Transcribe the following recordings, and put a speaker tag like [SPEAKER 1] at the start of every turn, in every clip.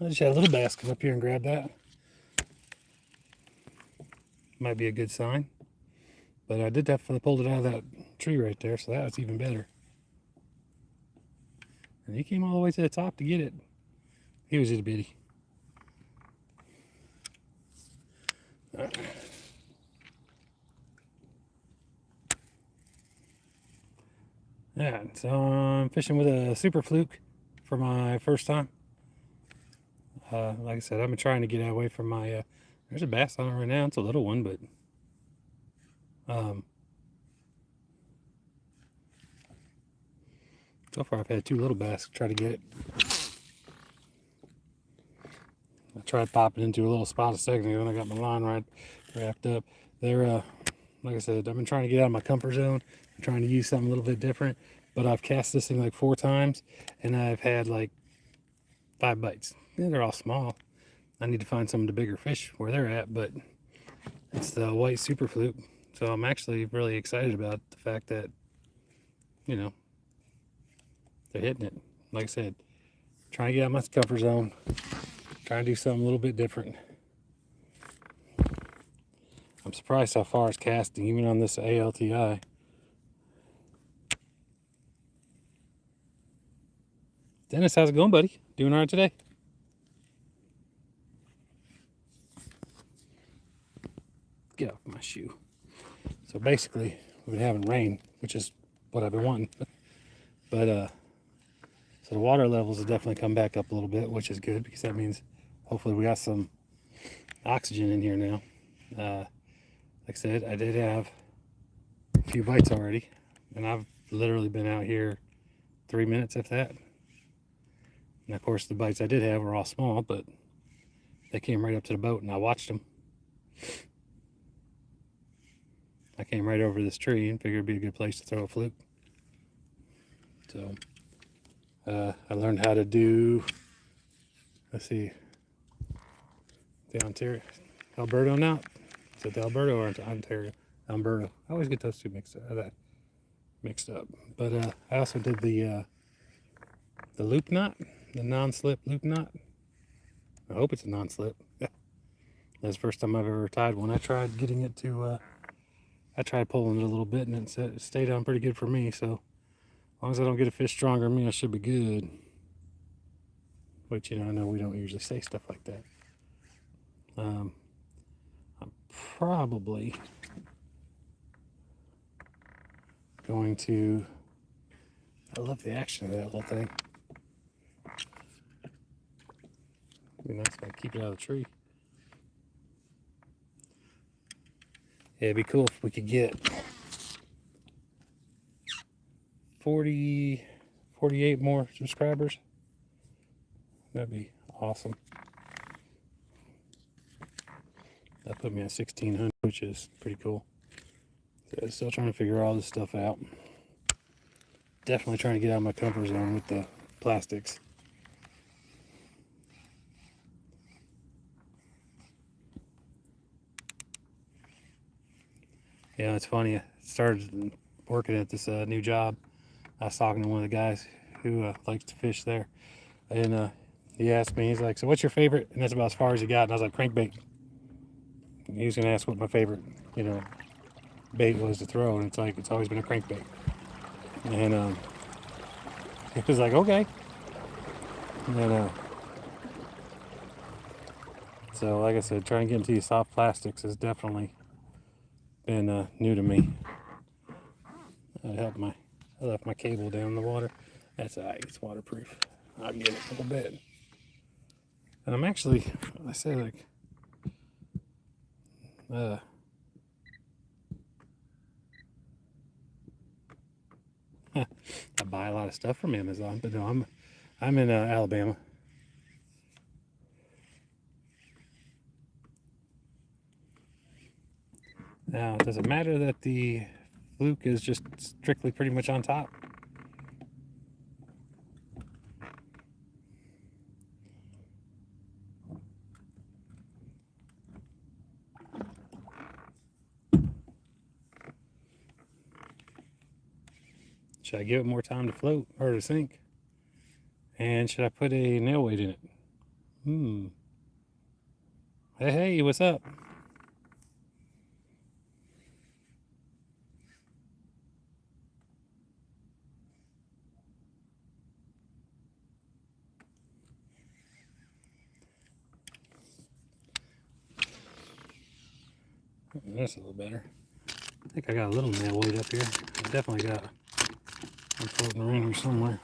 [SPEAKER 1] I just had a little bass come up here and grab that. Might be a good sign. But I did definitely pulled it out of that tree right there, so that was even better. And he came all the way to the top to get it. He was itty bitty. Yeah, so I'm fishing with a Super Fluke for my first time. Like I said, I've been trying to get away from my. There's a bass on it right now. It's a little one, but so far I've had two little bass try to get it. I tried popping into a little spot a second ago, and I got my line right wrapped up. They're like I said, I've been trying to get out of my comfort zone. I'm trying to use something a little bit different, but I've cast this thing like 4 times, and I've had like 5 bites. Yeah, they're all small. I need to find some of the bigger fish where they're at, but it's the white Super Fluke. So I'm actually really excited about the fact that, you know, they're hitting it. Like I said, trying to get out of my comfort zone, trying to do something a little bit different. I'm surprised how far it's casting, even on this ALTI. Dennis, how's it going, buddy? Doing all right today? Get off my shoe. So basically, we've been having rain, which is what I've been wanting. But so the water levels have definitely come back up a little bit, which is good because that means hopefully we got some oxygen in here now. Like I said, I did have a few bites already, and I've literally been out here 3 minutes, if that. And of course, the bites I did have were all small, but they came right up to the boat, and I watched them. I came right over this tree and figured it'd be a good place to throw a fluke. So I learned how to do, let's see, the Ontario, Alberta now. Is it the Alberta or Ontario? Alberta. I always get those two mixed up. But I also did the loop knot, the non-slip loop knot. I hope it's a non-slip. That's the first time I've ever tied one. I tried getting it to, I tried pulling it a little bit, and it stayed on pretty good for me. So as long as I don't get a fish stronger than me, I should be good. But, you know, I know we don't usually say stuff like that. I'm probably going to, I love the action of that little thing. It'd be nice if I could keep it out of the tree. Yeah, it'd be cool if we could get 48 more subscribers. That'd be awesome. That put me at 1,600, which is pretty cool. So still trying to figure all this stuff out. Definitely trying to get out of my comfort zone with the plastics. Yeah, it's funny. I started working at this new job. I was talking to one of the guys who likes to fish there, and he asked me, he's like, "So what's your favorite?" And that's about as far as he got. And I was like, "Crankbait." He was gonna ask what my favorite, you know, bait was to throw, and it's like it's always been a crankbait. And he was like, "Okay." And then, so like I said, trying to get into these soft plastics has definitely been new to me. I left my cable down in the water. That's alright, it's waterproof. I'll get it a little bit. And I'm actually, I say like, I buy a lot of stuff from Amazon, but no, I'm in Alabama. Now, does it matter that the fluke is just strictly pretty much on top? Should I give it more time to float or to sink? And should I put a nail weight in it? Hmm. Hey, hey, what's up? That's a little better. I think I got a little nail weight up here. I definitely got one floating around here somewhere.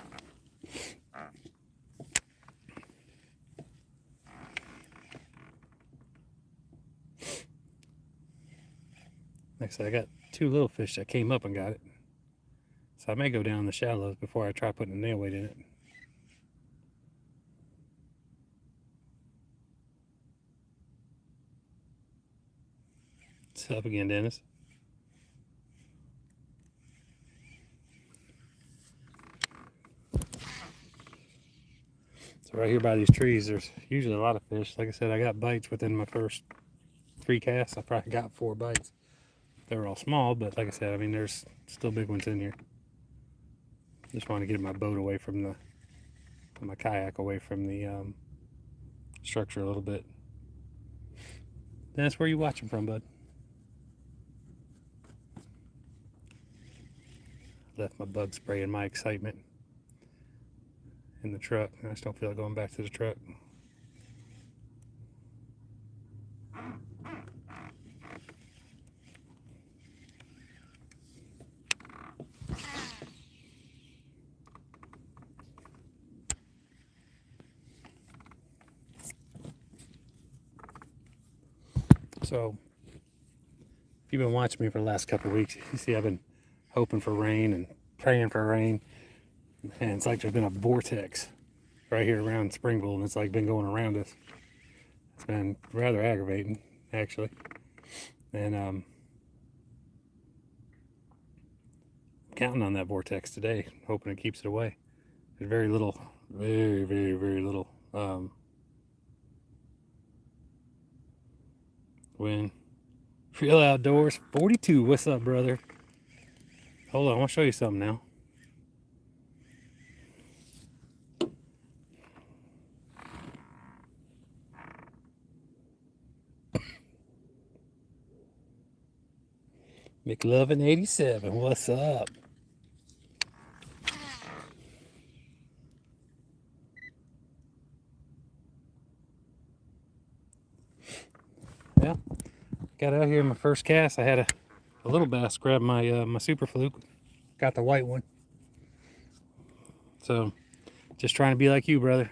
[SPEAKER 1] Like I said, I got two little fish that came up and got it. So I may go down the shallows before I try putting a nail weight in it. It's up again, Dennis. So right here by these trees, there's usually a lot of fish. Like I said, I got bites within my first 3 casts. I probably got 4 bites. They were all small, but like I said, I mean, there's still big ones in here. Just want to get my boat away from my kayak away from the structure a little bit. Dennis, where are you watching from, bud? Left my bug spray and my excitement in the truck. I just don't feel like going back to the truck. So, if you've been watching me for the last couple of weeks, you see I've been hoping for rain and praying for rain. And it's like there's been a vortex right here around Springville, and it's like been going around us. It's been rather aggravating, actually. And I'm counting on that vortex today, hoping it keeps it away. There's very little, very little wind. Real Outdoors 42. What's up, brother? Hold on, I want to show you something now. McLovin 87. What's up? Yeah, got out here in my first cast. I had a little bass grab my super fluke. Got the white one. So, just trying to be like you, brother.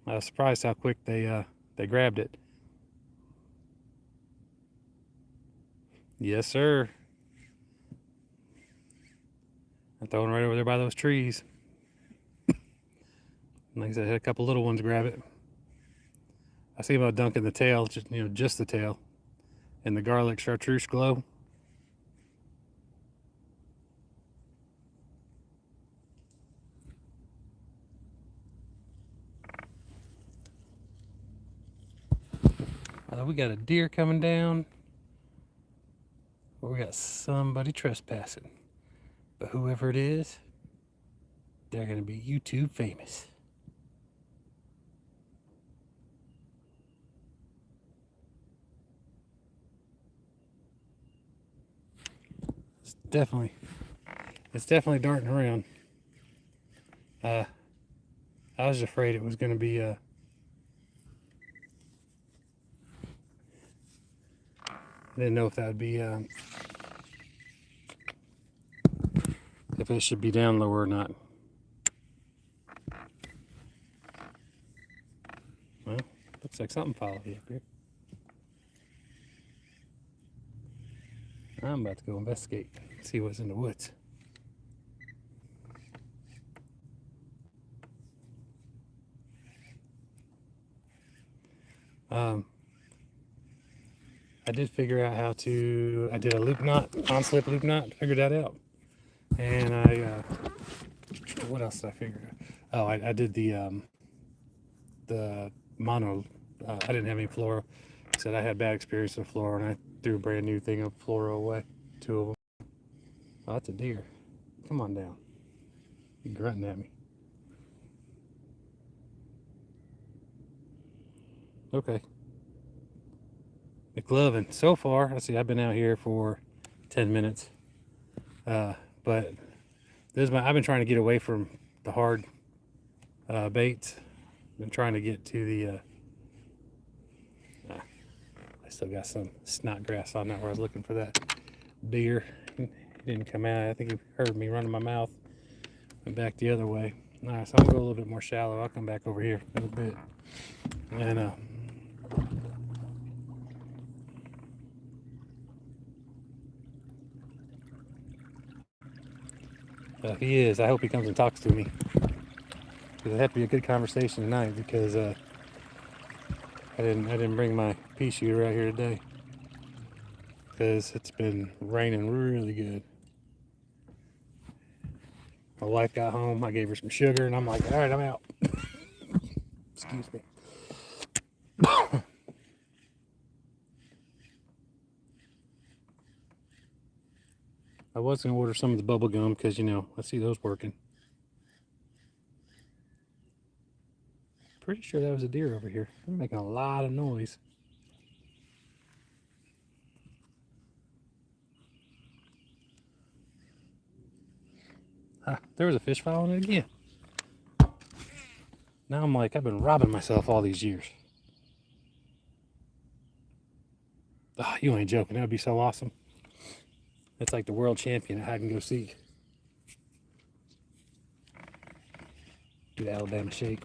[SPEAKER 1] I was surprised how quick they grabbed it. Yes, sir. I'm throwing right over there by those trees. Like I said, I had a couple little ones grab it. I see about dunking the tail, just the tail, in the garlic chartreuse glow. We got a deer coming down, or we got somebody trespassing. But whoever it is, they're going to be YouTube famous. It's definitely darting around. I was afraid it was going to be I didn't know if that would be if it should be down lower or not. Well, looks like something followed you up here. I'm about to go investigate, see what's in the woods. I did figure out how to. I did a loop knot, on slip loop knot. Figured that out, and what else did I figure out? Oh, I did the mono. I didn't have any fluoro. I said I had bad experience with fluoro, and I threw a brand new thing of fluoro away. 2 of them. Oh, that's a deer. Come on down. You grunting at me. Okay. McLovin. So far, let's see, I've been out here for 10 minutes. But I've been trying to get away from the hard baits. Been trying to get to the, I still got some snot grass on that where I was looking for that deer. He didn't come out. I think he heard me running my mouth. Went back the other way. All right, so I'm gonna go a little bit more shallow. I'll come back over here a little bit. And if he is, I hope he comes and talks to me. Because it had to be a good conversation tonight because I didn't bring my pea shooter out here today. Because it's been raining really good. My wife got home, I gave her some sugar, and I'm like, all right, I'm out. Excuse me. I was going to order some of the bubble gum because, you know, I see those working. Pretty sure that was a deer over here. They're making a lot of noise. Ah, there was a fish following it again. Now I'm like, I've been robbing myself all these years. Ah, you ain't joking. That would be so awesome. It's like the world champion at hide and go seek. Do the Alabama shake.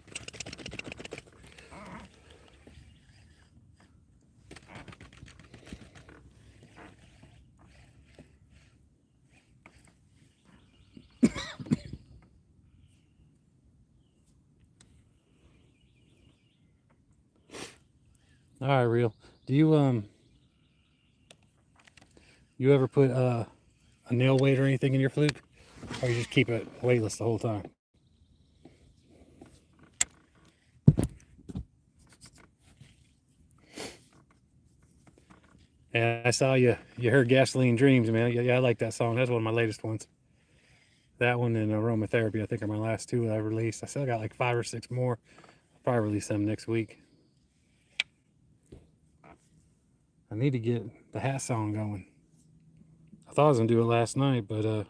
[SPEAKER 1] All right, real. Do you ever put a nail weight or anything in your fluke, or you just keep it weightless the whole time? And I saw you heard Gasoline Dreams, man. Yeah, I like that song. That's one of my latest ones. That one and Aromatherapy, I think, are my last two that I released. I still got like 5 or 6 more. I'll probably release them next week. I need to get the hat song going. I thought I was gonna do it last night, but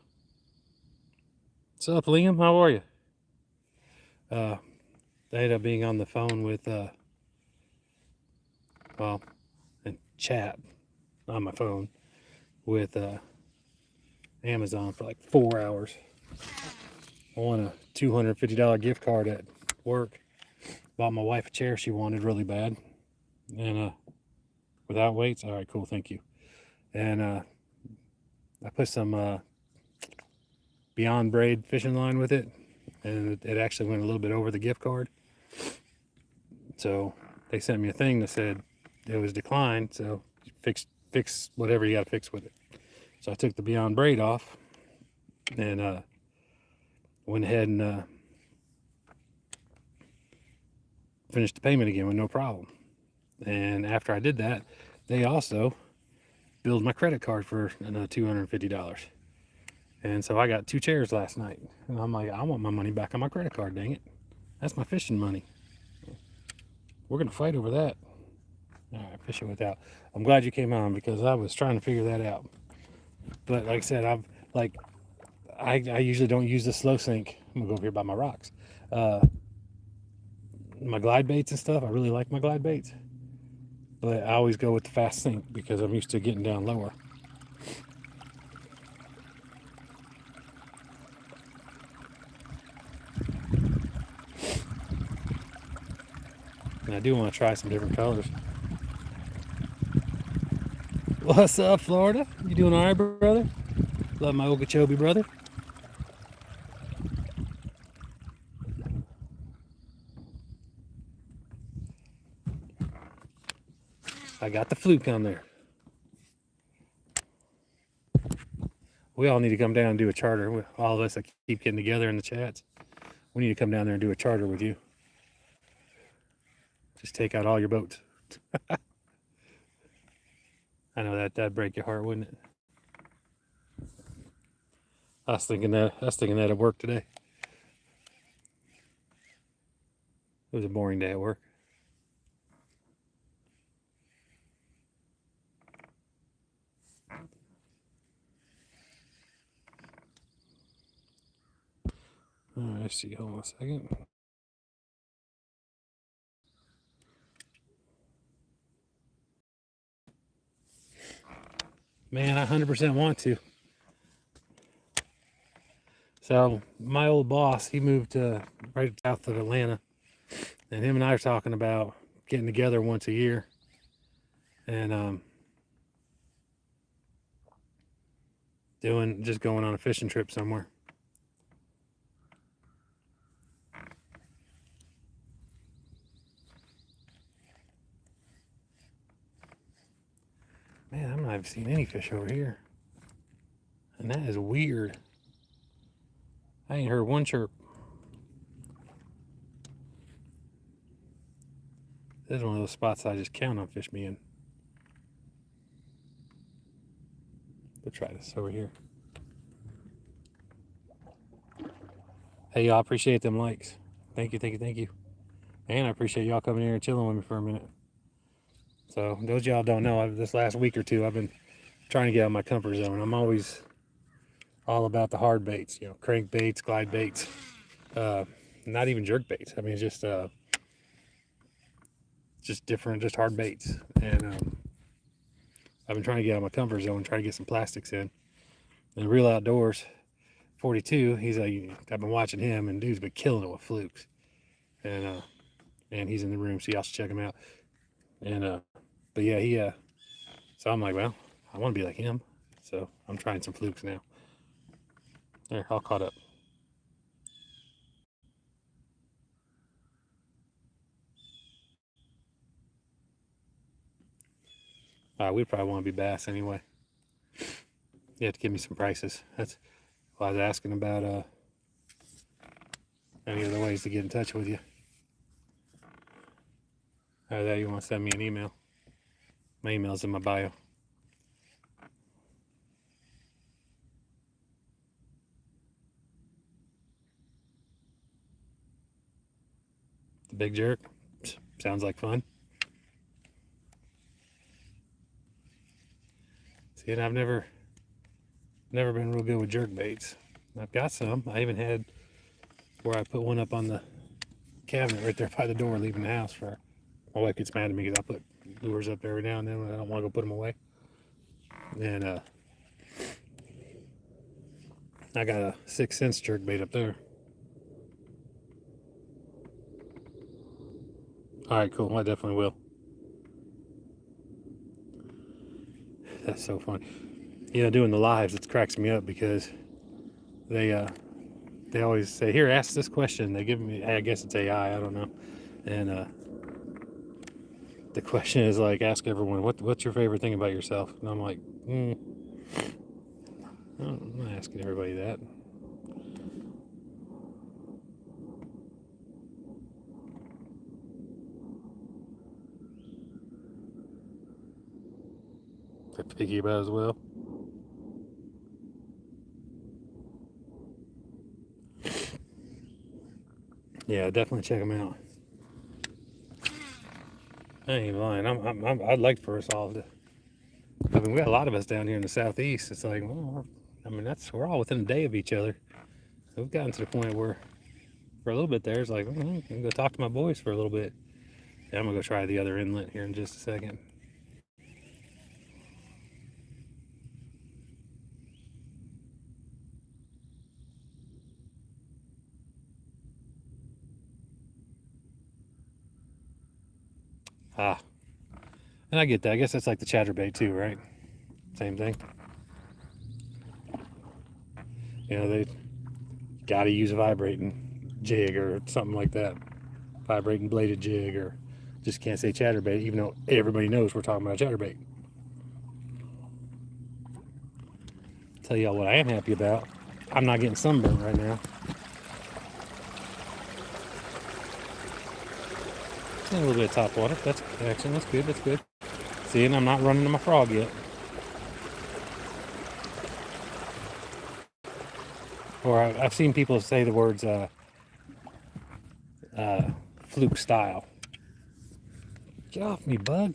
[SPEAKER 1] what's up, Liam? How are you? I ended up being on the phone with well, and chat on my phone with Amazon for like 4 hours. I won a $250 gift card at work. Bought my wife a chair she wanted really bad, and without weights. All right, cool, thank you. And I put some Beyond Braid fishing line with it, and it actually went a little bit over the gift card. So they sent me a thing that said it was declined. So fix whatever you got to fix with it. So I took the Beyond Braid off, and went ahead and finished the payment again with no problem. And after I did that, they also billed my credit card for another $250. And so I got 2 chairs last night. And I'm like, I want my money back on my credit card, dang it. That's my fishing money. We're going to fight over that. All right, fishing without. I'm glad you came on because I was trying to figure that out. But like I said, I usually don't use the slow sink. I'm going to go over here by my rocks. My glide baits and stuff, I really like my glide baits. But I always go with the fast sink because I'm used to getting down lower. And I do want to try some different colors. What's up, Florida? You doing all right, brother? Love my Okeechobee brother. I got the fluke on there. We all need to come down and do a charter. All of us that keep getting together in the chats. We need to come down there and do a charter with you. Just take out all your boats. I know that'd break your heart, wouldn't it? I was thinking that at work today. It was a boring day at work. Let's see, hold on a second. Man, I 100% want to. So my old boss, he moved right south of Atlanta, and him and I are talking about getting together once a year, and just going on a fishing trip somewhere. Man, I'm not even seeing any fish over here, and that is weird. I ain't heard one chirp. This is one of those spots I just count on fish being. We'll try this over here. Hey, y'all, appreciate them likes. Thank you, thank you, thank you. And I appreciate y'all coming here and chilling with me for a minute. So, those y'all don't know, this last week or two, I've been trying to get out of my comfort zone. I'm always all about the hard baits, crank baits, glide baits, not even jerk baits. I mean, it's just different, just hard baits. And I've been trying to get out of my comfort zone, try to get some plastics in. And Real Outdoors 42, he's like, I've been watching him, and dude's been killing it with flukes. And he's in the room, so y'all should check him out. But yeah, so I'm like, well, I want to be like him. So I'm trying some flukes now. There, all caught up. We probably want to be bass anyway. You have to give me some prices. That's why I was asking about any other ways to get in touch with you. That you want to send me an email. My email's in my bio. The Big Jerk. Sounds like fun. See, and I've never been real good with jerk baits. I've got some. I even had where I put one up on the cabinet right there by the door leaving the house. For my wife gets mad at me because I put lures up there every now and then when I don't want to go put them away. And I got a 6 cents jerk bait up there. All right, cool. I definitely will. That's so funny. Doing the lives, it cracks me up because they always say, "Here, ask this question." They give me, I guess it's AI, I don't know, and the question is like, ask everyone, what's your favorite thing about yourself? And I'm like, I'm not asking everybody that. They're picky about it as well. Yeah, definitely check them out. I ain't even lying. I'd like for us all to. I mean, we got a lot of us down here in the southeast. It's like, well, I mean, we're all within a day of each other. We've gotten to the point where, for a little bit there, it's like, I'm gonna go talk to my boys for a little bit. Yeah, I'm gonna go try the other inlet here in just a second. And I get that. I guess that's like the chatterbait too, right? Same thing. They got to use a vibrating jig or something like that. Vibrating bladed jig, or just can't say chatterbait, even though everybody knows we're talking about chatterbait. Tell y'all what I am happy about. I'm not getting sunburned right now. A little bit of top water. That's action. That's good. That's good. See, and I'm not running to my frog yet. Or I've seen people say the words fluke style. Get off me, bud.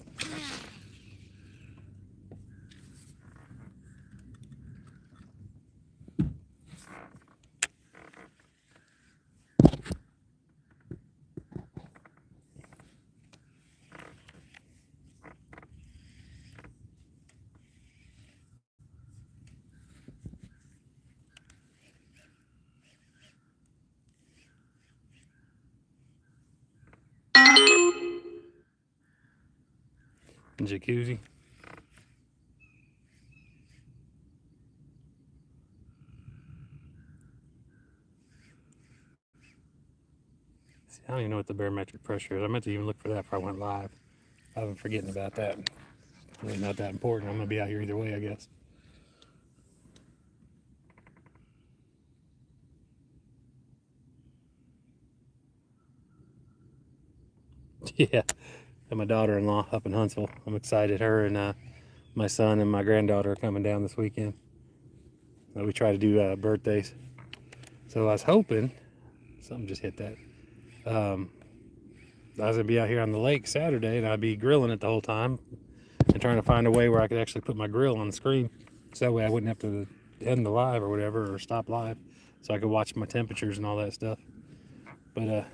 [SPEAKER 1] Jacuzzi. See, I don't even know what the barometric pressure is. I meant to even look for that before I went live. I've been forgetting about that. Really not that important. I'm gonna be out here either way, I guess. Yeah, and my daughter-in-law up in Huntsville. I'm excited. Her and my son and my granddaughter are coming down this weekend. We try to do birthdays. So I was hoping, something just hit that. I was gonna be out here on the lake Saturday, and I'd be grilling it the whole time, and trying to find a way where I could actually put my grill on the screen, so that way I wouldn't have to end the live or whatever, or stop live, so I could watch my temperatures and all that stuff. But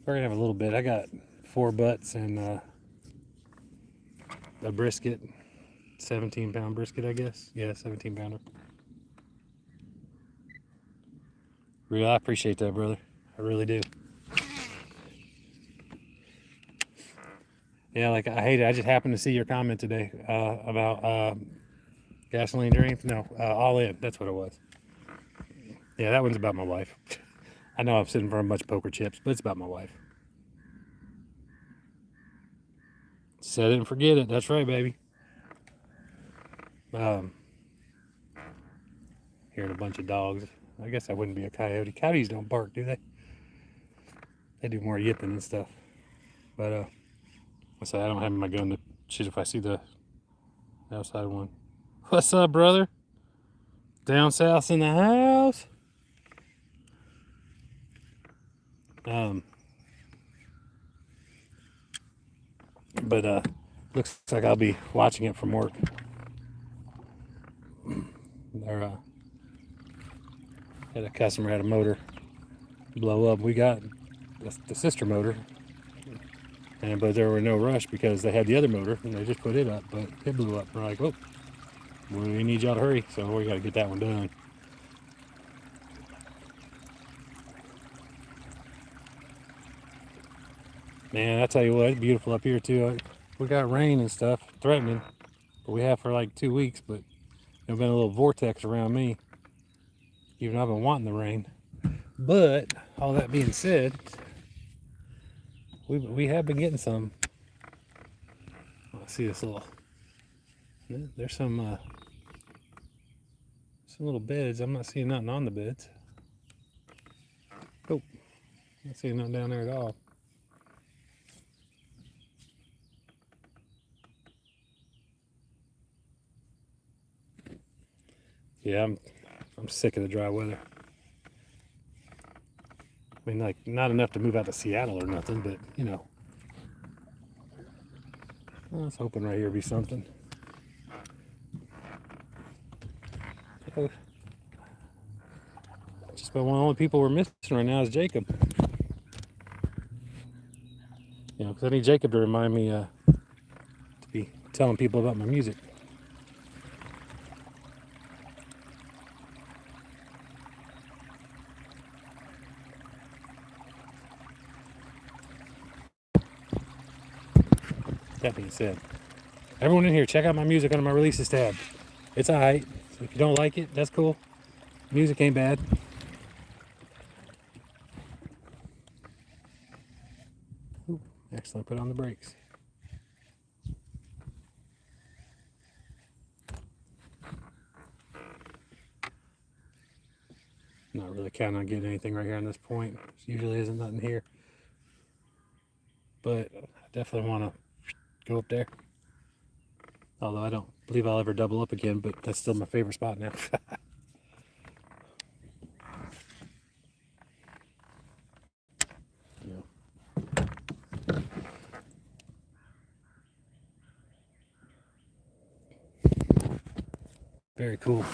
[SPEAKER 1] we're gonna have a little bit. I got 4 butts and a brisket, 17-pound brisket, I guess. Yeah, 17-pounder. Really, I appreciate that, brother. I really do. Yeah, like I hate it. I just happened to see your comment today about gasoline dreams. No, all in. That's what it was. Yeah, that one's about my wife. I know I'm sitting for a bunch of poker chips, but it's about my wife. Set it and forget it. That's right, baby. Hearing a bunch of dogs. I guess I wouldn't be a coyote. Coyotes don't bark, do they? They do more yipping and stuff. But I say I don't have my gun to shoot if I see the outside one. What's up, brother? Down south in the house. But looks like I'll be watching it from work. There, had a customer had a motor blow up. We got the sister motor, but there were no rush because they had the other motor and they just put it up, but it blew up. We're like, oh, we need y'all to hurry, so we got to get that one done. Man, I tell you what, it's beautiful up here too. We got rain and stuff threatening, but we have for like 2 weeks. But there's been a little vortex around me, even though I've been wanting the rain. But all that being said, we have been getting some. Let's see this little. There's some little beds. I'm not seeing nothing on the beds. Oh, not seeing nothing down there at all. Yeah, I'm sick of the dry weather. I mean, like, not enough to move out to Seattle or nothing, but, you know. I was hoping right here would be something. Oh, just about one of the only people we're missing right now is Jacob. You know, because I need Jacob to remind me to be telling people about my music. That being said, everyone in here, check out my music under my releases tab. It's alright. So if you don't like it, that's cool. Music ain't bad. Ooh, excellent. Put on the brakes. Not really counting on getting anything right here on this point. There usually isn't nothing here. But I definitely want to go up there. Although I don't believe I'll ever double up again, but that's still my favorite spot now. Very cool.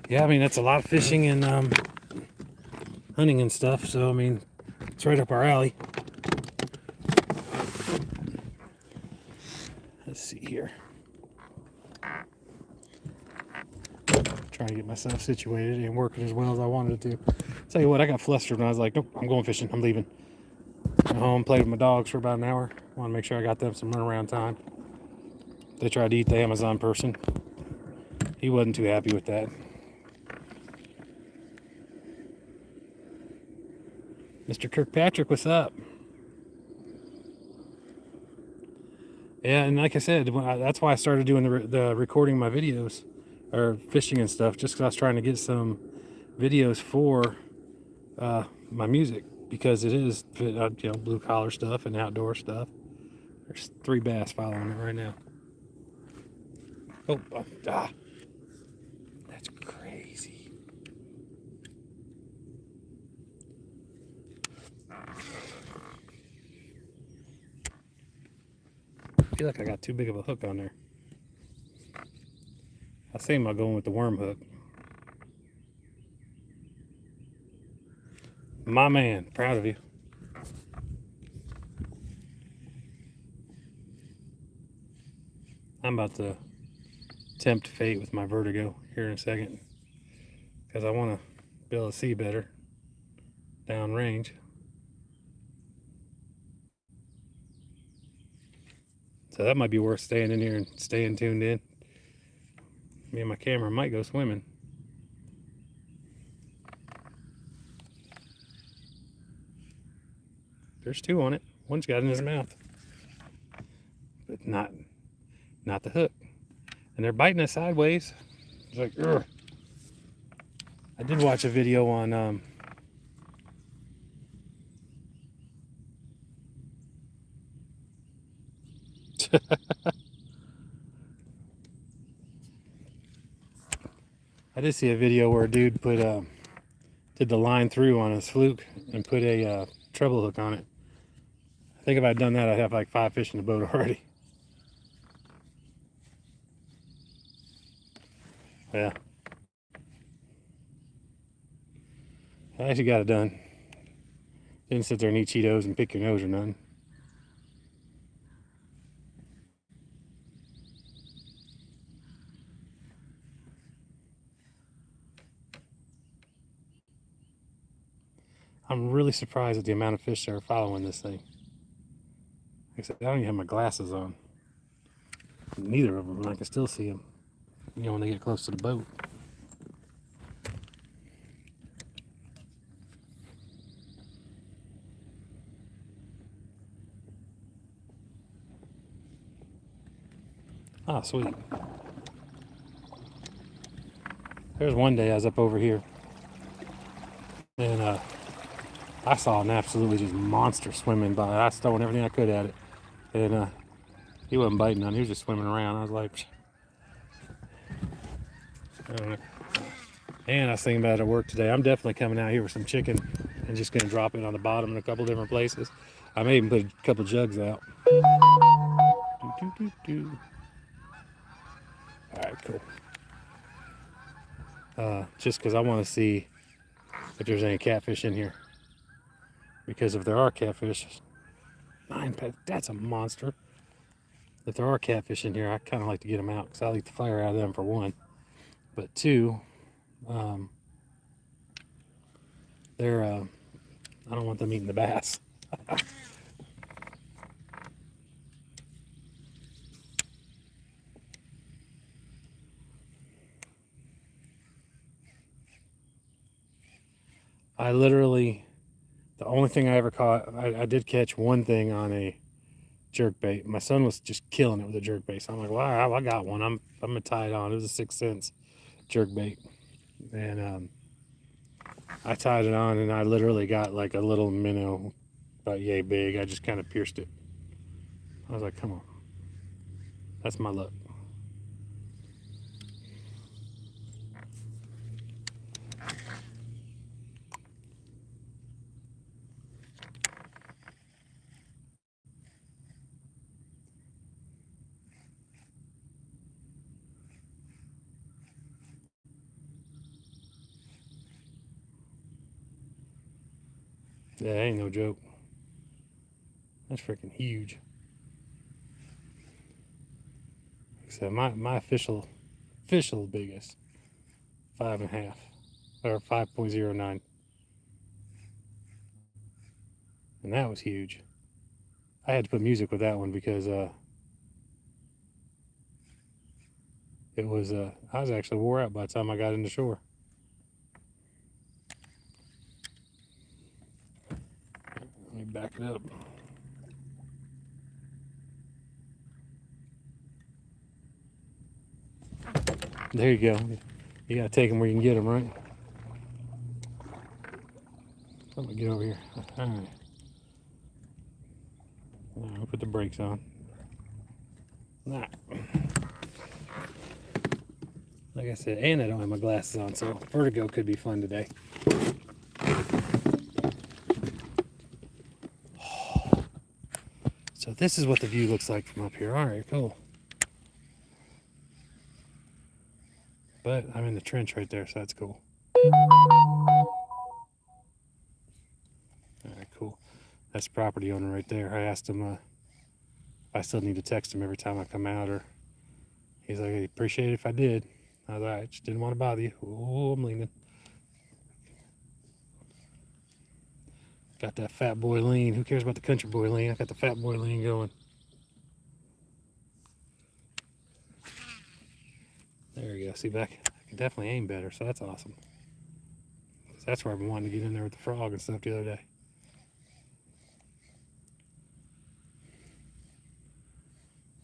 [SPEAKER 1] Yeah, I mean, that's a lot of fishing and hunting and stuff. So, I mean, it's right up our alley. Let's see here. Trying to get myself situated and working as well as I wanted to. Tell you what, I got flustered when I was like, nope, I'm going fishing. I'm leaving. Went home, played with my dogs for about an hour. Want to make sure I got them some runaround time. They tried to eat the Amazon person. He wasn't too happy with that. Mr. Kirkpatrick, what's up? Yeah, and like I said, that's why I started doing the recording my videos, or fishing and stuff, just because I was trying to get some videos for my music, because it is blue collar stuff and outdoor stuff. There's 3 bass following it right now. Oh, that's crazy. I feel like I got too big of a hook on there. I was thinking about going with the worm hook. My man, proud of you. I'm about to tempt fate with my vertigo here in a second, because I want to be able to see better downrange. So that might be worth staying in here and staying tuned in. Me and my camera might go swimming. There's 2 on it. One's got it in his mouth, but not the hook. And they're biting it sideways. It's like, ugh. I did watch a video on I did see a video where a dude put did the line through on his fluke and put a treble hook on it. I think if I'd done that, I'd have like 5 fish in the boat already. Yeah. I actually got it done. Didn't sit there and eat Cheetos and pick your nose or nothing. I'm really surprised at the amount of fish that are following this thing. Like I said, I don't even have my glasses on. Neither of them, and I can still see them, when they get close to the boat. Ah, sweet. There's one day I was up over here, and I saw an absolutely just monster swimming by. I was throwing everything I could at it, and he wasn't biting none. He was just swimming around. I was like, I don't know. And I was thinking about it at work today. I'm definitely coming out here with some chicken and just gonna drop it on the bottom in a couple different places. I may even put a couple jugs out. All right, cool. Just because I want to see if there's any catfish in here. Because if there are catfish, 9 pounds, that's a monster. If there are catfish in here, I kind of like to get them out, because I like the fire out of them, for one. But 2, they're I don't want them eating the bass. I literally, the only thing I ever caught, I did catch one thing on a jerk bait. My son was just killing it with a jerk bait. So I'm like, well, I got one. I'm gonna tie it on. It was a 6 cents jerk bait, and I tied it on, and I literally got like a little minnow, about yay big. I just kind of pierced it. I was like, come on, that's my luck. Yeah, that ain't no joke. That's freaking huge. So my official biggest, 5.5 or 5.09. and that was huge. I had to put music with that one because it was I was actually wore out by the time I got into shore. Let me back it up. There you go. You gotta take them where you can get them, right? Let me get over here. All right. I'll put the brakes on. Nah. Like I said, and I don't have my glasses on, so vertigo could be fun today. So this is what the view looks like from up here. All right, cool. But I'm in the trench right there, so that's cool. All right, cool. That's the property owner right there. I asked him if I still need to text him every time I come out, or he's like, I'd appreciate it if I did. I was like, I just didn't want to bother you. Oh, I'm leaning. Got that fat boy lean. Who cares about the country boy lean? I got the fat boy lean going. There we go. See, back, I can definitely aim better, so that's awesome. That's where I've been wanting to get in there with the frog and stuff the other day.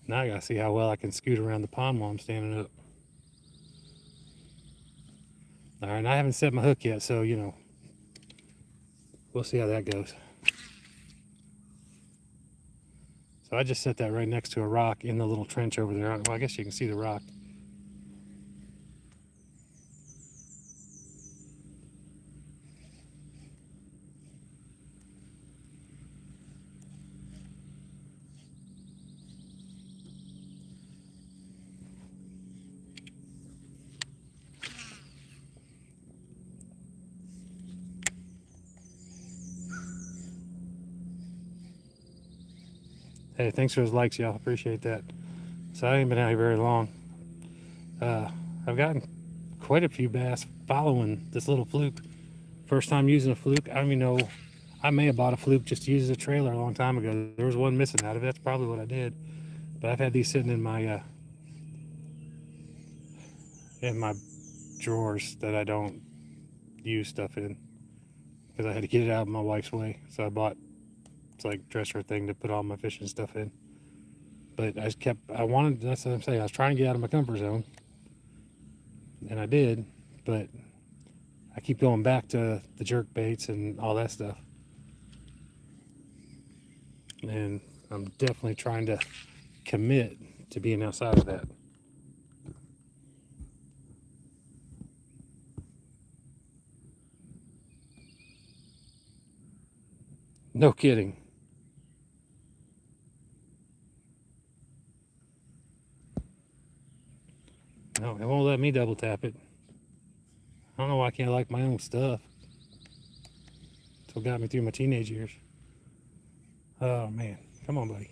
[SPEAKER 1] Now I gotta see how well I can scoot around the pond while I'm standing up. All right, and I haven't set my hook yet, so you know, we'll see how that goes. So I just set that right next to a rock in the little trench over there. Well, I guess you can see the rock. Hey, thanks for those likes, y'all. Appreciate that. So I ain't been out here very long. I've gotten quite a few bass following this little fluke. First time using a fluke. I don't even know. I may have bought a fluke just to use as a trailer a long time ago. There was one missing out of it. That's probably what I did. But I've had these sitting in my drawers that I don't use stuff in because I had to get it out of my wife's way. So I bought it's like dresser thing to put all my fishing stuff in. But that's what I'm saying. I was trying to get out of my comfort zone, and I did. But I keep going back to the jerk baits and all that stuff. And I'm definitely trying to commit to being outside of that. No kidding. No, it won't let me double tap it. I don't know why I can't like my own stuff. That's what got me through my teenage years. Oh man, come on, buddy.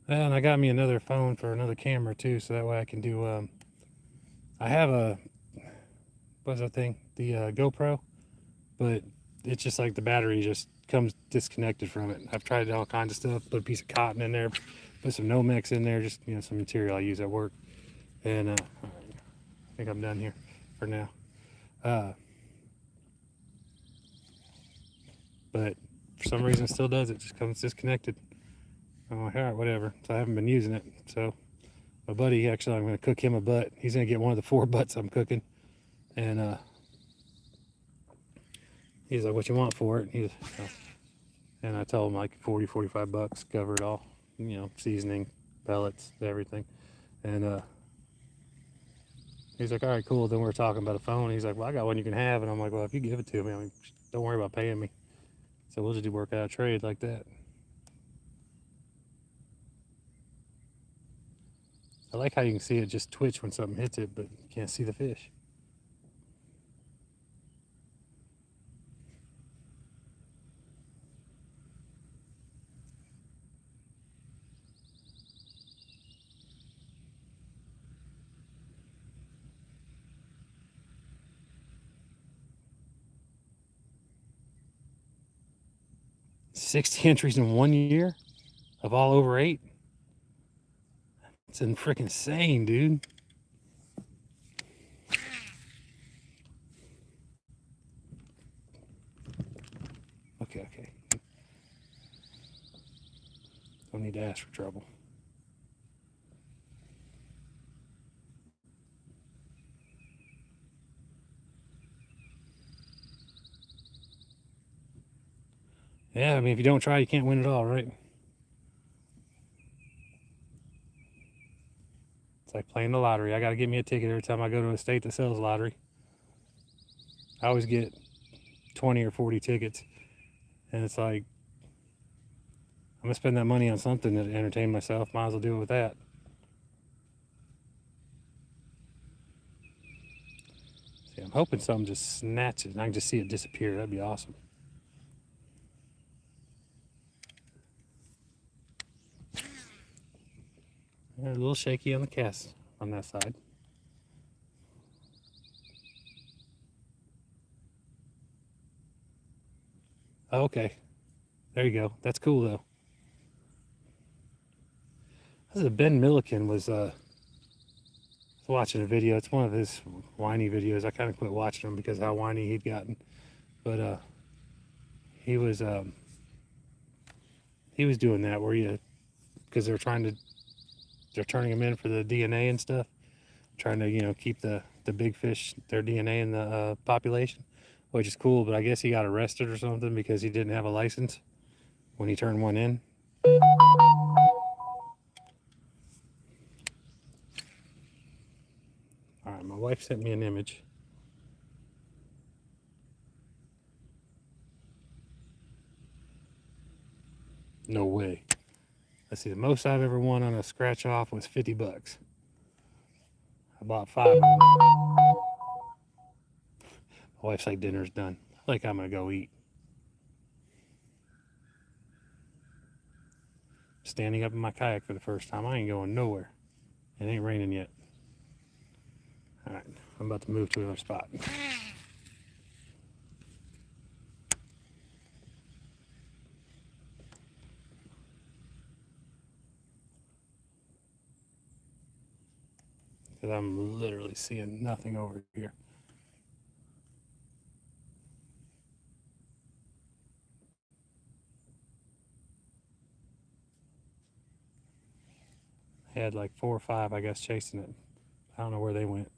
[SPEAKER 1] Well, and I got me another phone for another camera too, so that way I can do. I have what's that thing? The GoPro, but it's just like the battery just comes disconnected from it. I've tried all kinds of stuff. Put a piece of cotton in there, put some Nomex in there, just some material I use at work. And I think I'm done here for now. But for some reason, it still does. It just comes disconnected. I'm like, all right, whatever. So I haven't been using it. So my buddy, actually, I'm going to cook him a butt. He's going to get one of the 4 butts I'm cooking. And he's like, what you want for it? And I told him like 40, 45 bucks, cover it all. Seasoning, pellets, everything. And he's like, all right, cool. Then we're talking about a phone. He's like, well, I got one you can have. And I'm like, well, if you give it to me, don't worry about paying me. So we'll just work out a trade like that. I like how you can see it just twitch when something hits it, but you can't see the fish. 60 entries in 1 year of all over 8. It's freaking insane, dude. Okay. Don't need to ask for trouble. Yeah, I mean, if you don't try, you can't win at all, right? It's like playing the lottery. I got to get me a ticket every time I go to a state that sells lottery. I always get 20 or 40 tickets. And it's like, I'm going to spend that money on something to entertain myself. Might as well do it with that. See, I'm hoping something just snatches and I can just see it disappear. That'd be awesome. A little shaky on the cast on that side. Oh, okay. There you go. That's cool, though. This is Ben Milliken was watching a video. It's one of his whiny videos. I kind of quit watching them because of how whiny he'd gotten. But he was doing that where because they're turning them in for the DNA and stuff, trying to keep the big fish, their DNA in the population, which is cool. But I guess he got arrested or something because he didn't have a license when he turned one in. All right, my wife sent me an image. No way. Let's see, the most I've ever won on a scratch off was $50. I bought 5. My wife's like, dinner's done. Like, I'm gonna go eat. Standing up in my kayak for the first time. I ain't going nowhere. It ain't raining yet. All right, I'm about to move to another spot. Because I'm literally seeing nothing over here. I had like 4 or 5, I guess, chasing it. I don't know where they went.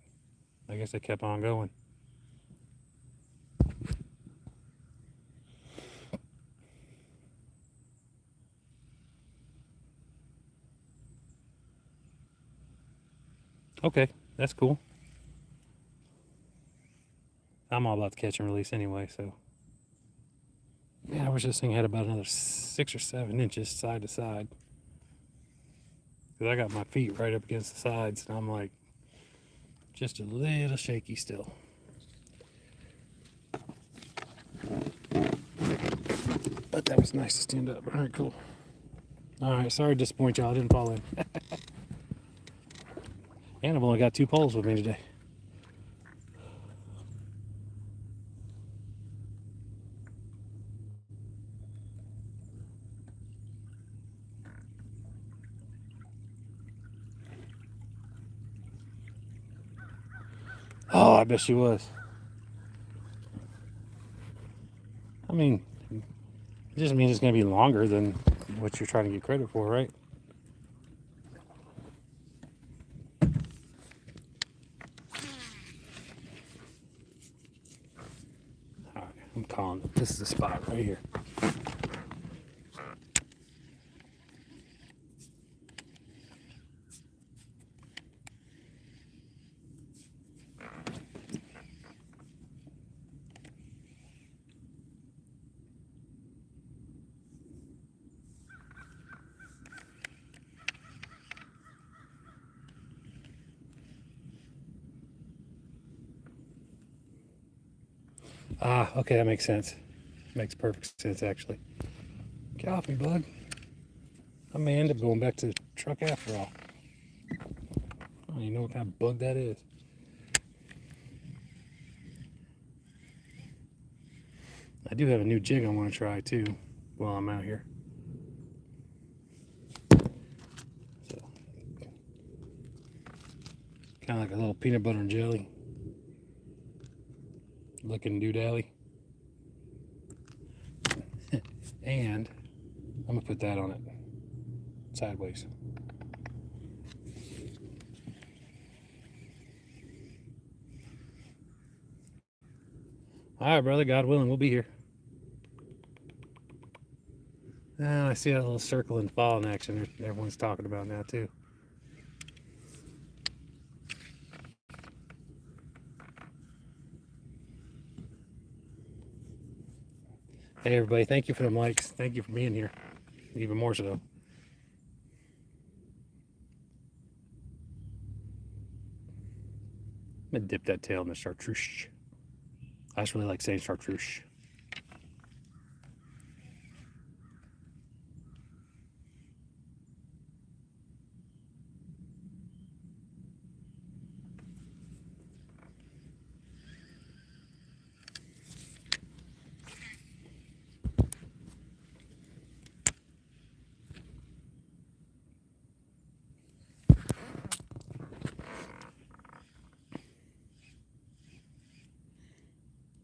[SPEAKER 1] I guess they kept on going. Okay, that's cool. I'm all about the catch and release anyway, so. Man, I wish this thing had about another 6 or 7 inches side to side. Because I got my feet right up against the sides, and I'm like, just a little shaky still. But that was nice to stand up. All right, cool. All right, sorry to disappoint y'all. I didn't fall in. And I've only got 2 poles with me today. Oh, I bet she was. I mean, it just means it's going to be longer than what you're trying to get credit for, right? All right, I'm calling it. This is the spot right here. Ah, okay, that makes sense. Makes perfect sense, actually. Get off me, bud. I may end up going back to the truck after all. I don't even know what kind of bug that is. I do have a new jig I want to try, too. while I'm out here. So, kind of like a little peanut butter and jelly looking doodally. And I'm gonna put that on it sideways. All right, brother, God willing, we'll be here. I see that little circle and fall in action everyone's talking about now too. Hey everybody, thank you for them likes. Thank you for being here. Even more so. I'm gonna dip that tail in the chartreuse. I just really like saying chartreuse.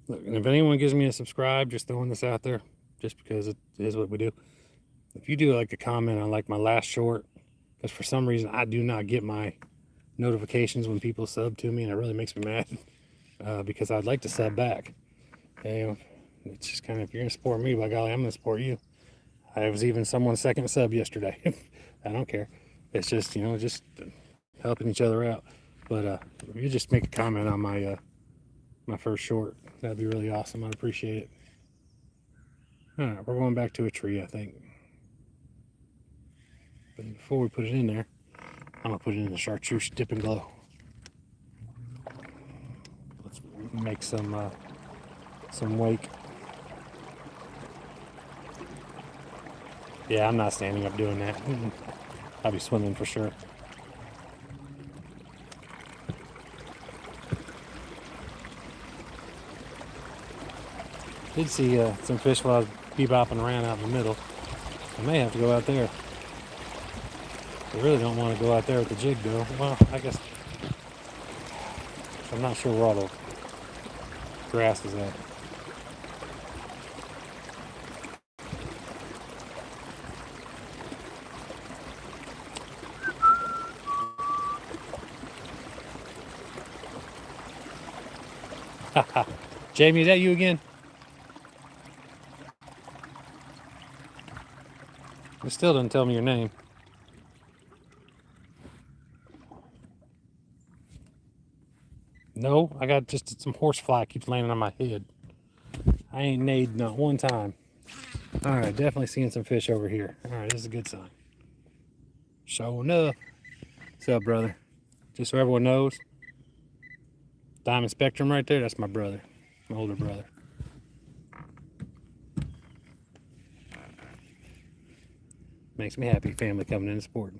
[SPEAKER 1] Look, and if anyone gives me a subscribe, just throwing this out there, just because it is what we do. If you do like a comment on like my last short, because for some reason I do not get my notifications when people sub to me, and it really makes me mad because I'd like to sub back. And it's just kind of, if you're gonna support me, by golly, I'm gonna support you. I was even someone's second sub yesterday. I don't care. It's just, you know, just helping each other out. But if you just make a comment on my my first short, that'd be really awesome. I'd appreciate it. All right, we're going back to a tree, I think. But before we put it in there, I'm gonna put it in the chartreuse dip and glow. Let's make some wake. Yeah, I'm not standing up doing that. I'll be swimming for sure. Did see some fish while I was bebopping around out in the middle. I may have to go out there. I really don't want to go out there with the jig though. Well, I guess I'm not sure where all the grass is at. Jamie, is that you again? You still didn't tell me your name. No, I got just some horsefly keeps landing on my head. I ain't neighed not one time. All right, definitely seeing some fish over here. All right, this is a good sign. Sure enough. What's up, brother? Just so everyone knows, Diamond Spectrum right there, that's my brother, my older brother. Makes me happy, family coming in and supporting.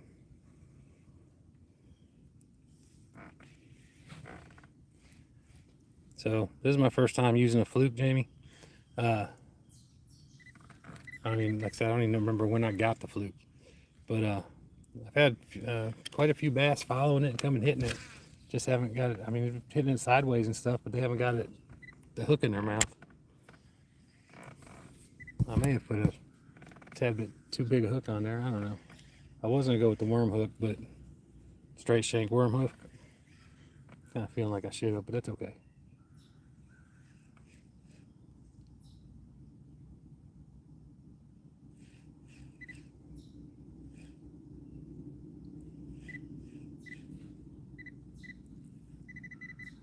[SPEAKER 1] So this is my first time using a fluke, Jamie. I mean, like I said, I don't even remember when I got the fluke, but I've had quite a few bass following it and coming hitting it. Just haven't got it. I mean, hitting it sideways and stuff, but they haven't got it, the hook in their mouth. I may have put a tad bit too big a hook on there. I don't know. I was gonna go with the worm hook, but straight shank worm hook. Kind of feeling like I should have, but that's okay.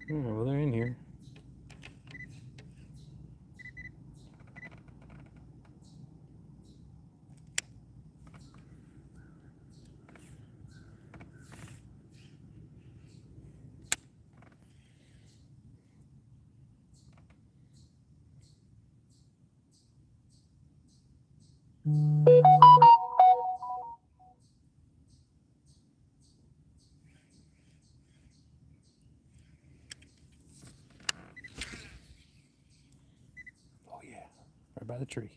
[SPEAKER 1] Oh, well, they're in here. Oh yeah, right by the tree.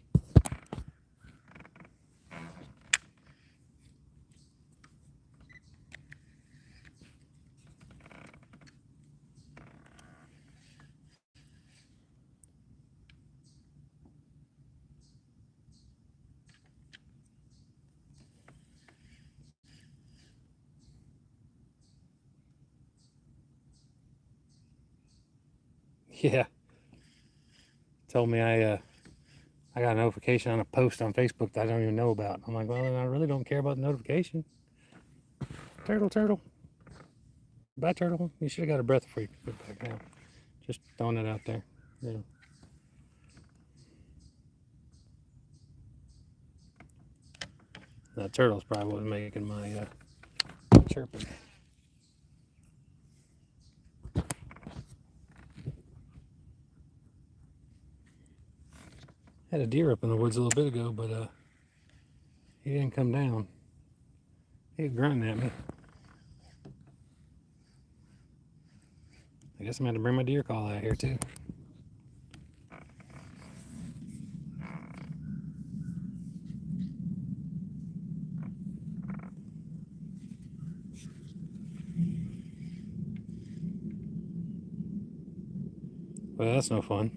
[SPEAKER 1] Yeah. Told me I got a notification on a post on Facebook that I don't even know about. I'm like, well, then I really don't care about the notification. Turtle. Bye, turtle. You should have got a breath before you put it back down. Just throwing it out there. Yeah. That turtle's probably what's making my chirping. Had a deer up in the woods a little bit ago, but he didn't come down. He was grunting at me. I guess I'm going to bring my deer call out here too. Well, that's no fun.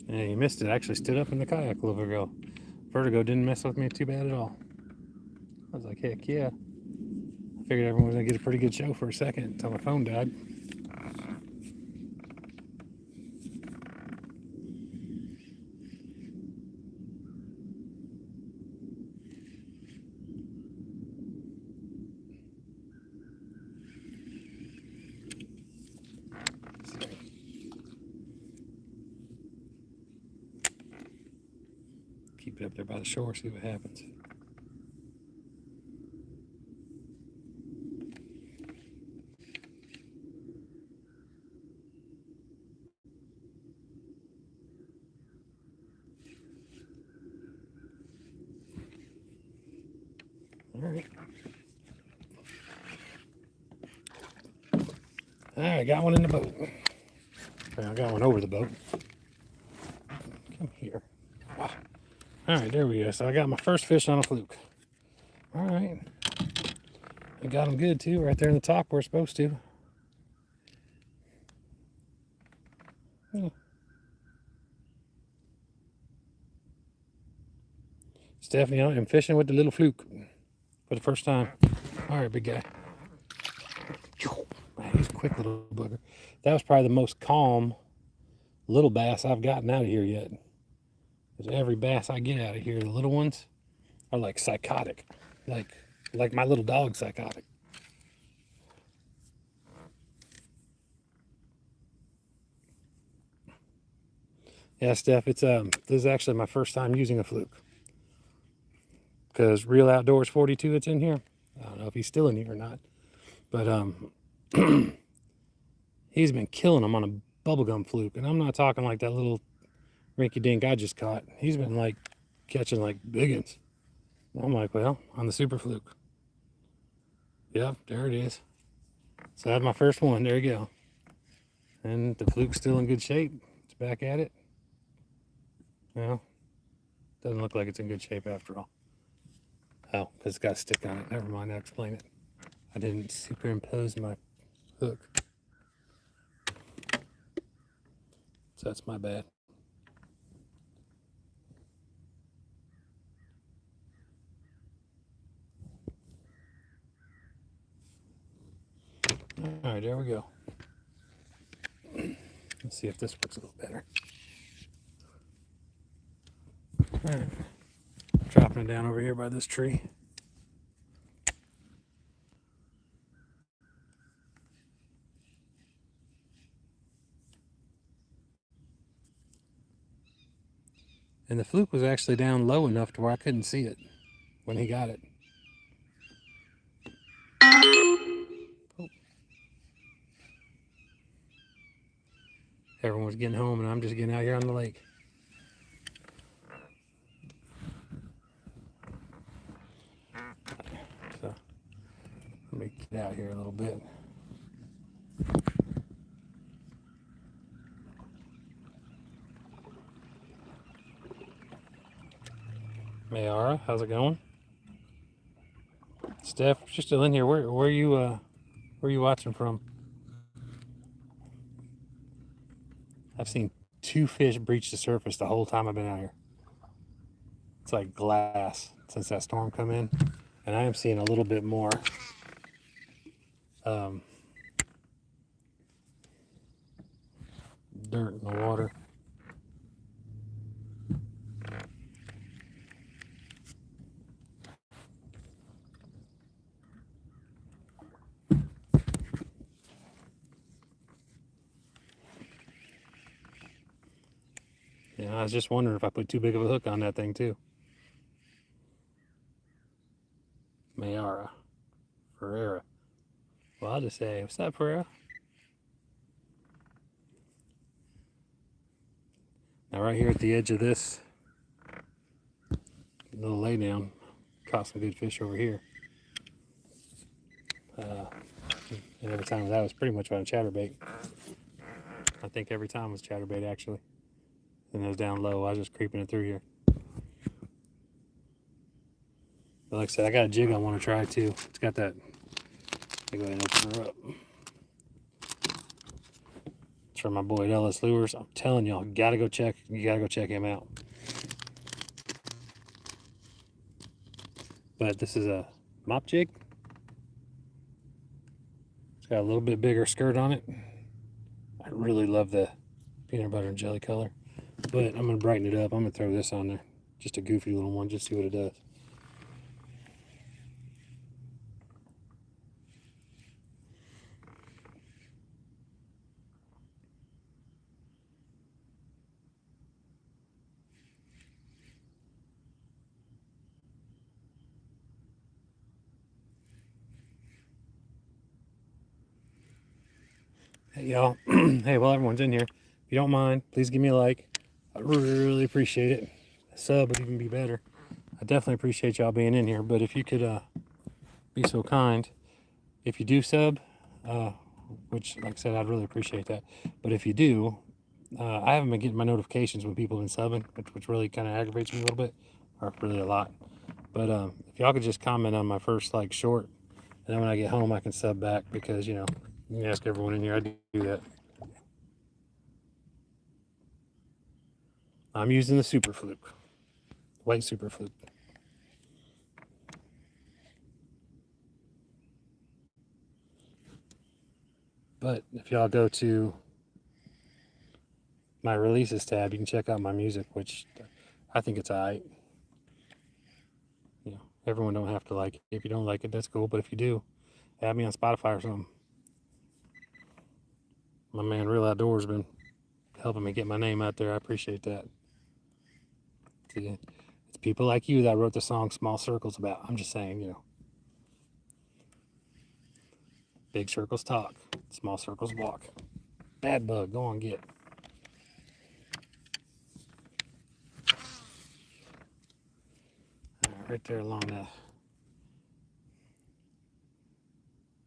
[SPEAKER 1] Yeah, you missed it. I actually stood up in the kayak a little bit ago. Vertigo didn't mess with me too bad at all. I was like, heck yeah. I figured everyone was going to get a pretty good show for a second until my phone died. Keep it up there by the shore, see what happens. All right, got one in the boat. I got one over the boat. Come here. Wow. All right, there we go. So I got my first fish on a fluke. All right. I got them good too, right there in the top where it's supposed to. Yeah. Stephanie, I am fishing with the little fluke for the first time. All right, big guy. Man, he's a quick little bugger. That was probably the most calm little bass I've gotten out of here yet. Because every bass I get out of here, the little ones, are like psychotic. Like my little dog psychotic. Yeah, Steph, it's this is actually my first time using a fluke. Because Real Outdoors 42, it's in here. I don't know if he's still in here or not. But he's been killing them on a bubblegum fluke. And I'm not talking like that little rinky dink I just caught. He's been like catching like big ones. I'm like, well, on the super fluke. Yep, there it is. So that's my first one. There you go. And the fluke's still in good shape. It's back at it. Well, doesn't look like it's in good shape after all. Oh, because it's got a stick on it. Never mind, I'll explain it. I didn't superimpose my hook. So that's my bad. All right, there we go. Let's see if this works a little better. All right, dropping it down over here by this tree. And the fluke was actually down low enough to where I couldn't see it when he got it. Oh. Everyone's getting home and I'm just getting out here on the lake. So let me get out here a little bit. Mayara, how's it going? Steph, you're still in here. Where are you watching from? I've seen 2 fish breached the surface the whole time I've been out here. It's like glass since that storm come in, and I am seeing a little bit more dirt in the water. Yeah, I was just wondering if I put too big of a hook on that thing too. Mayara. Ferreira. Well, I'll just say, what's up, Ferreira? Now, right here at the edge of this little laydown, caught some good fish over here. And every time that was pretty much on a chatterbait. I think every time was chatterbait actually. And it was down low. I was just creeping it through here. But like I said, I got a jig I want to try too. It's got that. Let me go ahead and open her up. It's from my boy Ellis Lures. I'm telling y'all, you gotta go check him out. But this is a mop jig. It's got a little bit bigger skirt on it. I really love the peanut butter and jelly color. But I'm going to brighten it up. I'm going to throw this on there. Just a goofy little one, just see what it does. Hey, y'all. Hey, while everyone's in here, if you don't mind, please give me a like. I really appreciate it. A sub would even be better. I definitely appreciate y'all being in here. But if you could be so kind, if you do sub, which, like I said, I'd really appreciate that. But if you do, I haven't been getting my notifications when people have been subbing, which really kind of aggravates me a little bit, or really a lot. But if y'all could just comment on my first like short, and then when I get home I can sub back, because you know, you can ask everyone in here, I do that. I'm using the Super Fluke, white Super Fluke. But if y'all go to my releases tab, you can check out my music, which I think it's alright. You know, everyone don't have to like it. If you don't like it, that's cool. But if you do, add me on Spotify or something. My man Real Outdoors been helping me get my name out there. I appreciate that. See, it's people like you that wrote the song Small Circles about. I'm just saying, you know. Big circles talk, small circles walk. Bad bug, go on get. Right there along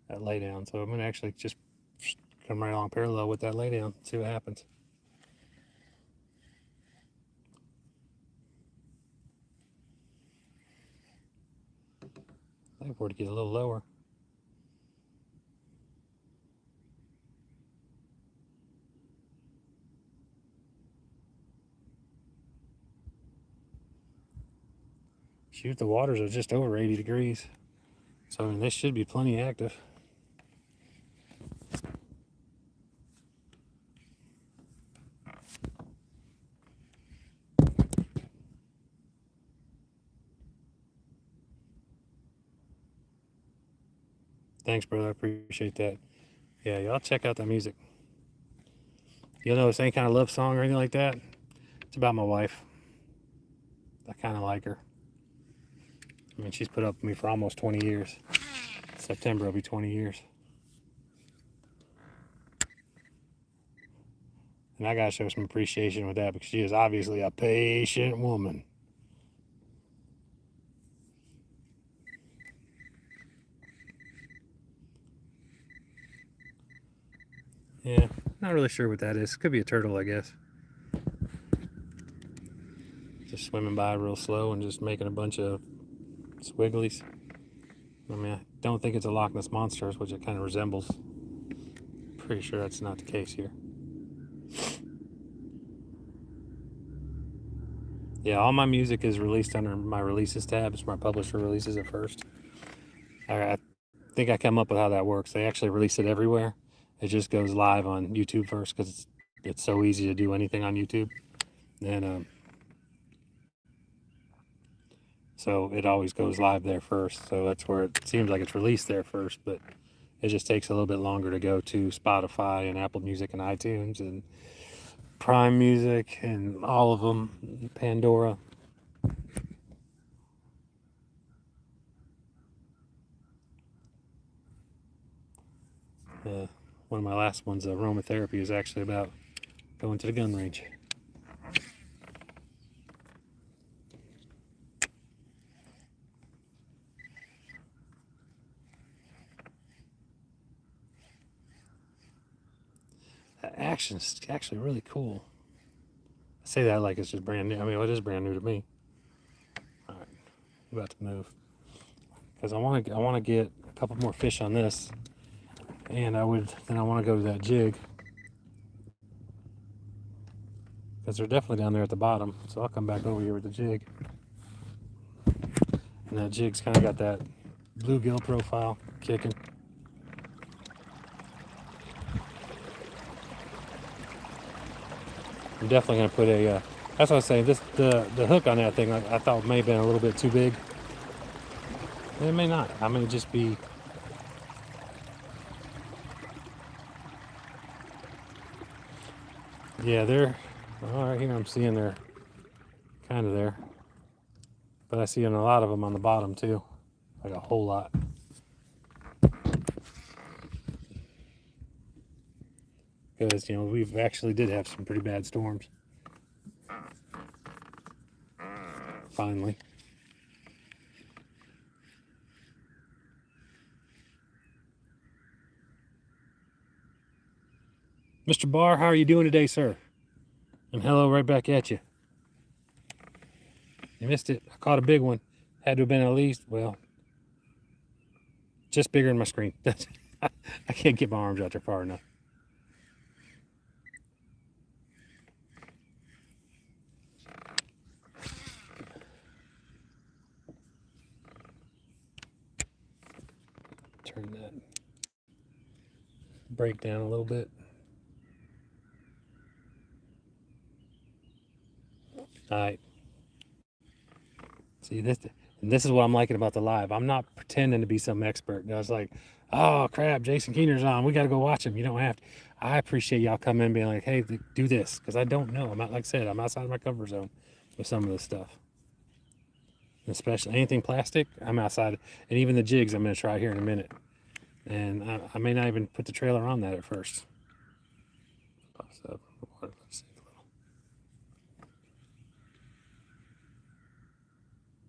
[SPEAKER 1] that lay down. So I'm going to actually just come right along parallel with that lay down, see what happens. I think we're to get a little lower. Shoot, the waters are just over 80 degrees. So I mean, they should be plenty active. Thanks, brother. I appreciate that. Yeah, y'all check out that music. You'll notice any kind of love song or anything like that, it's about my wife. I kind of like her. I mean, she's put up with me for almost 20 years. September will be 20 years. And I gotta show some appreciation with that, because she is obviously a patient woman. Yeah, not really sure what that is. Could be a turtle, I guess. Just swimming by real slow and just making a bunch of squigglies. I mean, I don't think it's a Loch Ness Monster, which it kind of resembles. Pretty sure that's not the case here. Yeah, all my music is released under my releases tabs. My publisher releases it first. I think I come up with how that works. They actually release it everywhere. It just goes live on YouTube first because it's so easy to do anything on YouTube. And so it always goes live there first. So that's where it seems like it's released there first, but it just takes a little bit longer to go to Spotify and Apple Music and iTunes and Prime Music and all of them, Pandora. One of my last ones, aromatherapy, is actually about going to the gun range. That action's actually really cool. I say that like it's just brand new. I mean, it is brand new to me. All right, I'm about to move because I want to get a couple more fish on this, and I want to go to that jig because they're definitely down there at the bottom. So I'll come back over here with the jig, and that jig's kind of got that bluegill profile kicking. I'm definitely gonna put a. That's what I was saying. The hook on that thing I thought may have been a little bit too big. It may not. I may just be. Yeah, they're all right here. I'm seeing they're kind of there, but I see a lot of them on the bottom too, like a whole lot. Because we've actually did have some pretty bad storms. Finally. Mr. Barr, how are you doing today, sir? And hello right back at you. You missed it. I caught a big one. Had to have been at least, well, just bigger than my screen. I can't get my arms out there far enough. Turn that brake down a little bit. All right. See this, and this is what I'm liking about the live. I'm not pretending to be some expert. I was like, oh crap, Jason Keener's on. We got to go watch him. You don't have to. I appreciate y'all coming and being like, hey, do this because I don't know. I'm not, like I said, I'm outside of my comfort zone with some of this stuff. Especially anything plastic, I'm outside. And even the jigs, I'm going to try here in a minute. And I may not even put the trailer on that at first.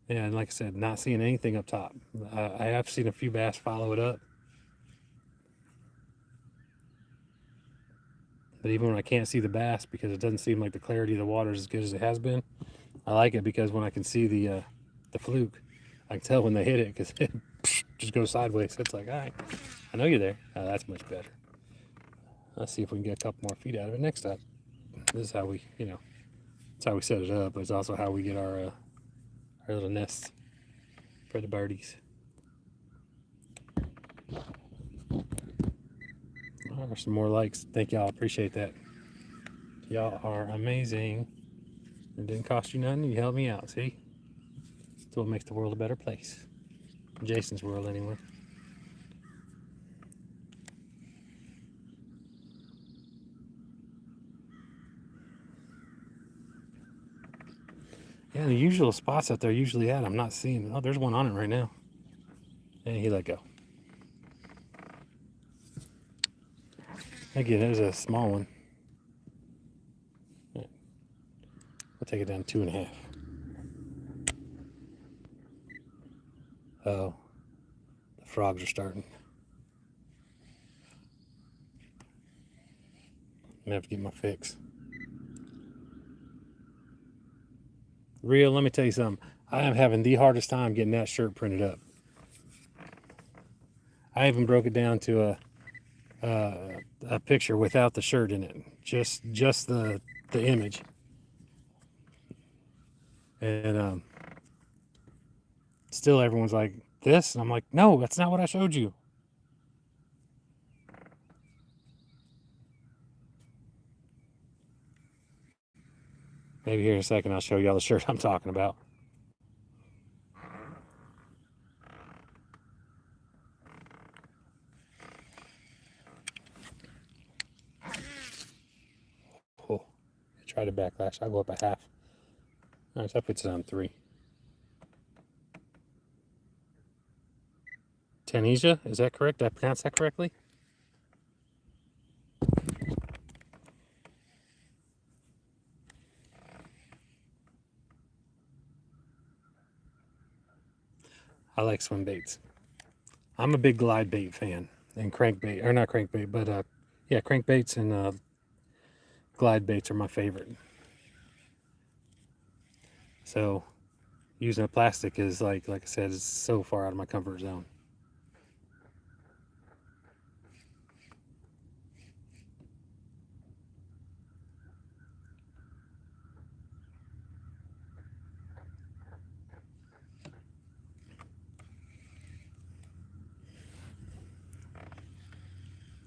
[SPEAKER 1] Yeah, and like I said, not seeing anything up top. I have seen a few bass follow it up. But even when I can't see the bass because it doesn't seem like the clarity of the water is as good as it has been, I like it because when I can see the fluke, I can tell when they hit it because it just goes sideways. It's like, all right, I know you're there. Oh, that's much better. Let's see if we can get a couple more feet out of it next time. This is how we, it's how we set it up, but it's also how we get our little nests for the birdies. There's some more likes. Thank y'all. Appreciate that. Y'all are amazing. It didn't cost you nothing. You helped me out. See? That's what makes the world a better place. Jason's world, anyway. Yeah, the usual spots that they're usually at, I'm not seeing. Oh, there's one on it right now. And he let go. Again, there's a small one. We'll take it down 2.5. Oh, the frogs are starting. I'm gonna have to get my fix. Real, let me tell you something. I am having the hardest time getting that shirt printed up. I even broke it down to a picture without the shirt in it, just the image. And still everyone's like, this? And I'm like, no, that's not what I showed you. Maybe here in a second I'll show y'all the shirt I'm talking about. Oh, I tried to backlash. I'll go up a half. All right, so that puts it on 3. Tanisha, is that correct? Did I pronounce that correctly? I like swim baits. I'm a big glide bait fan and crankbait, or not crankbait, but yeah, crankbaits and glide baits are my favorite. So using a plastic is like I said, is so far out of my comfort zone.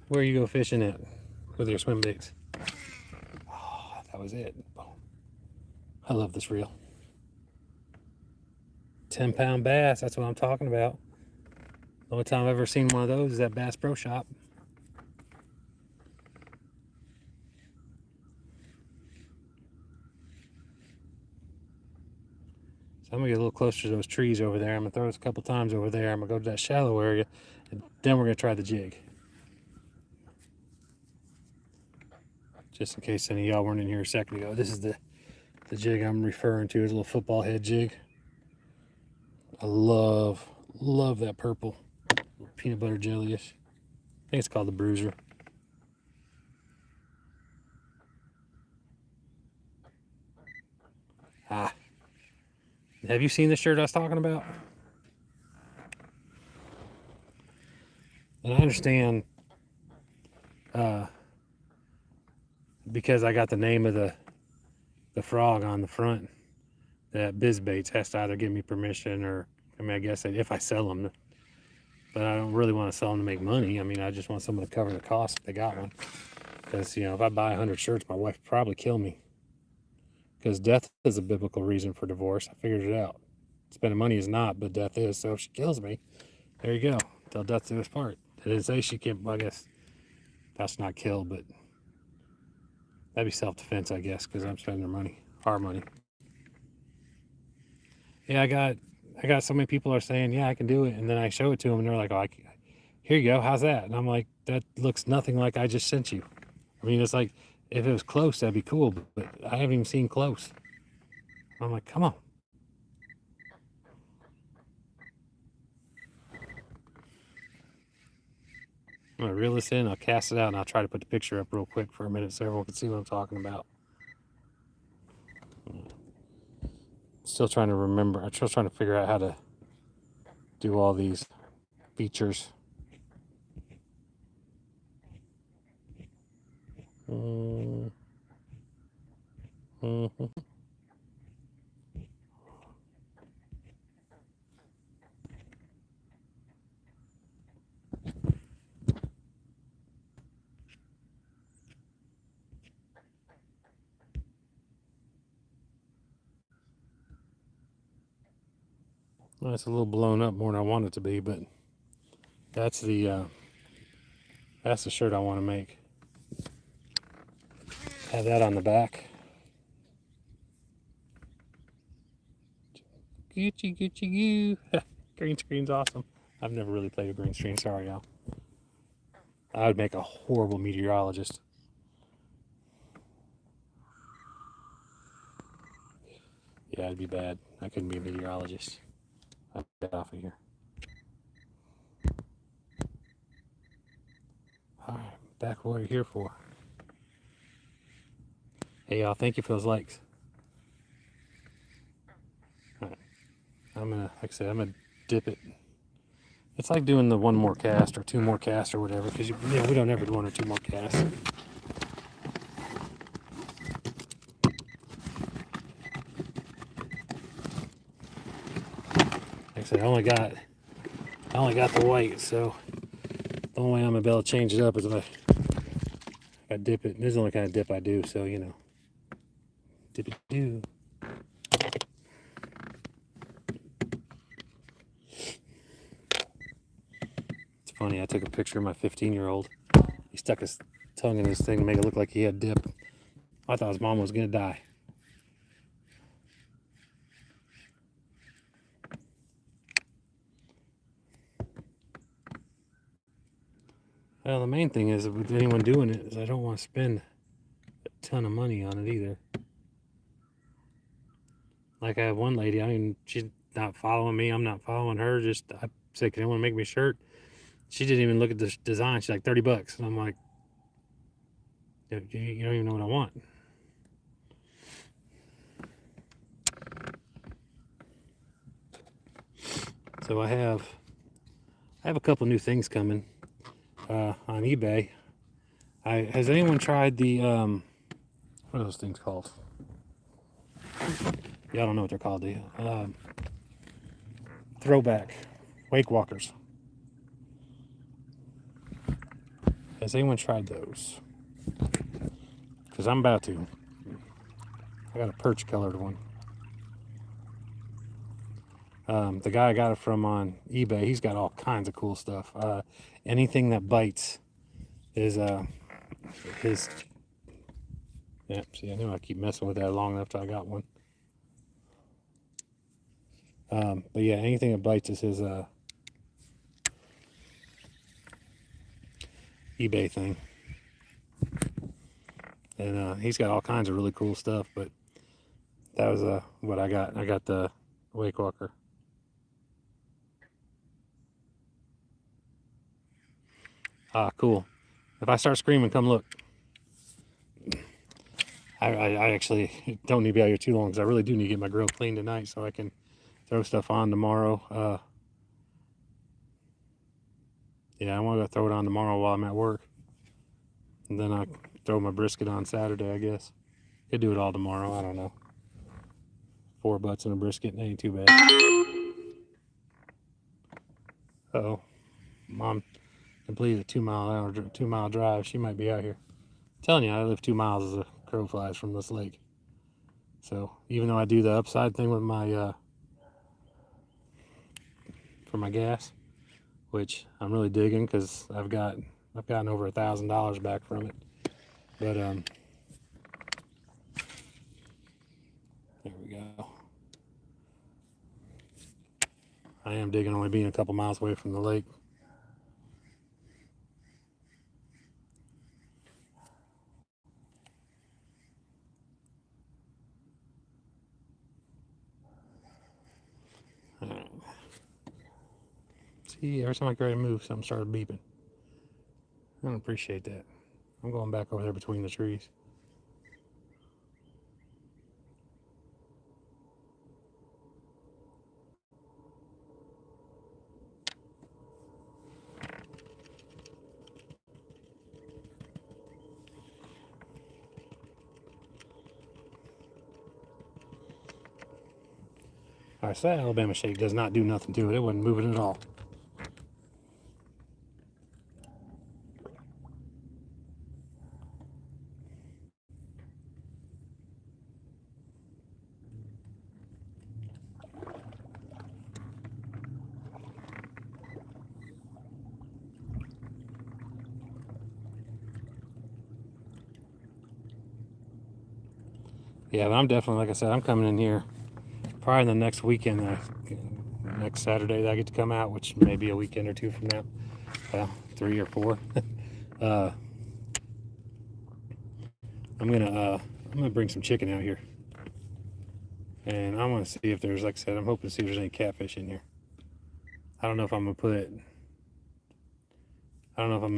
[SPEAKER 1] Where you go fishing at with your swim baits? Oh, that was it. I love this reel. 10-pound bass, that's what I'm talking about. The only time I've ever seen one of those is at Bass Pro Shop. So I'm gonna get a little closer to those trees over there. I'm gonna throw this a couple times over there. I'm gonna go to that shallow area, and then we're gonna try the jig. Just in case any of y'all weren't in here a second ago, this is the jig I'm referring to as a little football head jig. I love that purple peanut butter jelly-ish. I think it's called the Bruiser. Ah, have you seen the shirt I was talking about? And I understand because I got the name of the frog on the front, that BizBaits has to either give me permission or, I mean, I guess if I sell them, but I don't really want to sell them to make money. I mean, I just want someone to cover the cost if they got one. Because, you know, if I buy 100 shirts, my wife would probably kill me. Because death is a biblical reason for divorce. I figured it out. Spending money is not, but death is. So if she kills me, there you go. Till death do us part. It didn't say she can't, well, I guess that's not kill, but that'd be self-defense, I guess, because I'm spending their money, our money. Yeah, I got so many people are saying, yeah, I can do it. And then I show it to them and they're like, oh, here you go. How's that? And I'm like, that looks nothing like I just sent you. I mean, it's like, if it was close, that'd be cool, but I haven't even seen close. I'm like, come on. I'm gonna reel this in, I'll cast it out, and I'll try to put the picture up real quick for a minute so everyone can see what I'm talking about. Still trying to remember, I'm still trying to figure out how to do all these features. Mm-hmm. Well, it's a little blown up more than I want it to be, but that's the shirt I want to make. Have that on the back. Gucci, Gucci, goo. Green screen's awesome. I've never really played a green screen. Sorry, y'all. I would make a horrible meteorologist. Yeah, it'd be bad. I couldn't be a meteorologist. I'd get off of here. All right, back to what you're here for. Hey, y'all, thank you for those likes. All right, I'm gonna, like I said, I'm gonna dip it. It's like doing the one more cast or two more casts or whatever, because we don't ever do one or two more casts. like I said, I only got the white, so the only way I'm gonna be able to change it up is if I dip it. This is the only kind of dip I do, so you know, dip it do. It's funny. I took a picture of my 15-year-old. He stuck his tongue in his thing to make it look like he had dip. I thought his mom was gonna die. Well, the main thing is with anyone doing it is I don't want to spend a ton of money on it either. Like I have one lady, I mean, she's not following me. I'm not following her. Just I said, "Can anyone make me a shirt?" She didn't even look at the design. She's like $30, and I'm like, "You don't even know what I want." So I have a couple new things coming on eBay. Has anyone tried the what are those things called? Yeah, I don't know what they're called. The throwback wake walkers. Has anyone tried those? Because I'm about to. I got a perch colored one. The guy I got it from on eBay, he's got all kinds of cool stuff. Anything that bites is his. Yeah, see, I knew I keep messing with that long enough till I got one. But yeah, anything that bites is his eBay thing. And he's got all kinds of really cool stuff, but that was what I got. I got the Wake Walker. Ah, cool. If I start screaming, come look. I actually don't need to be out here too long because I really do need to get my grill clean tonight so I can throw stuff on tomorrow. Yeah, I want to go throw it on tomorrow while I'm at work. And then I throw my brisket on Saturday, I guess. Could do it all tomorrow. I don't know. 4 butts and a brisket ain't too bad. Uh-oh. Mom completed a 2 mile drive. She might be out here. I'm telling you, I live 2 miles as a crow flies from this lake. So even though I do the upside thing with my for my gas, which I'm really digging because I've gotten over $1,000 back from it. But there we go. I am digging only being a couple miles away from the lake. See, every time I get ready to move, something started beeping. I don't appreciate that. I'm going back over there between the trees. All right, so that Alabama shake does not do nothing to it. It wasn't moving at all. Yeah, but I'm definitely, like I said, I'm coming in here probably the next weekend, next Saturday that I get to come out, which may be a weekend or two from now. Well, 3 or 4. I'm gonna bring some chicken out here, and I want to see if there's, like I said, I'm hoping to see if there's any catfish in here. I don't know if I'm gonna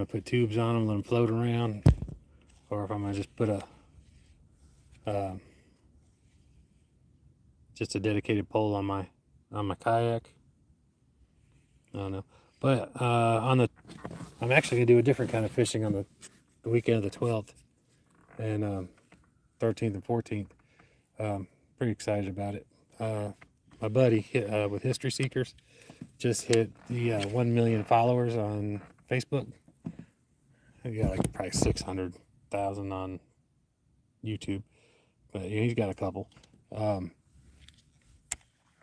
[SPEAKER 1] put tubes on them, let them float around, or if I'm gonna just put just a dedicated pole on my kayak. I don't know, but I'm actually gonna do a different kind of fishing on the weekend of the 12th and 13th and 14th. Pretty excited about it. my buddy with History Seekers just hit the 1 million followers on Facebook. He got like probably 600,000 on YouTube, but he's got a couple.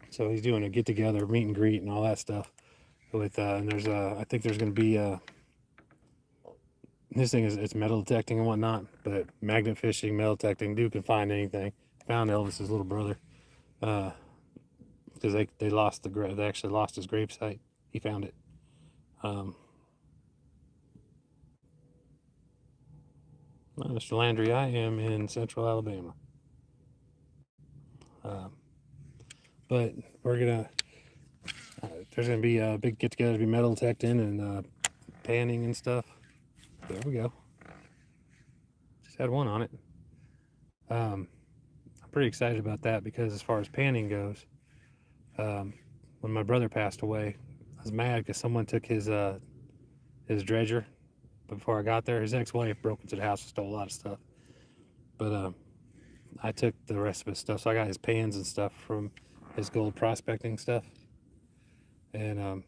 [SPEAKER 1] So he's doing a get together, meet and greet, and all that stuff. With and there's I think there's going to be this thing is it's metal detecting and whatnot, but magnet fishing, metal detecting, dude can find anything. Found Elvis's little brother because they lost they actually lost his grave site. He found it. Mr. Landry, I am in Central Alabama. But we're gonna there's gonna be a big get together to be metal detecting and panning and stuff. There we go. Just had one on it. I'm pretty excited about that because as far as panning goes, when my brother passed away, I was mad because someone took his dredger before I got there. His ex-wife broke into the house and stole a lot of stuff, but I took the rest of his stuff. So I got his pans and stuff from his gold prospecting stuff, and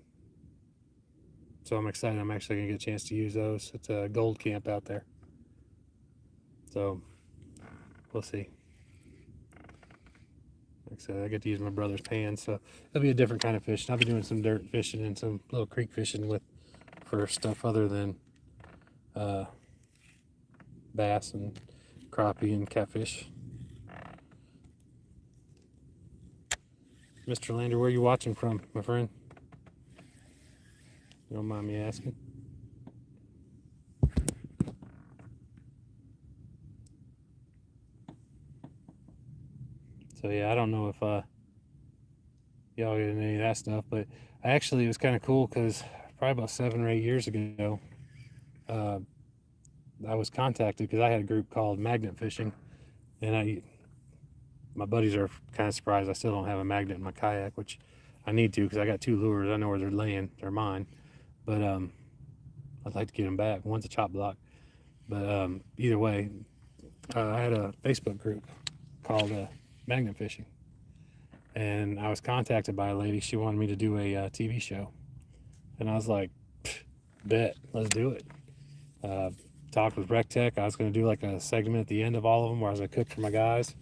[SPEAKER 1] so I'm excited. I'm actually gonna get a chance to use those. It's a gold camp out there, so we'll see. Like I said, I get to use my brother's pans, so it'll be a different kind of fishing. I'll be doing some dirt fishing and some little creek fishing for stuff other than bass and crappie and catfish. Mr. Lander, where are you watching from, my friend? You don't mind me asking? So yeah, I don't know if y'all get any of that stuff, but actually it was kind of cool because probably about 7 or 8 years ago, I was contacted because I had a group called Magnet Fishing, and my buddies are kind of surprised I still don't have a magnet in my kayak, which I need to because I got 2 lures. I know where they're laying; they're mine, but I'd like to get them back. One's a chop block, but either way, I had a Facebook group called Magnet Fishing, and I was contacted by a lady. She wanted me to do a TV show, and I was like, bet, let's do it. Talked with RecTech. I was going to do like a segment at the end of all of them where I was going to cook for my guys.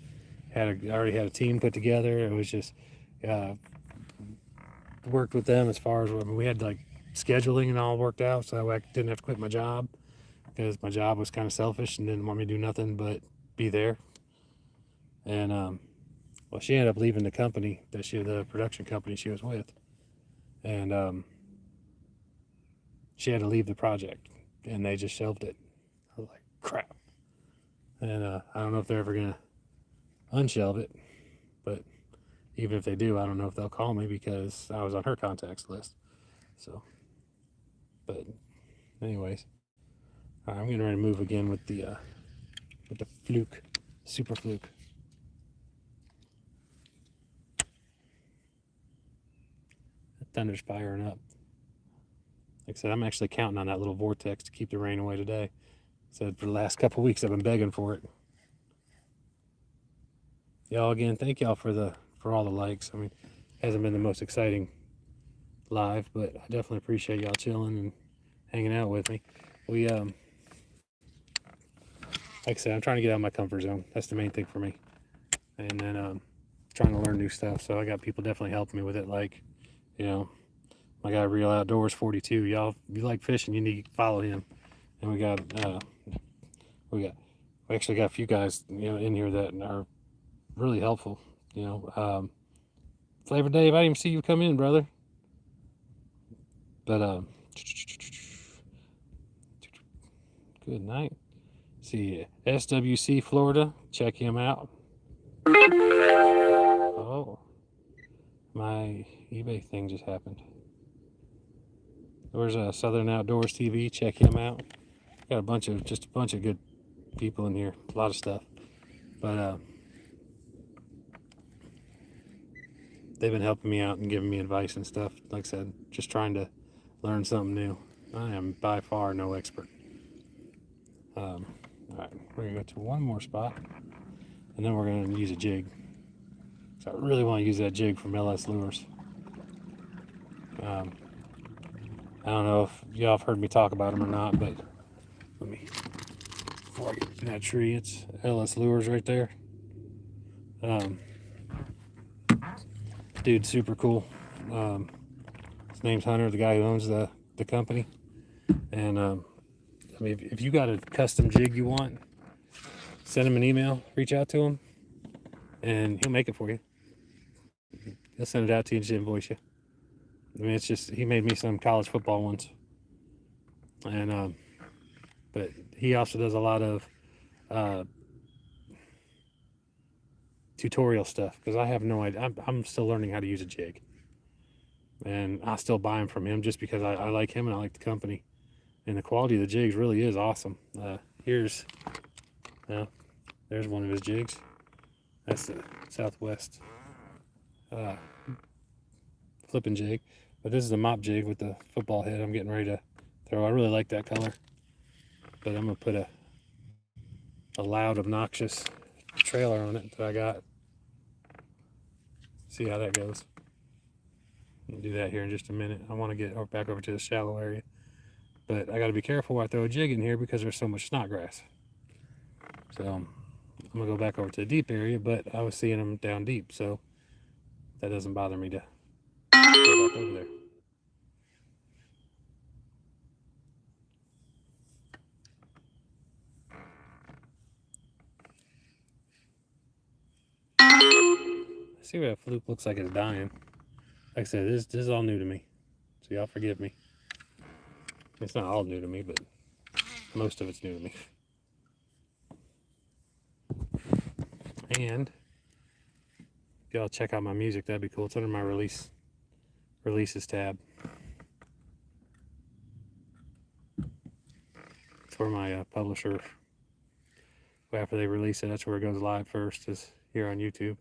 [SPEAKER 1] I already had a team put together. It was just worked with them as far as we had like scheduling and all worked out, so I didn't have to quit my job because my job was kind of selfish and didn't want me to do nothing but be there. And well, she ended up leaving the company the production company she was with, and she had to leave the project, and they just shelved it. I was like, crap. And I don't know if they're ever gonna unshelve it, but even if they do, I don't know if they'll call me because I was on her contacts list. So, but anyways, I'm getting ready to move again with the fluke, super fluke. That thunder's firing up. Like I said, I'm actually counting on that little vortex to keep the rain away today. Said for the last couple of weeks I've been begging for it. Y'all, again, thank y'all for all the likes. I mean, it hasn't been the most exciting live, but I definitely appreciate y'all chilling and hanging out with me. We like I said, I'm trying to get out of my comfort zone. That's the main thing for me. And then trying to learn new stuff. So I got people definitely helping me with it. Like, you know, my guy Real Outdoors 42. Y'all, if you like fishing, you need to follow him. And we actually got a few guys, in here that are really helpful. Flavor Dave, I didn't even see you come in, brother. But good night. See SWC Florida, check him out. Oh, my eBay thing just happened. There's a Southern Outdoors TV, check him out. Got a bunch of good people in here, a lot of stuff. But they've been helping me out and giving me advice and stuff. Like I said, just trying to learn something new. I am by far no expert. All right, we're gonna go to one more spot, and then we're gonna use a jig. So I really want to use that jig from LS Lures. I don't know if y'all have heard me talk about them or not, but let me, before I get in that tree, it's LS Lures right there. Dude's super cool. His name's Hunter, the guy who owns the company. And I mean, if you got a custom jig you want, send him an email, reach out to him, and he'll make it for you. He'll send it out to you and just invoice you. I mean, it's just, he made me some college football ones. And, but he also does a lot of tutorial stuff, because I have no idea. I'm still learning how to use a jig. And I still buy them from him just because I like him and I like the company. And the quality of the jigs really is awesome. There's one of his jigs. That's the Southwest flipping jig. But this is a mop jig with the football head I'm getting ready to throw. I really like that color. But I'm going to put a loud, obnoxious trailer on it that I got. See how that goes. I'll do that here in just a minute. I want to get back over to the shallow area. But I got to be careful when I throw a jig in here because there's so much snodgrass. So I'm going to go back over to the deep area, but I was seeing them down deep, so that doesn't bother me to go back over there. See what that fluke looks like it's dying. Like I said, this is all new to me, so y'all forgive me. It's not all new to me, but most of it's new to me. And if y'all check out my music, that'd be cool. It's under my releases tab. It's where my publisher, after they release it, that's where it goes live first, is here on YouTube.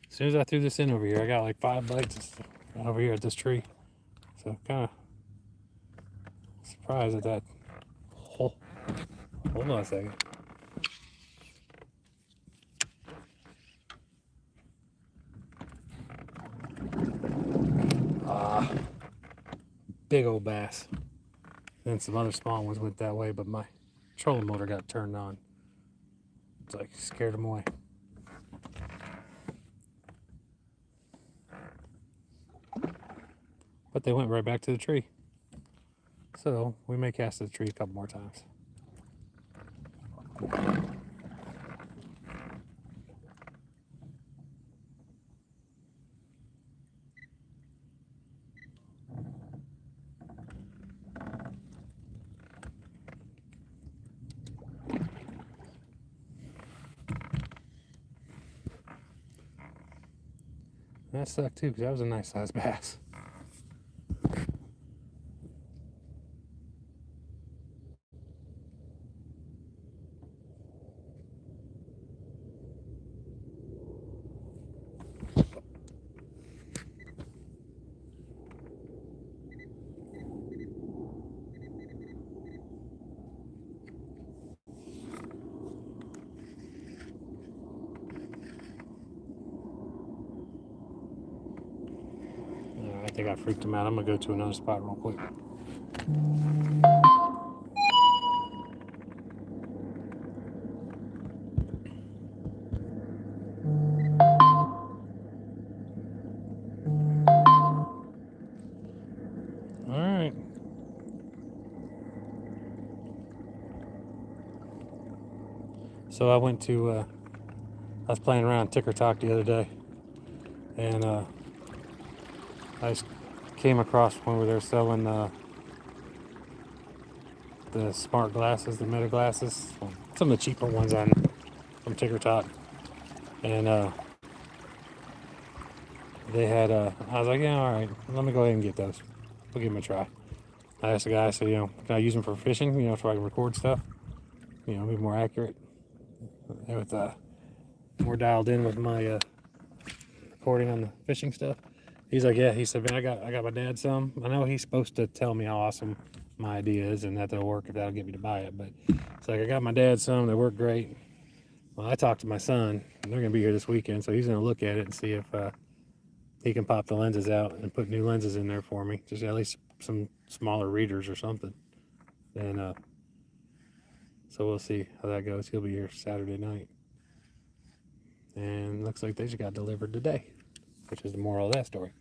[SPEAKER 1] As soon as I threw this in over here, I got like 5 bites over here at this tree. So kind of surprised at that. Hold on a second. Big old bass. Then some other small ones went that way, but my trolling motor got turned on. It's like scared them away. But they went right back to the tree. So we may cast the tree a couple more times. That sucked too, because that was a nice sized bass. I think I freaked him out. I'm going to go to another spot real quick. All right. So I went to, I was playing around TickerTalk the other day, and I just came across one where they're selling the smart glasses, the Meta glasses, some of the cheaper ones from TickerTalk, and they had I was like, yeah, all right, let me go ahead and get those. We'll give them a try. I asked the guy, I said, can I use them for fishing, so I can record stuff, be more accurate. With more dialed in with my recording on the fishing stuff. He's like, yeah, he said, man, I got my dad some. I know he's supposed to tell me how awesome my idea is and that they'll work if that'll get me to buy it. But it's like, I got my dad some, they work great. Well, I talked to my son, and they're gonna be here this weekend, so he's gonna look at it and see if he can pop the lenses out and put new lenses in there for me. Just at least some smaller readers or something. And so we'll see how that goes. He'll be here Saturday night. And looks like they just got delivered today, which is the moral of that story.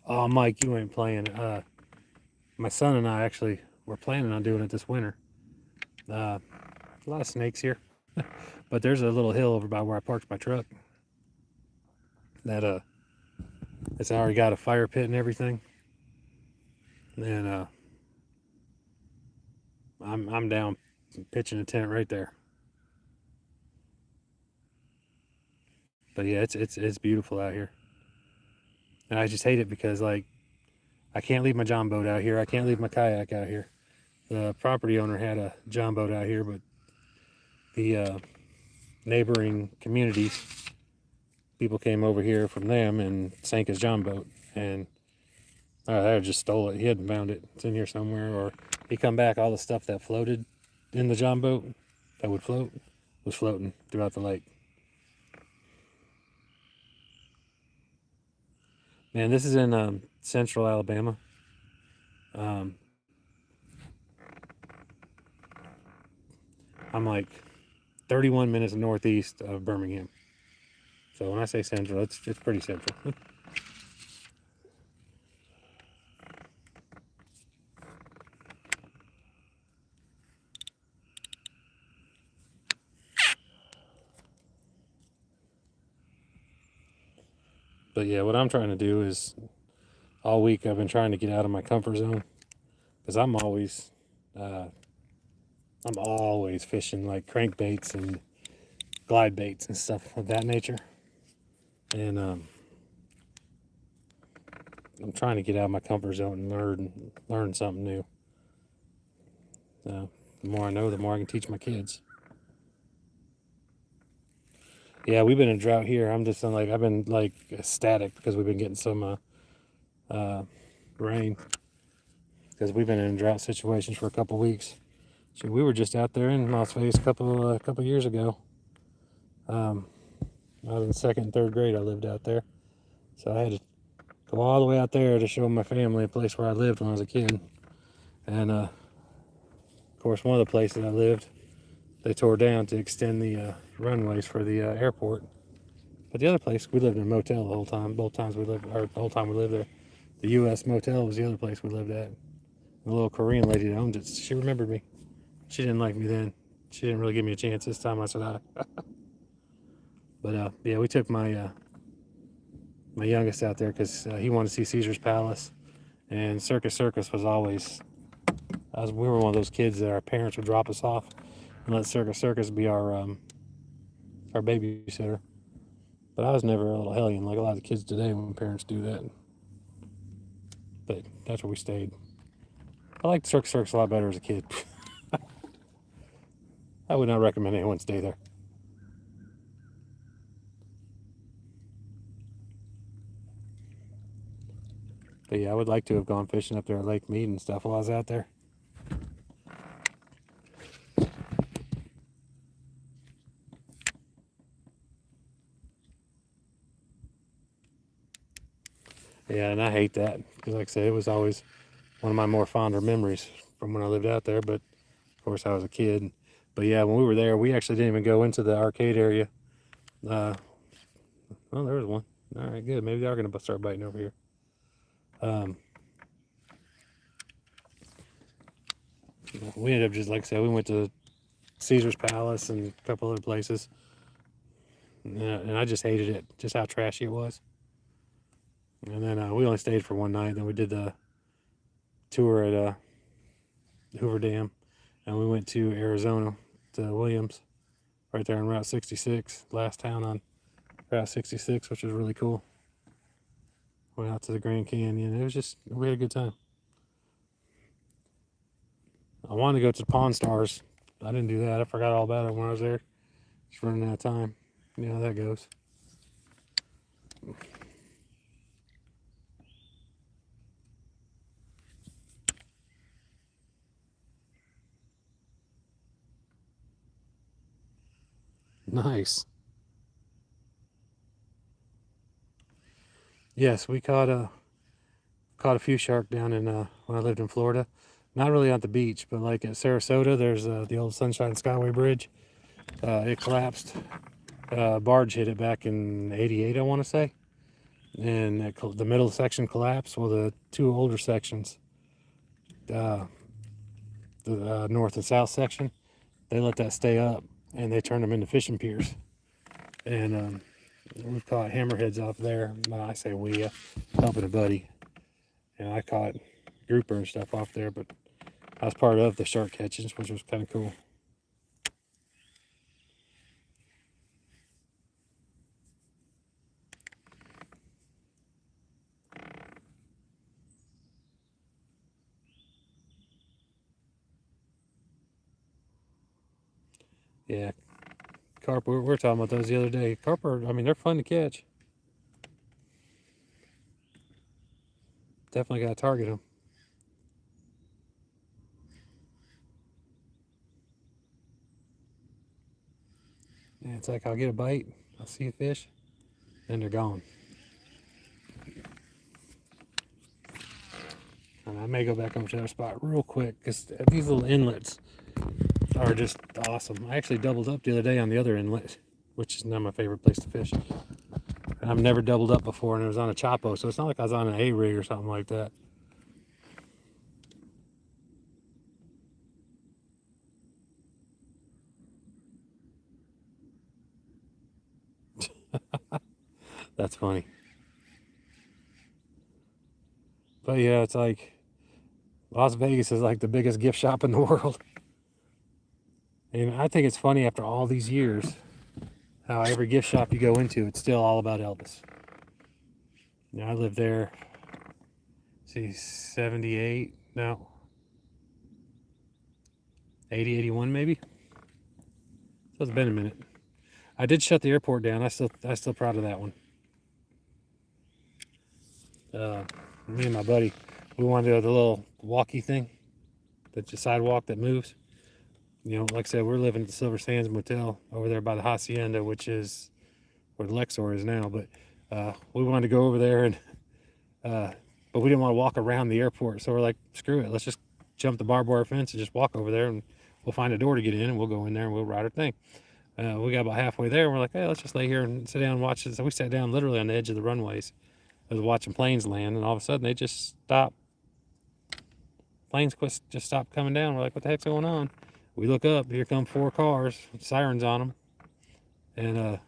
[SPEAKER 1] Oh, Mike, you ain't playing. My son and I actually were planning on doing it this winter. A lot of snakes here, but there's a little hill over by where I parked my truck that it's already got a fire pit and everything. And I'm down pitching a tent right there. But yeah, it's beautiful out here. And I just hate it because like I can't leave my john boat out here. I can't leave my kayak out here. The property owner had a john boat out here, but the neighboring communities, people came over here from them and sank his john boat, and they just stole it. He hadn't found it. It's in here somewhere, or he come back, all the stuff that floated in the john boat that would float was floating throughout the lake. Man, this is in central Alabama. I'm like 31 minutes northeast of Birmingham. So when I say central, it's pretty central. But yeah, what I'm trying to do is all week I've been trying to get out of my comfort zone because I'm always fishing like crankbaits and glide baits and stuff of that nature. And I'm trying to get out of my comfort zone and learn something new. So the more I know, the more I can teach my kids. Yeah, we've been in drought here. I've been like ecstatic because we've been getting some rain because we've been in drought situations for a couple weeks. So we were just out there in Las Vegas a couple years ago. I was in second and third grade. I lived out there, so I had to go all the way out there to show my family a place where I lived when I was a kid. And of course, one of the places I lived, they tore down to extend the runways for the airport. But the other place, we lived in a motel the whole time. Both times we lived, or the whole time we lived there. The U.S. motel was the other place we lived at. The little Korean lady that owned it, she remembered me. She didn't like me then. She didn't really give me a chance this time. I said hi. But yeah, we took my my youngest out there because he wanted to see Caesar's Palace, and Circus Circus was always. We were one of those kids that our parents would drop us off and let Circus Circus be our babysitter. But I was never a little hellion like a lot of the kids today when parents do that. But that's where we stayed. I liked Circus Circus a lot better as a kid. I would not recommend anyone stay there. But yeah, I would like to have gone fishing up there at Lake Mead and stuff while I was out there. Yeah, and I hate that because, like I said, it was always one of my more fonder memories from when I lived out there. But of course, I was a kid. But yeah, when we were there, we actually didn't even go into the arcade area. Well, there was one. All right, good. Maybe they are going to start biting over here. We ended up just, like I said, we went to Caesar's Palace and a couple other places. And I just hated it, just how trashy it was. And then we only stayed for one night. Then we did the tour at Hoover Dam. And we went to Arizona, to Williams, right there on Route 66, last town on Route 66, which was really cool. Went out to the Grand Canyon. It was just, we had a good time. I wanted to go to Pawn Stars. I didn't do that. I forgot all about it when I was there. Just running out of time. You know how that goes. Nice. Yes, we caught a few shark down in when I lived in Florida. Not really at the beach, but like at Sarasota, there's the old Sunshine Skyway Bridge. It collapsed. Barge hit it back in '88, I want to say, and the middle section collapsed. Well, the two older sections, uh, the north and south section, they let that stay up, and they turned them into fishing piers. And we caught hammerheads off there. Well, I say we, helping a buddy, and I caught grouper and stuff off there. But I was part of the shark catches, which was kind of cool. Yeah, carp. We were talking about those the other day. Carp are, I mean, they're fun to catch. Definitely got to target them. Yeah, it's like I'll get a bite, I'll see a fish, then they're gone. And I may go back over to that spot real quick because these little inlets are just awesome. I actually doubled up the other day on the other inlet, which is not my favorite place to fish. And I've never doubled up before, and it was on a Chapo, so it's not like I was on an A rig or something like that. That's funny. But yeah, it's like Las Vegas is like the biggest gift shop in the world. And I think it's funny after all these years how every gift shop you go into, it's still all about Elvis. You know, I lived there, see, 78, no, 80, 81 maybe. So it's been a minute. I did shut the airport down. I still proud of that one. Me and my buddy, we wanted to do the little walkie thing, the sidewalk that moves. You know, like I said, we're living at the Silver Sands Motel over there by the Hacienda, which is where the Lexor is now. But we wanted to go over there, and but we didn't want to walk around the airport. So we're like, screw it, let's just jump the barbed wire fence and just walk over there, and we'll find a door to get in, and we'll go in there and we'll ride our thing. We got about halfway there, and we're like, hey, let's just lay here and sit down and watch it. So we sat down literally on the edge of the runways. I was watching planes land, and all of a sudden they just stopped. Planes just stopped coming down. We're like, what the heck's going on? We look up, here come 4 cars, sirens on them. And I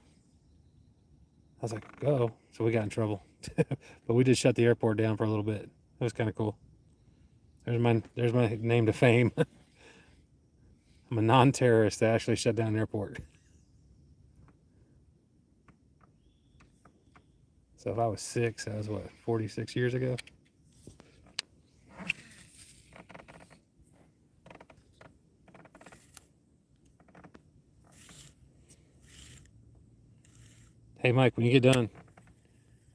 [SPEAKER 1] was like, oh. So we got in trouble. But we did shut the airport down for a little bit. It was kind of cool. There's my name to fame. I'm a non-terrorist that actually shut down an airport. So if I was 6, that was what, 46 years ago? Hey Mike, when you get done,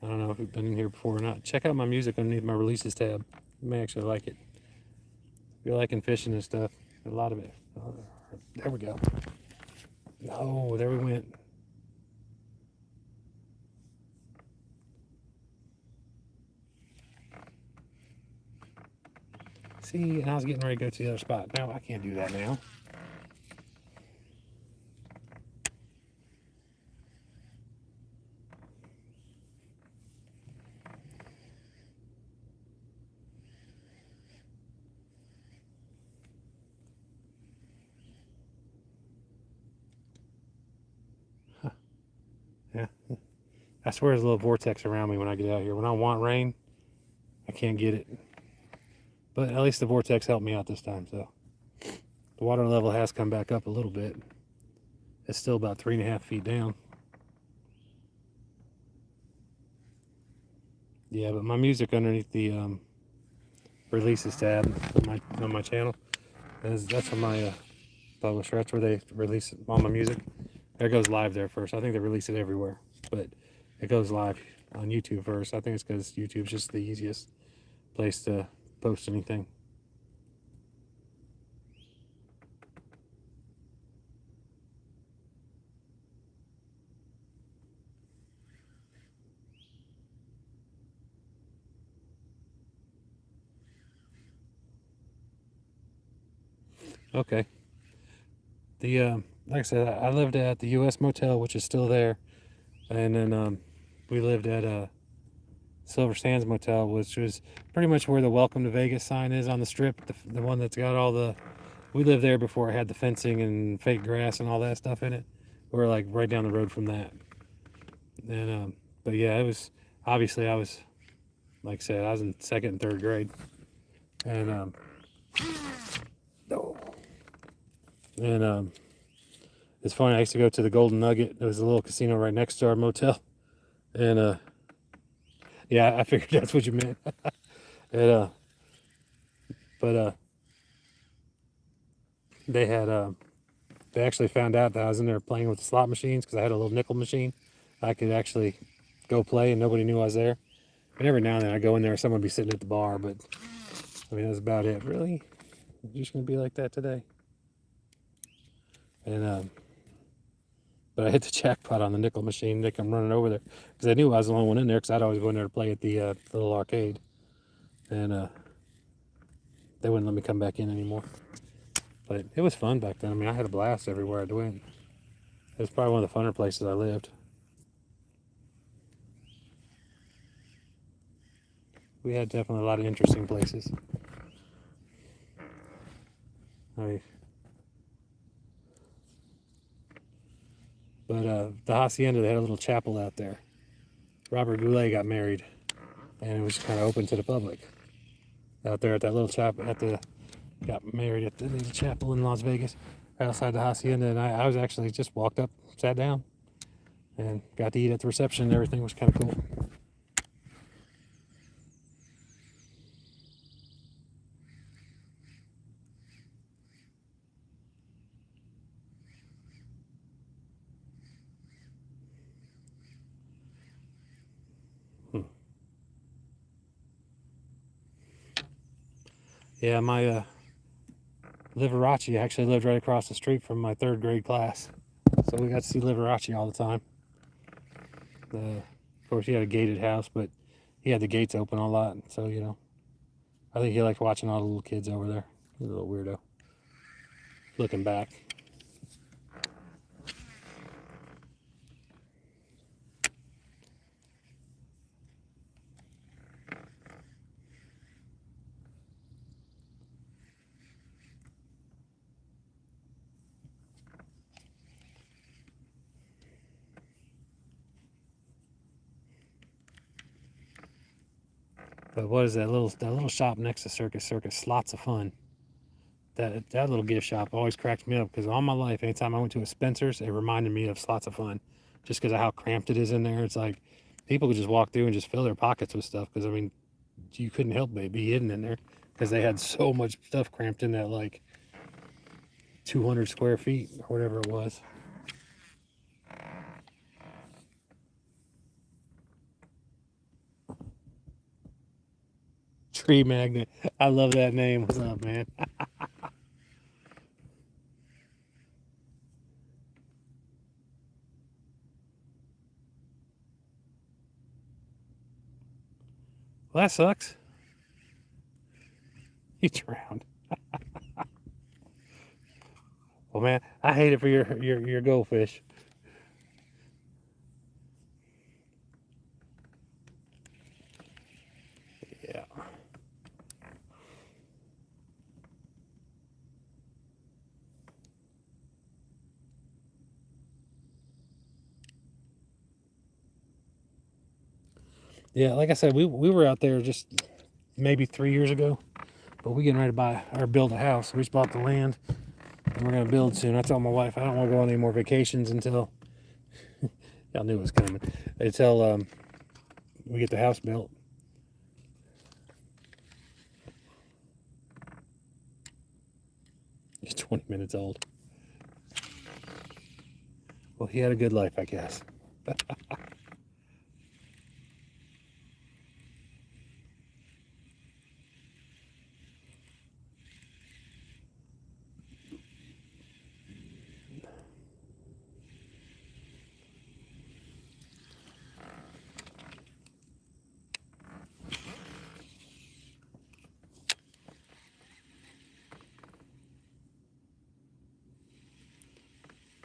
[SPEAKER 1] I don't know if you've been in here before or not, check out my music underneath my releases tab. You may actually like it. If you're liking fishing and stuff, a lot of it. There we go. Oh, there we went. See, and I was getting ready to go to the other spot. No, I can't do that now. Huh. Yeah. I swear there's a little vortex around me when I get out here. When I want rain, I can't get it. But at least the vortex helped me out this time, so. The water level has come back up a little bit. It's still about 3.5 feet down. Yeah, but my music underneath the releases tab on my channel, That's from my publisher. That's where they release all my music. It goes live there first. I think they release it everywhere, but it goes live on YouTube first. I think it's because YouTube's just the easiest place to post anything. Okay. The like I said, I lived at the U.S. Motel, which is still there, and then we lived at Silver Sands Motel, which was pretty much where the Welcome to Vegas sign is on the strip. The one that's got all the. We lived there before it had the fencing and fake grass and all that stuff in it. We're like right down the road from that. And but yeah, it was obviously I was like I said, I was in second and third grade, and oh, and it's funny. I used to go to the Golden Nugget. There was a little casino right next to our motel, and yeah, I figured that's what you meant. and but they had they actually found out that I was in there playing with the slot machines because I had a little nickel machine. I could actually go play, and nobody knew I was there. And every now and then I go in there, someone would be sitting at the bar, but I mean that's about it. Really, you're just gonna be like that today? And but I hit the jackpot on the nickel machine. They come running over there because they knew I was the only one in there because I'd always go in there to play at the little arcade, and they wouldn't let me come back in anymore. But it was fun back then. I mean, I had a blast everywhere I'd went. It was probably one of the funner places I lived. We had definitely a lot of interesting places. But the Hacienda, they had a little chapel out there. Robert Goulet got married, and it was kind of open to the public out there at that little chapel. Got married at the little chapel in Las Vegas, right outside the Hacienda, and I was actually just walked up, sat down, and got to eat at the reception. And everything was kind of cool. Yeah, my Liberace actually lived right across the street from my third grade class, so we got to see Liberace all the time. Of course, he had a gated house, but he had the gates open a lot, so you know, I think he liked watching all the little kids over there. He's a little weirdo. Looking back. But what is that little shop next to Circus? Lots of fun. That little gift shop always cracked me up because all my life, anytime I went to a Spencer's, it reminded me of Slots of Fun, just because of how cramped it is in there. It's like people could just walk through and just fill their pockets with stuff because I mean, you couldn't help but be hidden in there because they had so much stuff cramped in that like 200 square feet or whatever it was. Tree Magnet. I love that name. What's up, man? Well, that sucks. You drowned. Well, man, I hate it for your goldfish. Yeah. Yeah, like I said, we were out there just maybe 3 years ago, but we getting ready to buy or build a house. We just bought the land and we're gonna build soon. I told my wife I don't want to go on any more vacations until y'all knew it was coming. Until we get the house built. He's 20 minutes old. Well, he had a good life, I guess.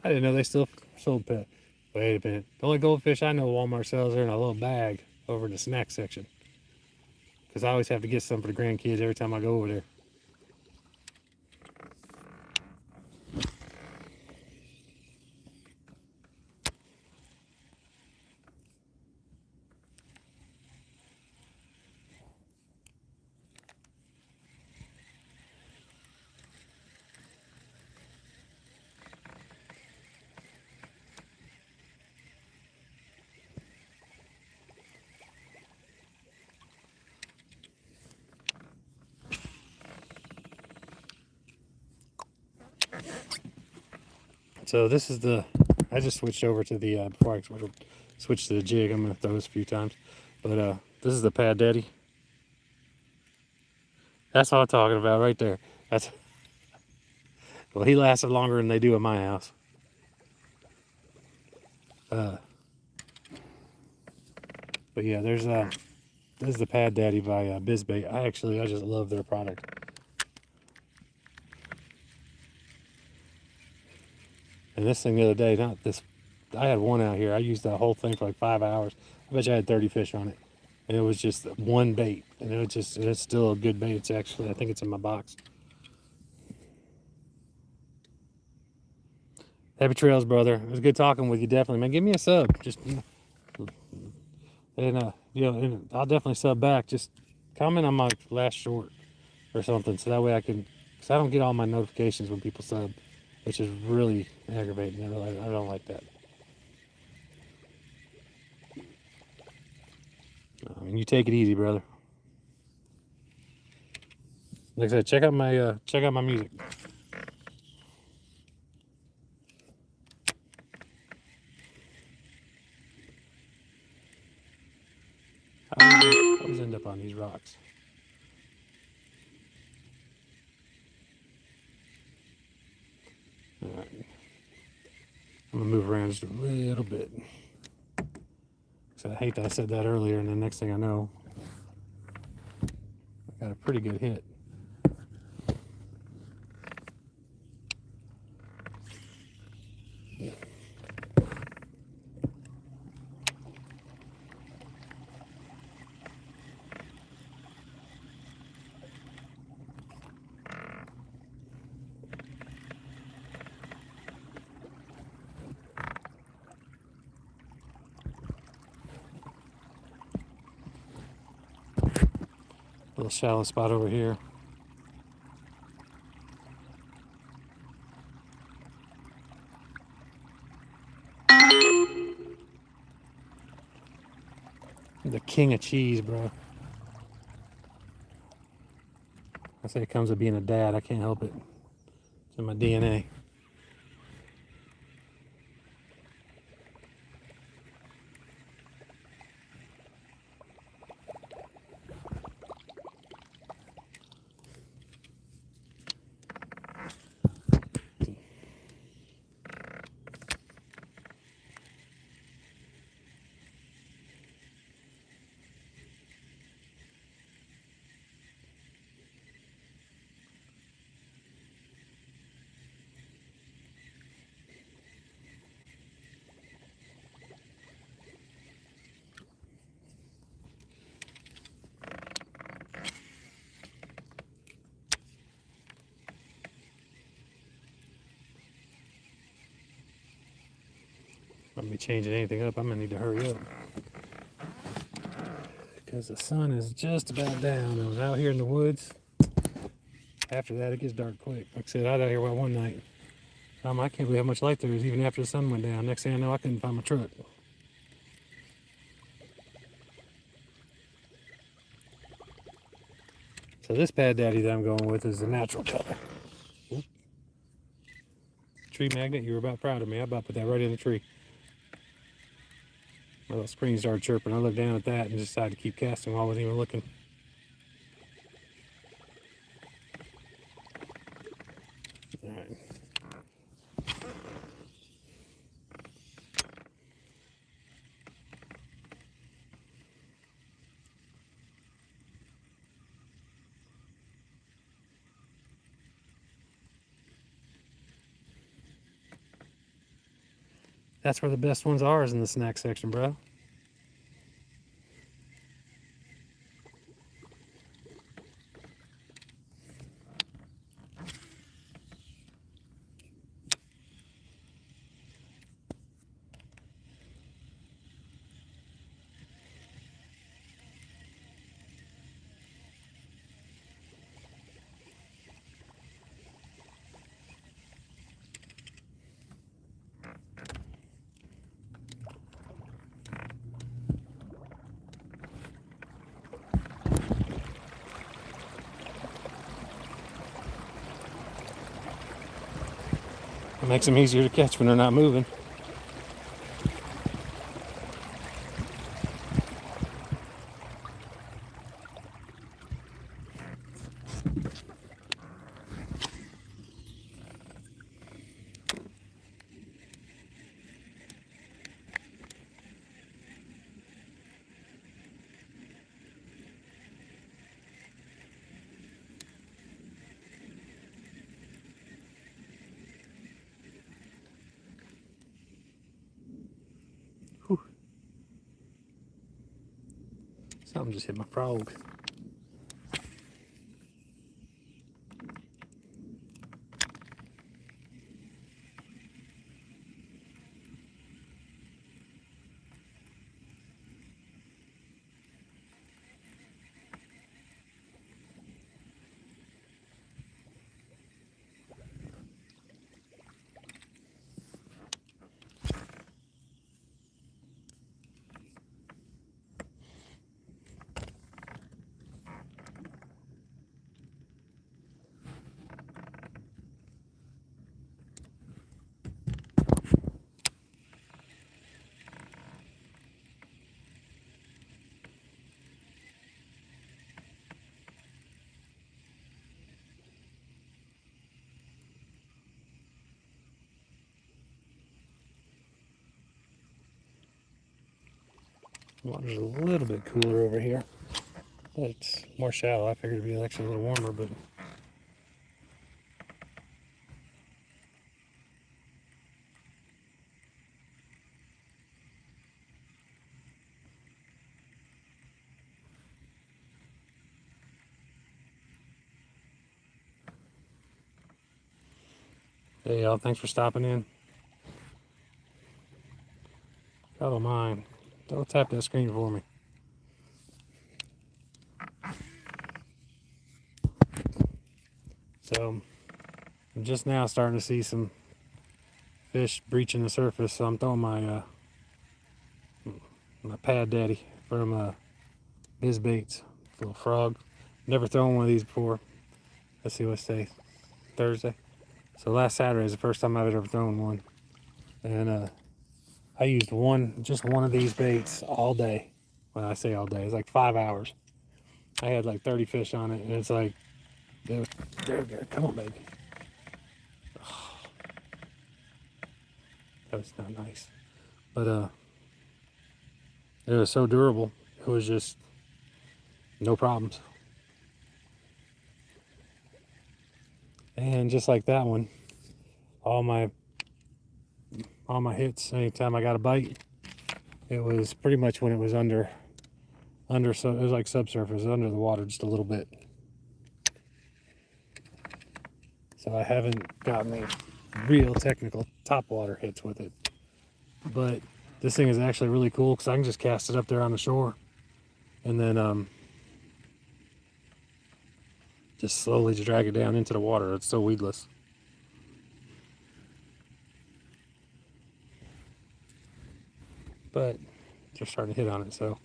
[SPEAKER 1] I didn't know they still sold pet. Wait a minute. The only goldfish I know Walmart sells are in a little bag over in the snack section. Because I always have to get some for the grandkids every time I go over there. So this is the, I just switched over to the, before I switch to the jig, I'm going to throw this a few times. But this is the Pad Daddy. That's what I'm talking about right there. That's, well, he lasted longer than they do at my house. But yeah, there's this is the Pad Daddy by Bizbait. I just love their product. And this thing the other day, not this, I had one out here. I used the whole thing for like 5 hours. I bet you I had 30 fish on it. And it was just one bait. And it's still a good bait. It's actually, I think it's in my box. Happy trails, brother. It was good talking with you, definitely. Man, give me a sub. Just, and I'll definitely sub back. Just comment on my last short or something. So that way I can, because I don't get all my notifications when people sub, which is really aggravating. I don't like that. I mean, you take it easy, brother. Like I said, check out my music. I always end up on these rocks. All right. I'm gonna move around just a little bit. So I hate that I said that earlier, and the next thing I know, I got a pretty good hit. Little shallow spot over here. The king of cheese, bro. I say it comes with being a dad. I can't help it. It's in my DNA. Let me changing anything up. I'm gonna need to hurry up because the sun is just about down. I was out here in the woods. After that, it gets dark quick. Like I said, I was out here one night. I can't believe how much light there is even after the sun went down. Next thing I know, I couldn't find my truck. So this Pad Daddy that I'm going with is the natural color. tree magnet. You were about proud of me. I about put that right in the tree. My little screen started chirping. I looked down at that and decided to keep casting while I wasn't even looking. All right. That's where the best ones are, is in the snack section, bro. It makes them easier to catch when they're not moving. Whew. Something just hit my frog. Water's a little bit cooler over here, but it's more shallow. I figured it'd be actually a little warmer, but hey y'all, thanks for stopping in. If y'all don't mind, don't tap that screen for me. So I'm just now starting to see some fish breaching the surface, so I'm throwing my my Pad Daddy from Biz Baits, little frog. Never thrown one of these before. Let's see what's today, Thursday. So last Saturday is the first time I've ever thrown one, and I used just one of these baits all day. When I say all day, it's like 5 hours. I had like 30 fish on it, and it's like, there we go. Come on, baby. Oh, that was not nice, but it was so durable. It was just no problems. And just like that one, all my hits, anytime I got a bite, it was pretty much when it was under, so it was like subsurface, under the water just a little bit. So I haven't gotten any real technical topwater hits with it. But this thing is actually really cool because I can just cast it up there on the shore and then just slowly drag it down into the water. It's so weedless. But they're starting to hit on it, so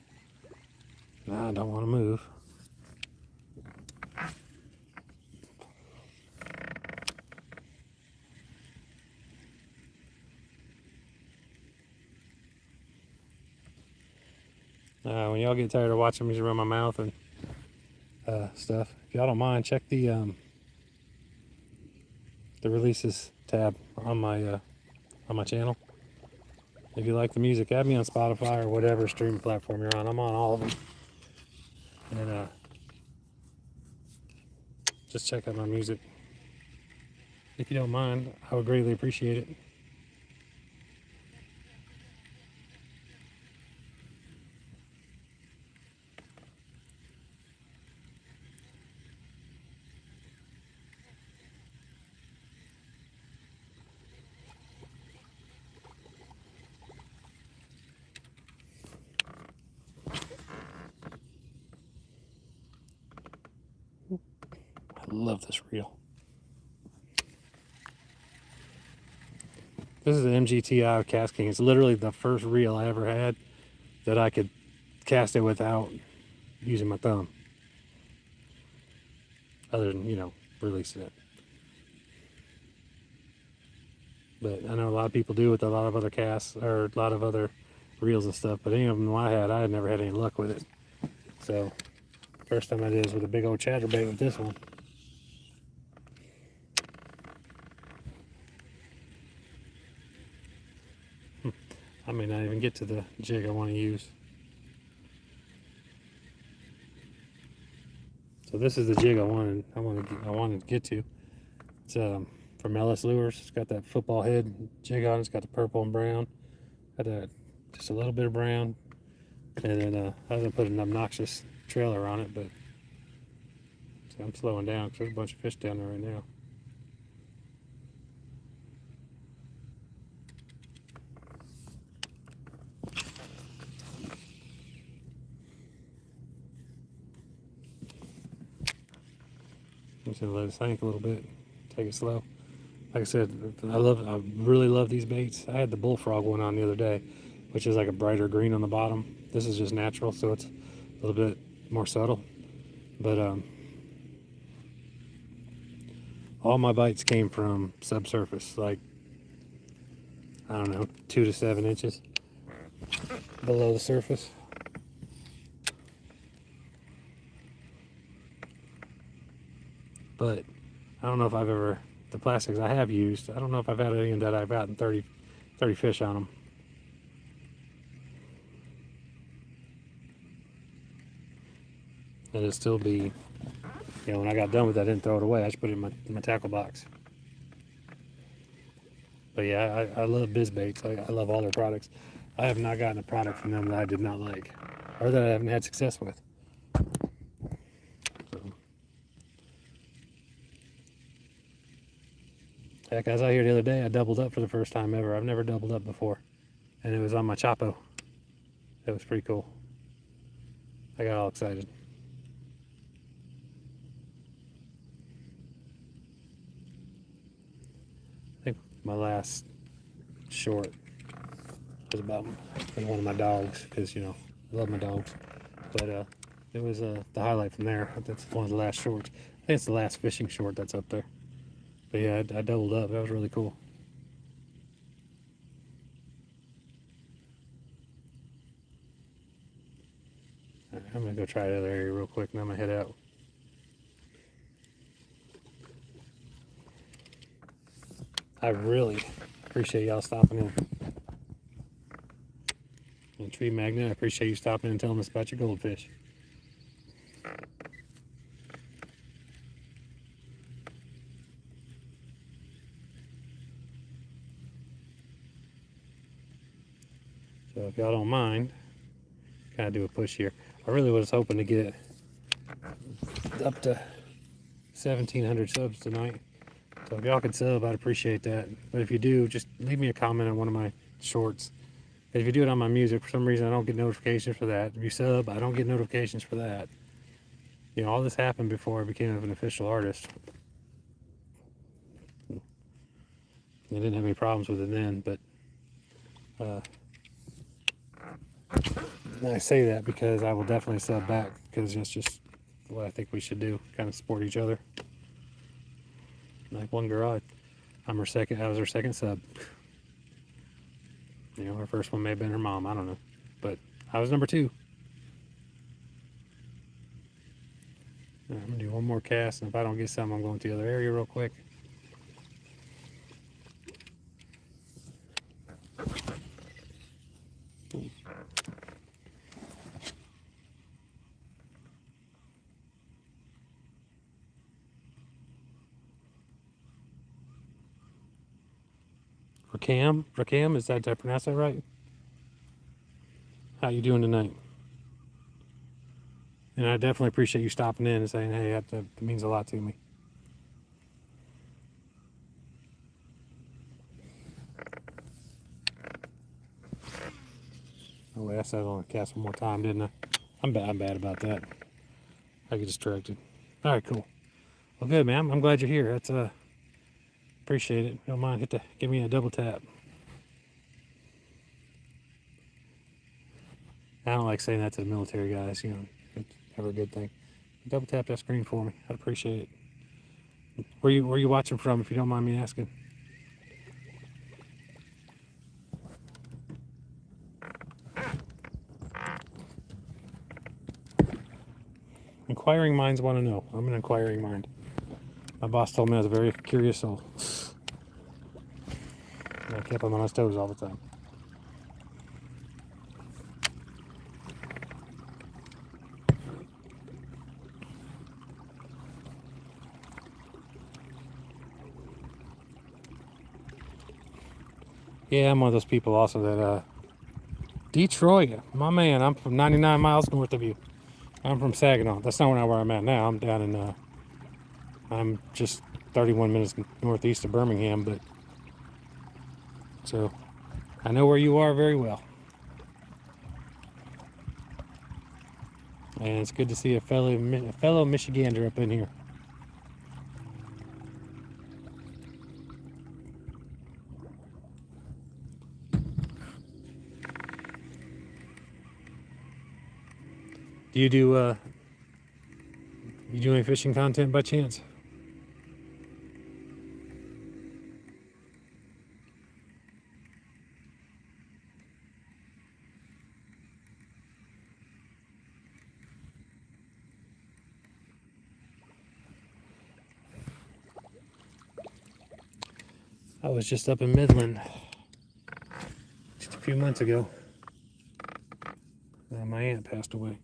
[SPEAKER 1] nah, I don't want to move. When y'all get tired of watching me run my mouth and stuff, if y'all don't mind, check the releases tab on my channel. If you like the music, add me on Spotify or whatever streaming platform you're on. I'm on all of them. And just check out my music. If you don't mind, I would greatly appreciate it. I love this reel. This is an MGTI Cast King. It's literally the first reel I ever had that I could cast it without using my thumb. Other than, releasing it. But I know a lot of people do with a lot of other casts or a lot of other reels and stuff. But any of them I had never had any luck with it. So first time I did is with a big old chatterbait with this one. I may not even get to the jig I want to use. So this is the jig I wanted to get to. It's from Ellis Lures. It's got that football head jig on it. It's got the purple and brown. Got just a little bit of brown. And then I was gonna put an obnoxious trailer on it, but so I'm slowing down because there's a bunch of fish down there right now. I'm just gonna let it sink a little bit, take it slow. Like I said, I really love these baits. I had the bullfrog one on the other day, which is like a brighter green on the bottom. This is just natural, so it's a little bit more subtle. But all my bites came from subsurface, like, I don't know, 2 to 7 inches below the surface. But I don't know if I've ever, the plastics I have used, I don't know if I've had any that I've gotten 30 fish on them. And it'd still be, when I got done with that, I didn't throw it away. I just put it in my tackle box. But yeah, I love BizBaits. I love all their products. I have not gotten a product from them that I did not like, or that I haven't had success with. So. Heck, I was out here the other day, I doubled up for the first time ever. I've never doubled up before. And it was on my Chapo. It was pretty cool. I got all excited. I think my last short was about one of my dogs, because I love my dogs. But it was the highlight from there. That's one of the last shorts. I think it's the last fishing short that's up there. But yeah, I doubled up. That was really cool. Right, I'm gonna go try the other area real quick, and I'm gonna head out. I really appreciate y'all stopping in. And Tree Magnet, I appreciate you stopping and telling us about your goldfish. So if y'all don't mind, kind of do a push here. I really was hoping to get up to 1,700 subs tonight. So if y'all could sub, I'd appreciate that. But if you do, just leave me a comment on one of my shorts. If you do it on my music, for some reason I don't get notifications for that. If you sub, I don't get notifications for that. All this happened before I became an official artist. I didn't have any problems with it then, but I say that because I will definitely sub back, because it's just what I think we should do, kind of support each other. Like one girl, I was her second sub. Her first one may have been her mom, I don't know. But I was number 2. I'm gonna do one more cast, and if I don't get some, I'm going to the other area real quick. Rakam, did I pronounce that right? How you doing tonight? And I definitely appreciate you stopping in and saying, hey, that means a lot to me. Oh, I asked that on the cast one more time, didn't I? I'm bad about that. I get distracted. All right, cool. Well, good, man. I'm glad you're here. That's appreciate it. Don't mind, give me a double tap. I don't like saying that to the military guys. You know, it's never a good thing. Double tap that screen for me. I'd appreciate it. Where you watching from, if you don't mind me asking? Inquiring minds want to know. I'm an inquiring mind. My boss told me I was a very curious soul. I kept him on his toes all the time. Yeah, I'm one of those people also that, Detroit, my man, I'm from 99 miles north of you. I'm from Saginaw. That's not where I'm at now. I'm down in, I'm just 31 minutes northeast of Birmingham, but, so, I know where you are very well. And it's good to see a fellow Michigander up in here. Do you do any fishing content by chance? I was just up in Midland just a few months ago. My aunt passed away.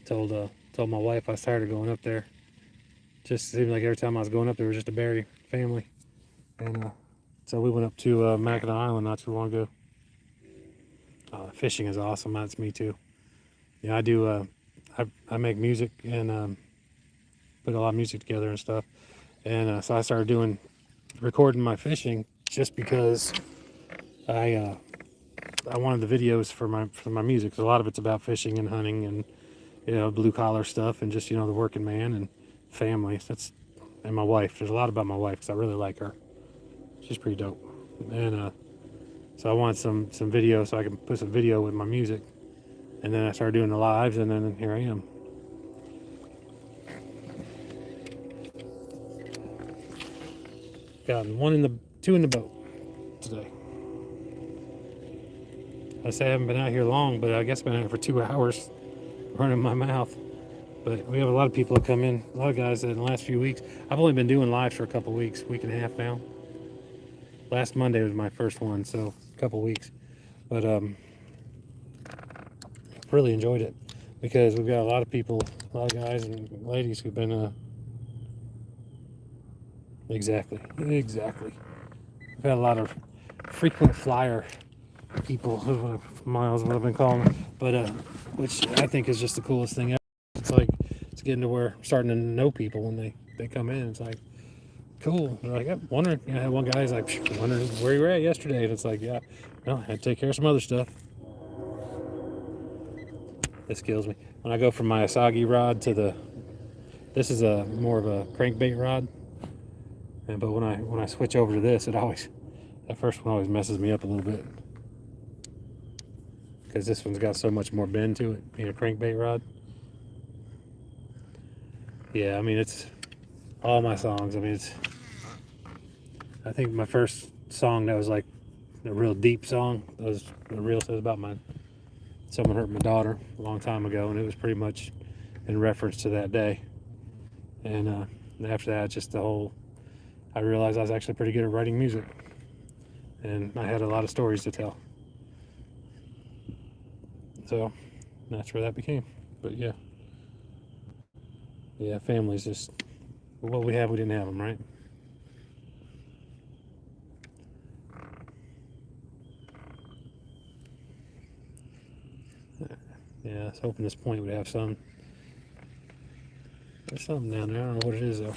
[SPEAKER 1] Told my wife I was tired of going up there. Just seemed like every time I was going up there was just a bury family. And so we went up to Mackinac Island not too long ago. Fishing is awesome. That's me too. Yeah, I do. I make music and put a lot of music together and stuff. And so I started recording my fishing just because I wanted the videos for my music. 'Cause a lot of it's about fishing and hunting and, you know, blue collar stuff and just, you know, the working man and family. And my wife. There's a lot about my wife because I really like her. She's pretty dope. And so I wanted some video so I can put some video with my music. And then I started doing the lives, and then here I am. Got two in the boat today. I say I haven't been out here long, but I guess I've been out here for 2 hours running my mouth. But we have a lot of people that come in, a lot of guys that in the last few weeks. I've only been doing lives for a couple weeks, week and a half now. Last Monday was my first one, so a couple weeks. But really enjoyed it because we've got a lot of people, a lot of guys and ladies who've been exactly. We've had a lot of frequent flyer people, Miles, what I've been calling them, but which I think is just the coolest thing ever. It's like it's getting to where I'm starting to know people when they come in. It's like cool. They're like, I'm wondering. You know, one guy's like, wondering where you were at yesterday, and it's like, yeah, no, I had to take care of some other stuff. This kills me when I go from my Asagi rod to this is a more of a crankbait rod, but when I switch over to this, that first one always messes me up a little bit because this one's got so much more bend to it, being a crankbait rod. Yeah, I mean it's all my songs. I mean I think my first song that was like a real deep song was the real says about someone hurt my daughter a long time ago, and it was pretty much in reference to that day. And after that, just I realized I was actually pretty good at writing music, and I had a lot of stories to tell. So that's where that became. But yeah, family's just what we have. We didn't have them, right? Yeah, I was hoping this point would have some. There's something down there. I don't know what it is though.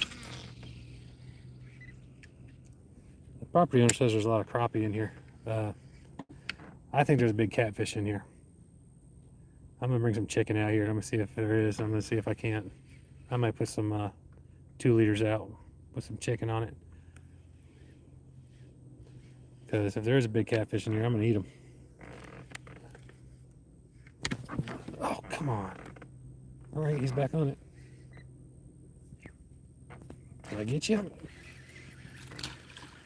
[SPEAKER 1] The property owner says there's a lot of crappie in here. I think there's a big catfish in here. I'm gonna bring some chicken out here. I'm gonna see if there is. I'm gonna see if I can't. I might put some 2 liters out, put some chicken on it. Because if there's a big catfish in here, I'm gonna eat them. Oh, come on. All right, he's back on it. Did I get you?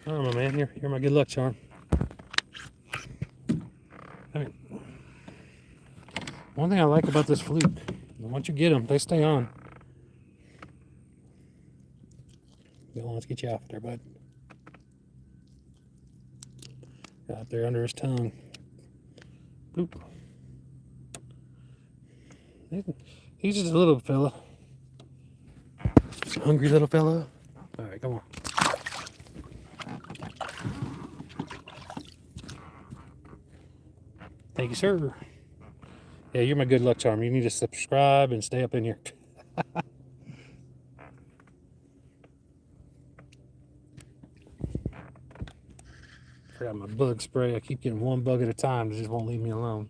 [SPEAKER 1] Oh, my man, you're my good luck charm. All right. One thing I like about this fluke, once you get them, they stay on. Let's get you off there, bud. Got up there under his tongue. Bloop. He's just a little fella. Hungry little fella. All right, come on. Thank you, sir. Yeah, you're my good luck charm. You need to subscribe and stay up in here. Forgot my bug spray. I keep getting one bug at a time. They just won't leave me alone.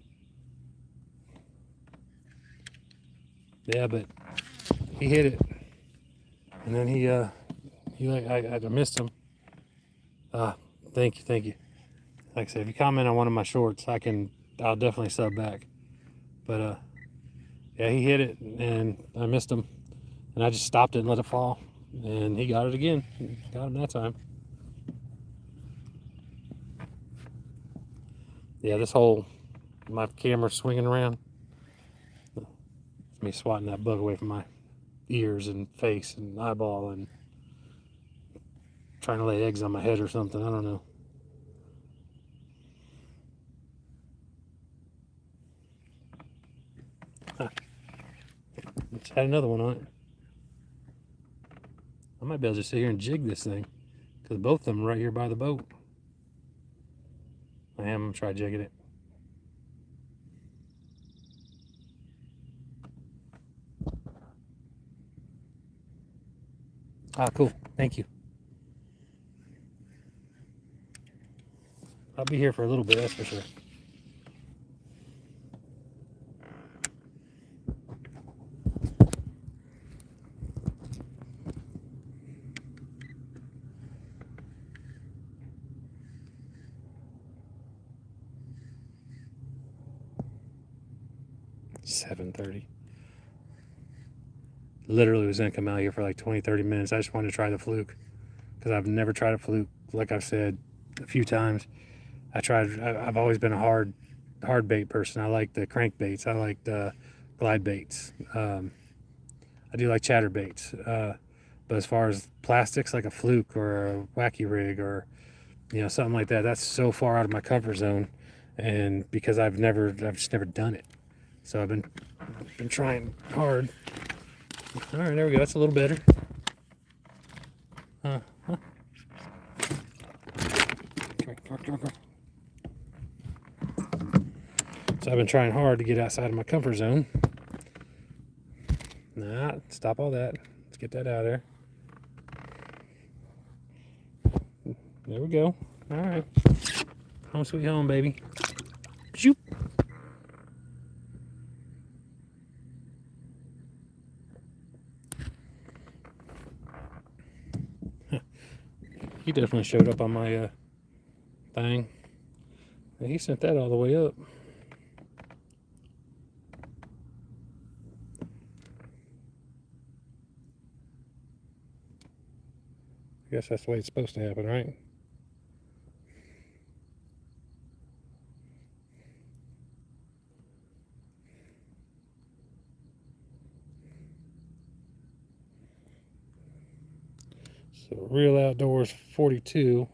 [SPEAKER 1] Yeah, but he hit it, and then I missed him. Thank you. Like I said, if you comment on one of my shorts, I'll definitely sub back. But yeah, he hit it, and I missed him, and I just stopped it and let it fall, and he got it again. Got him that time. Yeah, my camera swinging around. Me swatting that bug away from my ears and face and eyeball and trying to lay eggs on my head or something. I don't know. Just had another one on it. I might be able to sit here and jig this thing because both of them are right here by the boat. I am going to try jigging it. Ah, cool. Thank you. I'll be here for a little bit, that's for sure. $7:30. Literally was gonna come out here for like 20-30 minutes. I just wanted to try the fluke because I've never tried a fluke. Like I've said a few times, I've always been a hard bait person. I like the crankbaits. I like the glide baits. I do like chatter baits. But as far as plastics, like a fluke or a wacky rig or something like that, that's so far out of my comfort zone. And because I've just never done it. So I've been trying hard. All right, there we go. That's a little better. So I've been trying hard to get outside of my comfort zone. Nah, stop all that. Let's get that out of there. There we go. All right. Home sweet home, baby. Shoop. He definitely showed up on my thing. He sent that all the way up. I guess that's the way it's supposed to happen, right? So Real Outdoors 42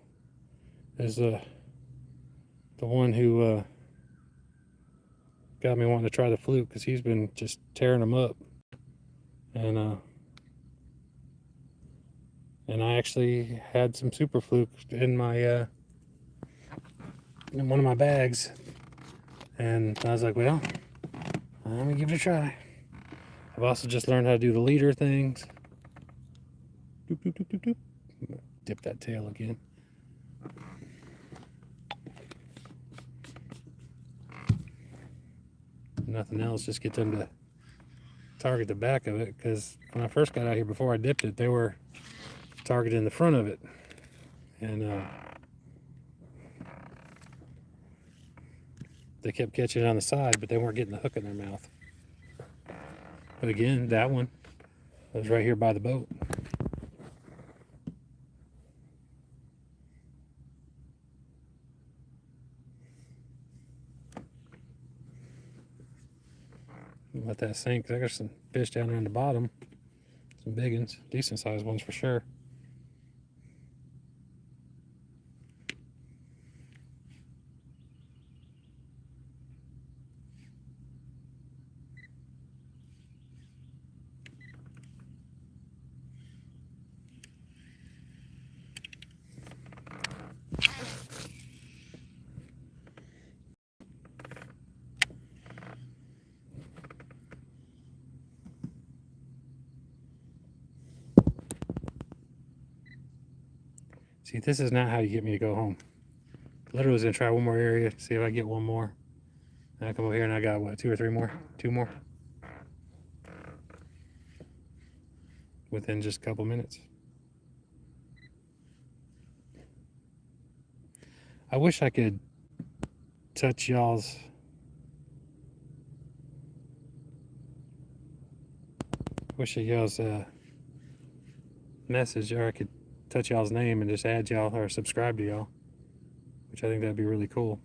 [SPEAKER 1] is the one who got me wanting to try the fluke, because he's been just tearing them up. And I actually had some Super Fluke in my in one of my bags, and I was like, well, let me give it a try. I've also just learned how to do the leader things. Doop, doop, doop, doop, doop. Dip that tail again. Nothing else, just get them to target the back of it, because when I first got out here, before I dipped it, they were targeting the front of it, and they kept catching it on the side, but they weren't getting the hook in their mouth. But again, that one was right here by the boat. Let that sink. There's some fish down there on the bottom. Some big ones, decent sized ones for sure. See, this is not how you get me to go home. Literally was gonna try one more area, see if I get one more. And I come over here and I got what, 2 or 3 more? 2 more. Within just a couple minutes. I wish I could touch y'all's message, or I could touch y'all's name and just add y'all or subscribe to y'all, which I think that'd be really cool.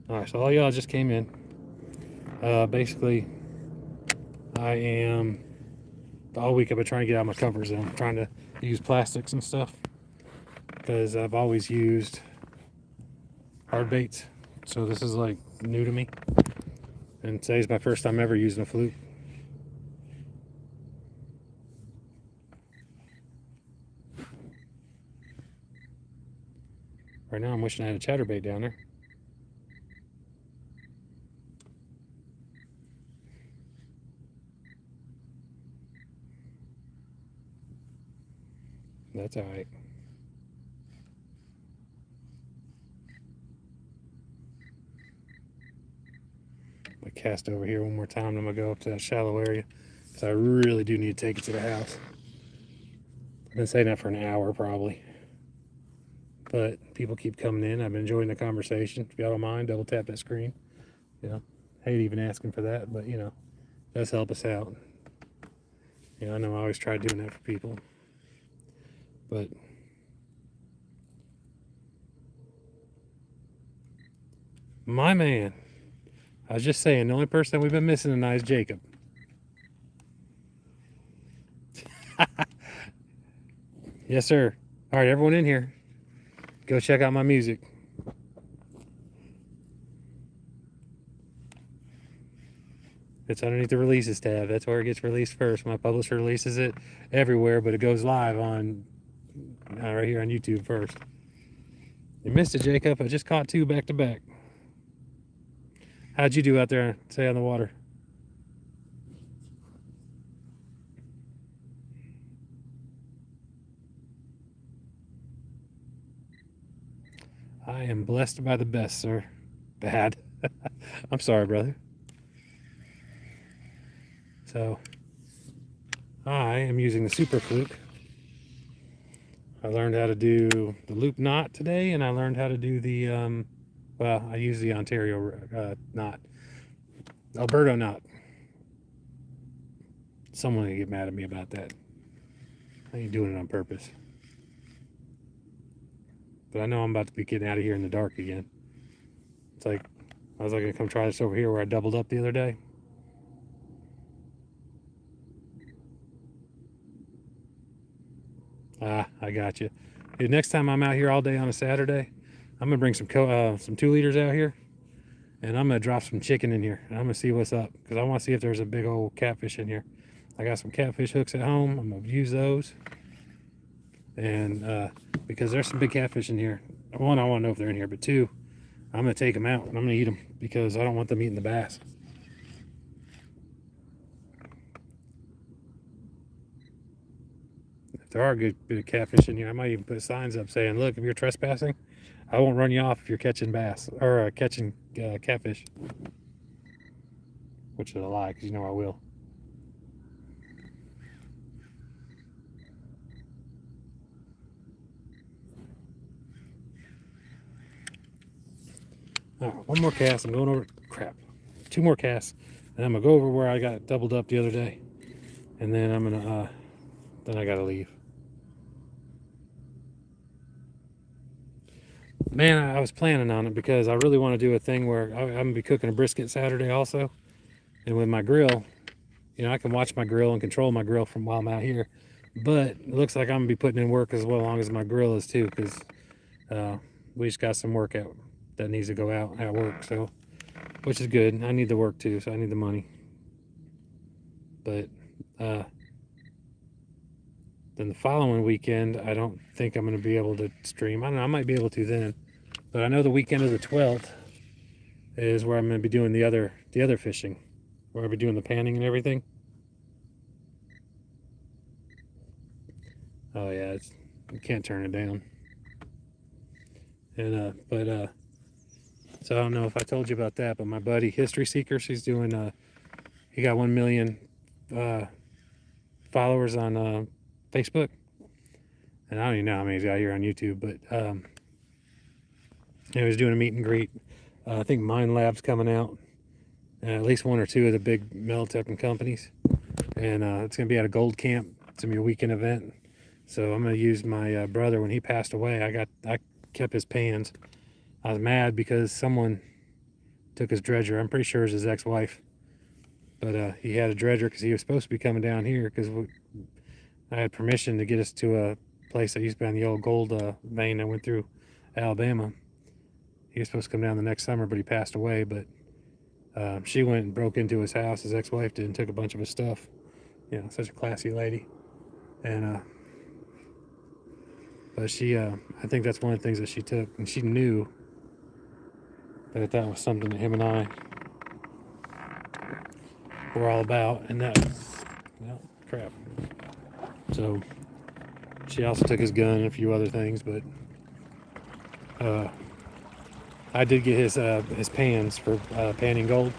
[SPEAKER 1] All right, so all y'all just came in. Basically, I am all week I've been trying to get out of my comfort zone, trying to use plastics and stuff, because I've always used hard baits. So this is like new to me, and today's my first time ever using a fluke. Right now I'm wishing I had a chatterbait down there. That's all right. I cast over here one more time, and I'm gonna go up to that shallow area, because I really do need to take it to the house. I've been saying that for an hour probably, but people keep coming in. I've been enjoying the conversation. If y'all don't mind, double tap that screen. You know, hate even asking for that, but you know, it does help us out. You know, I know I always try doing that for people, but my man, I was just saying, the only person we've been missing tonight is Jacob. Yes, sir. All right, everyone in here, go check out my music. It's underneath the releases tab. That's where it gets released first. My publisher releases it everywhere, but it goes live on right here on YouTube first. You missed it, Jacob. I just caught 2 back to back. How'd you do out there, say, on the water? I am blessed by the best, sir. Bad. I'm sorry, brother. So, I am using the Super Fluke. I learned how to do the loop knot today, and I learned how to do the, well, I use the Ontario knot. Alberto knot. Someone will get mad at me about that. I ain't doing it on purpose. but I know I'm about to be getting out of here in the dark again. It's like, I was like, gonna come try this over here where I doubled up the other day. Ah, I got you. Hey, next time I'm out here all day on a Saturday, I'm gonna bring some 2 liters out here, and I'm gonna drop some chicken in here, and I'm gonna see what's up, because I want to see if there's a big old catfish in here. I got some catfish hooks at home. I'm gonna use those, and because there's some big catfish in here. One, I want to know if they're in here, but two, I'm gonna take them out and I'm gonna eat them because I don't want them eating the bass. If there are a good bit of catfish in here, I might even put signs up saying, "Look, if you're trespassing, I won't run you off if you're catching bass or catching catfish," which is a lie, because you know I will. All right, one more cast. I'm going over. Crap, 2 more casts, and I'm gonna go over where I got doubled up the other day, and then I'm gonna then I gotta leave. Man, I was planning on it because I really want to do a thing where I'm gonna be cooking a brisket Saturday also, and with my grill, I can watch my grill and control my grill from while I'm out here. But it looks like I'm gonna be putting in work as well, long as my grill is too, because we just got some work out that needs to go out at work, so which is good. I need the work too, so I need the money. But then the following weekend, I don't think I'm going to be able to stream. I don't know. I might be able to then, but I know the weekend of the 12th is where I'm going to be doing the other fishing, where I'll be doing the panning and everything. Oh yeah, you can't turn it down. And so I don't know if I told you about that, but my buddy History Seeker, she's doing he got 1 million followers on Facebook, and I don't even know how many he's got here on YouTube, but he was doing a meet and greet. I think Mind Lab's coming out, at least 1 or 2 of the big metal detecting companies, and it's going to be at a gold camp. It's going to be a weekend event, so I'm going to use my brother. When he passed away, I kept his pans. I was mad because someone took his dredger. I'm pretty sure it was his ex-wife, but he had a dredger because he was supposed to be coming down here, because I had permission to get us to a place that used to be on the old gold vein that went through Alabama. He was supposed to come down the next summer, but he passed away. But she went and broke into his house, his ex-wife did, and took a bunch of his stuff. Such a classy lady. And but she, I think that's one of the things that she took, and she knew that was something that him and I were all about, and that, well, crap. So she also took his gun and a few other things, but I did get his pans for panning gold,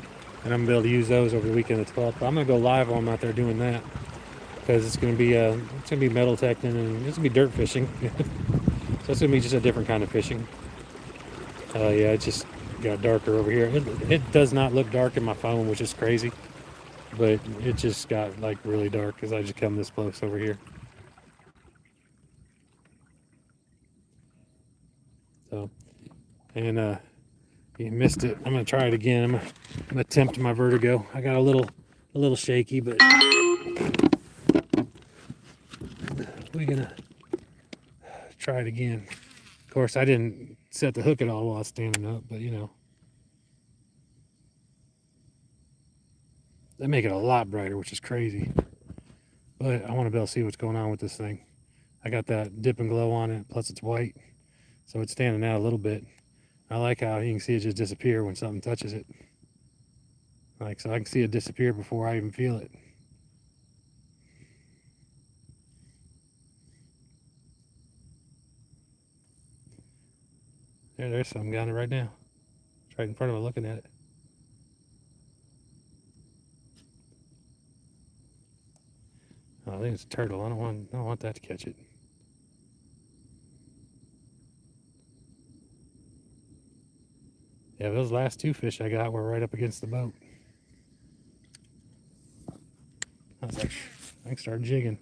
[SPEAKER 1] and I'm gonna be able to use those over the weekend of the 12th. But I'm gonna go live while I'm out there doing that, because it's gonna be metal detecting, and it's gonna be dirt fishing. So it's gonna be just a different kind of fishing. Yeah, it just got darker over here. It does not look dark in my phone, which is crazy, but it just got like really dark because I just come this close over here. So, and you missed it. I'm gonna try it again. I'm gonna attempt my vertigo. I got a little shaky, but we're gonna try it again. Of course, I didn't set the hook at all while I was standing up, but they make it a lot brighter, which is crazy. But I want to be able to see what's going on with this thing. I got that dip and glow on it, plus it's white, so it's standing out a little bit. I like how you can see it just disappear when something touches it. So I can see it disappear before I even feel it. There's something got it right now. It's right in front of it, looking at it. Oh, I think it's a turtle. I don't want that to catch it. Yeah, those last 2 fish I got were right up against the boat. I was like, I can start jigging.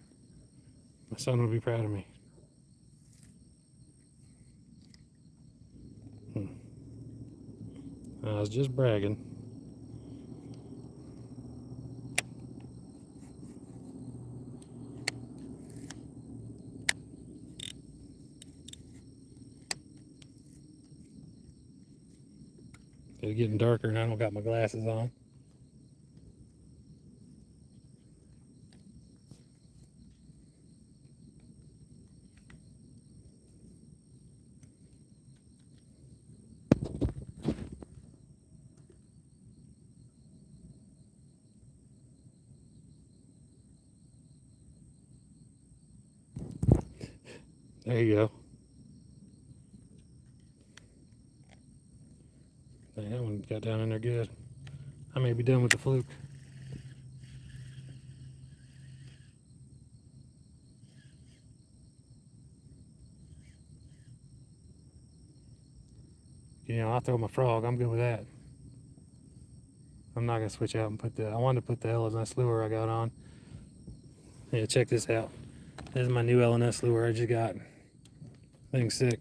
[SPEAKER 1] My son will be proud of me. I was just bragging. It's getting darker and I don't got my glasses on. There you go. That one got down in there good. I may be done with the fluke. You know, I'll throw my frog. I'm good with that. I'm not gonna switch out and put the. I wanted to put the LNS lure I got on. Yeah, check this out. This is my new LNS lure I just got. Thing's sick.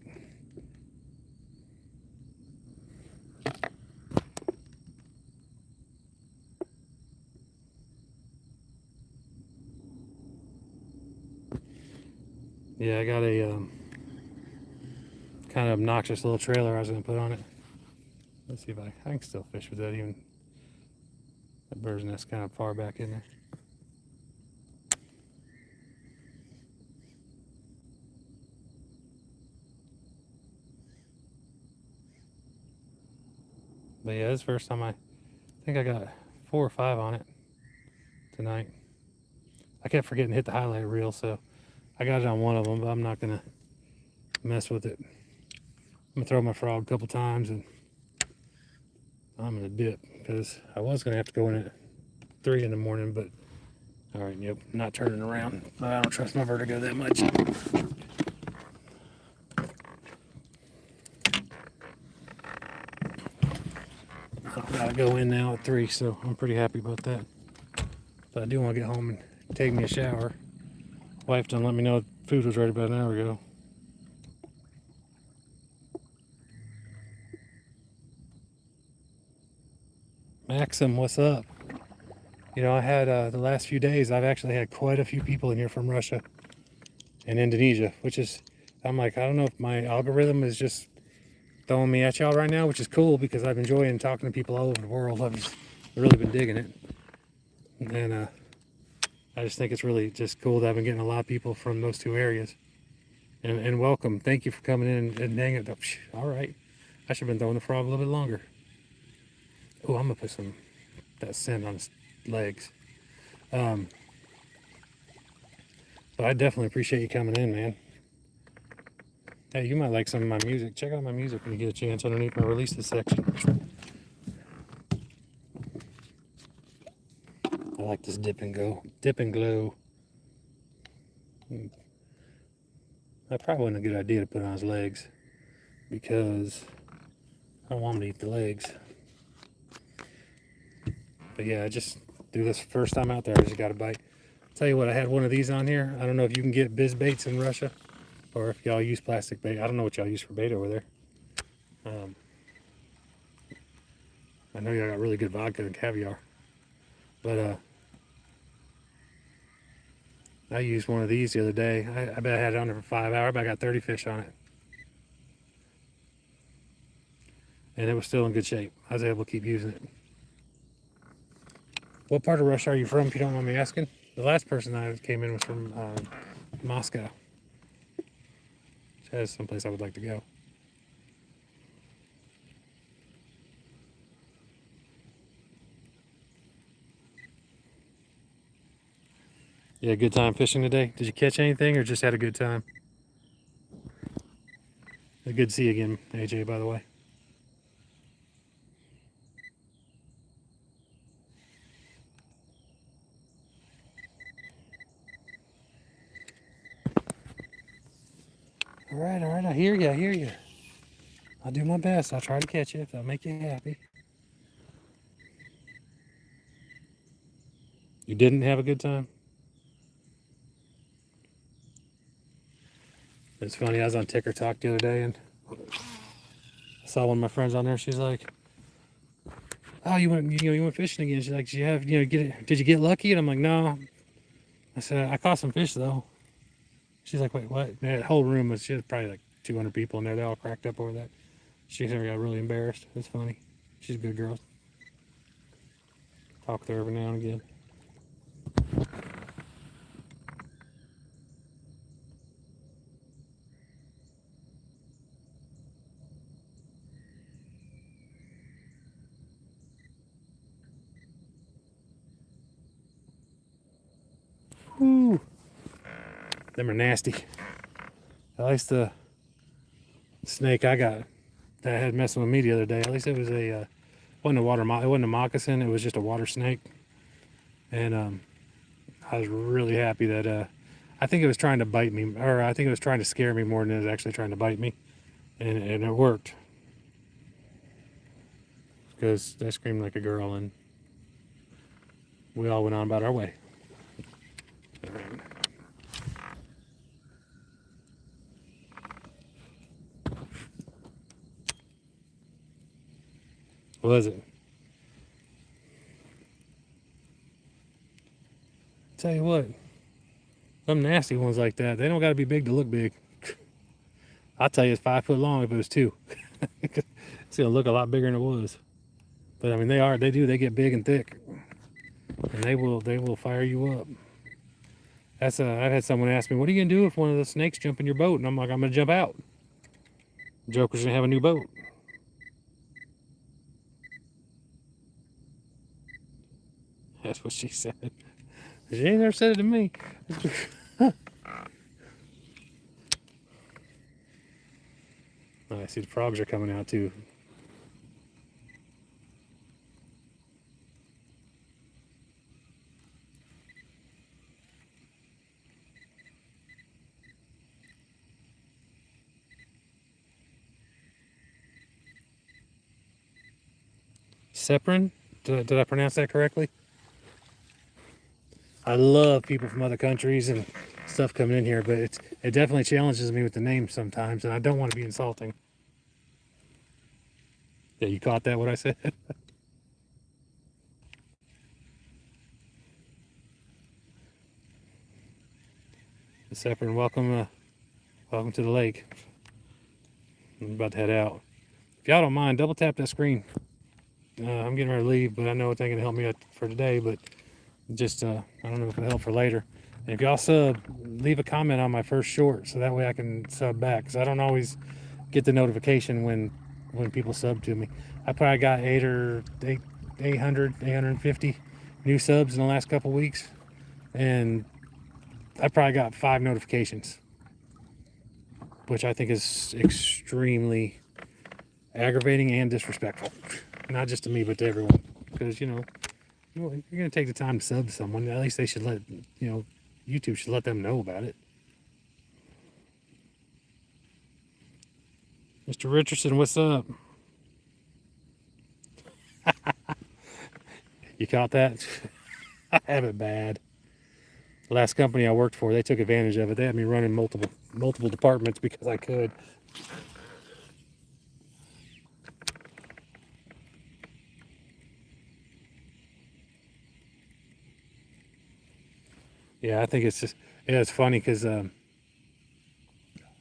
[SPEAKER 1] Yeah, I got a kind of obnoxious little trailer I was gonna put on it. Let's see if I can still fish with that even. That bird's nest kind of far back in there. But yeah, this is the first time I think I got 4 or 5 on it tonight. I kept forgetting to hit the highlight reel, so I got it on one of them, but I'm not gonna mess with it. I'm gonna throw my frog a couple times and I'm gonna dip because I was gonna have to go in at 3 in the morning, but all right, yep, not turning around. I don't trust my vertigo that much. I gotta go in now at 3, so I'm pretty happy about that. But I do want to get home and take me a shower. Wife done let me know food was ready about an hour ago. Maxim, what's up? You know, I had the last few days, I've actually had quite a few people in here from Russia and Indonesia, which is, I'm like, I don't know if my algorithm is just throwing me at y'all right now, which is cool because I've been enjoying talking to people all over the world. I've just really been digging it. And I just think it's really just cool that I've been getting a lot of people from those 2 areas. And welcome. Thank you for coming in and hanging out. All right. I should have been throwing the frog a little bit longer. Oh, I'm going to put some that scent on his legs. But I definitely appreciate you coming in, man. Hey, you might like some of my music. Check out my music when you get a chance underneath my releases section. I like this dip and go. Dip and glow. That probably wasn't a good idea to put on his legs because I don't want him to eat the legs. But yeah, I just do this first time out there. I just got a bite. Tell you what, I had one of these on here. I don't know if you can get biz baits in Russia or if y'all use plastic bait. I don't know what y'all use for bait over there. I know y'all got really good vodka and caviar. But I used one of these the other day. I bet I had it on there for 5 hours, but I got 30 fish on it. And it was still in good shape. I was able to keep using it. What part of Russia are you from, if you don't mind me asking? The last person I came in was from Moscow. That is someplace I would like to go. You had a good time fishing today? Did you catch anything or just had a good time? Good to see you again, AJ, by the way. All right, I hear you. I'll do my best. I'll try to catch you if that'll make you happy. You didn't have a good time? It's funny, I was on Ticker Talk the other day and I saw one of my friends on there. She's like, oh, you went fishing again. She's like, did you get lucky? And I'm like, no. I said, I caught some fish though. She's like, wait, what? And that whole room was, she had probably like 200 people in there. They all cracked up over that. She got really embarrassed. It's funny. She's a good girl. Talk with her every now and again. Whew. Them are nasty. At least the snake I got that had messing with me the other day, at least it was it wasn't it wasn't a moccasin, it was just a water snake. And I was really happy that I think it was trying to bite me, or I think it was trying to scare me more than it was actually trying to bite me. And it worked. Because they screamed like a girl and we all went on about our way. What was it? Tell you what, some nasty ones like that, they don't got to be big to look big. I'll tell you, it's 5 foot long if it was 2. It's gonna look a lot bigger than it was. But I mean, they get big and thick, and they will fire you up. I've had someone ask me, what are you gonna do if one of the snakes jump in your boat? And I'm like, I'm gonna jump out. Joker's gonna have a new boat. That's what she said. She ain't never said it to me. I see the frogs are coming out too. Seprin? Did I pronounce that correctly? I love people from other countries and stuff coming in here, but it definitely challenges me with the names sometimes, and I don't want to be insulting. Yeah, you caught that, what I said? Seprin, welcome to the lake. I'm about to head out. If y'all don't mind, double tap that screen. I'm getting ready to leave, but I know it ain't gonna help me for today, but just I don't know if it'll help for later. And if y'all sub, leave a comment on my first short so that way I can sub back, because I don't always get the notification when people sub to me. I probably got 850 new subs in the last couple weeks, and I probably got 5 notifications, which I think is extremely aggravating and disrespectful. Not just to me, but to everyone. Because, if you're going to take the time to sub to someone, at least they should YouTube should let them know about it. Mr. Richardson, what's up? You caught that? I have it bad. The last company I worked for, they took advantage of it. They had me running multiple departments because I could. Yeah, I think it's funny because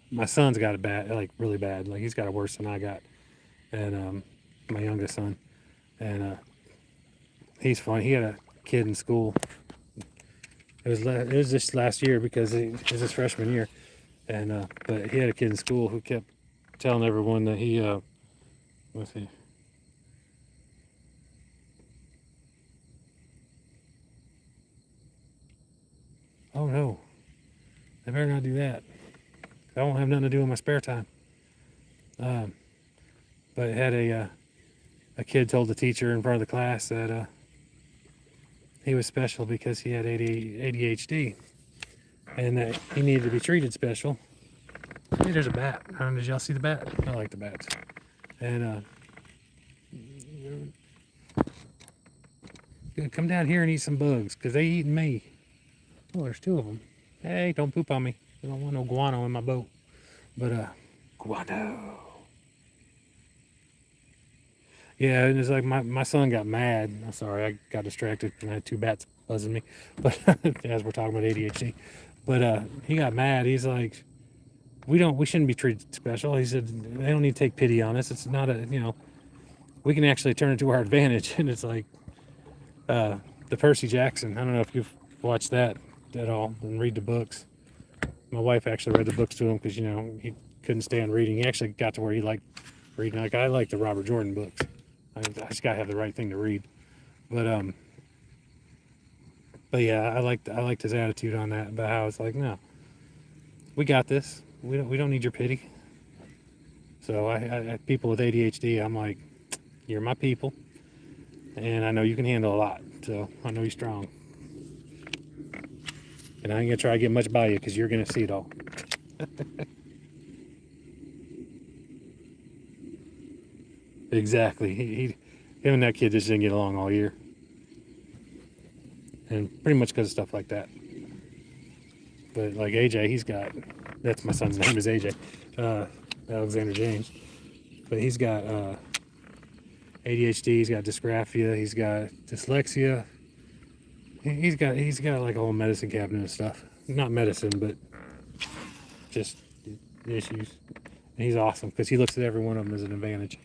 [SPEAKER 1] my son's got it bad, like really bad. Like he's got it worse than I got, and my youngest son, and he's funny. He had a kid in school. It was just last year because it was his freshman year, and but he had a kid in school who kept telling everyone that he let's see. Oh no, I better not do that. I won't have nothing to do in my spare time. But it had a kid told the teacher in front of the class that he was special because he had ADHD and that he needed to be treated special. Hey, there's a bat. Did y'all see the bat? I like the bats. And come down here and eat some bugs because they eating me. Oh, there's 2 of them. Hey, don't poop on me. I don't want no guano in my boat. But guano. Yeah, and it's like my son got mad. I'm sorry, I got distracted and I had two bats buzzing me. But as we're talking about ADHD, but he got mad. He's like, we shouldn't be treated special. He said they don't need to take pity on us. It's not a we can actually turn it to our advantage. And it's like the Percy Jackson. I don't know if you've watched that at all and read the books. My wife actually read the books to him because he couldn't stand reading. He actually got to where he liked reading. Like I like the Robert Jordan books. I just gotta have the right thing to read. But yeah, I liked his attitude on that about how it's like, no, we got this. We don't need your pity. So I people with ADHD, I'm like, you're my people, and I know you can handle a lot. So I know you're strong, and I ain't gonna try to get much by you because you're gonna see it all. Exactly. Him and that kid just didn't get along all year, and pretty much because of stuff like that. But like AJ, that's my son's name is AJ, Alexander James. But he's got ADHD. He's got dysgraphia. He's got dyslexia. He's got like a whole medicine cabinet of stuff. Not medicine, but just issues. And he's awesome because he looks at every one of them as an advantage.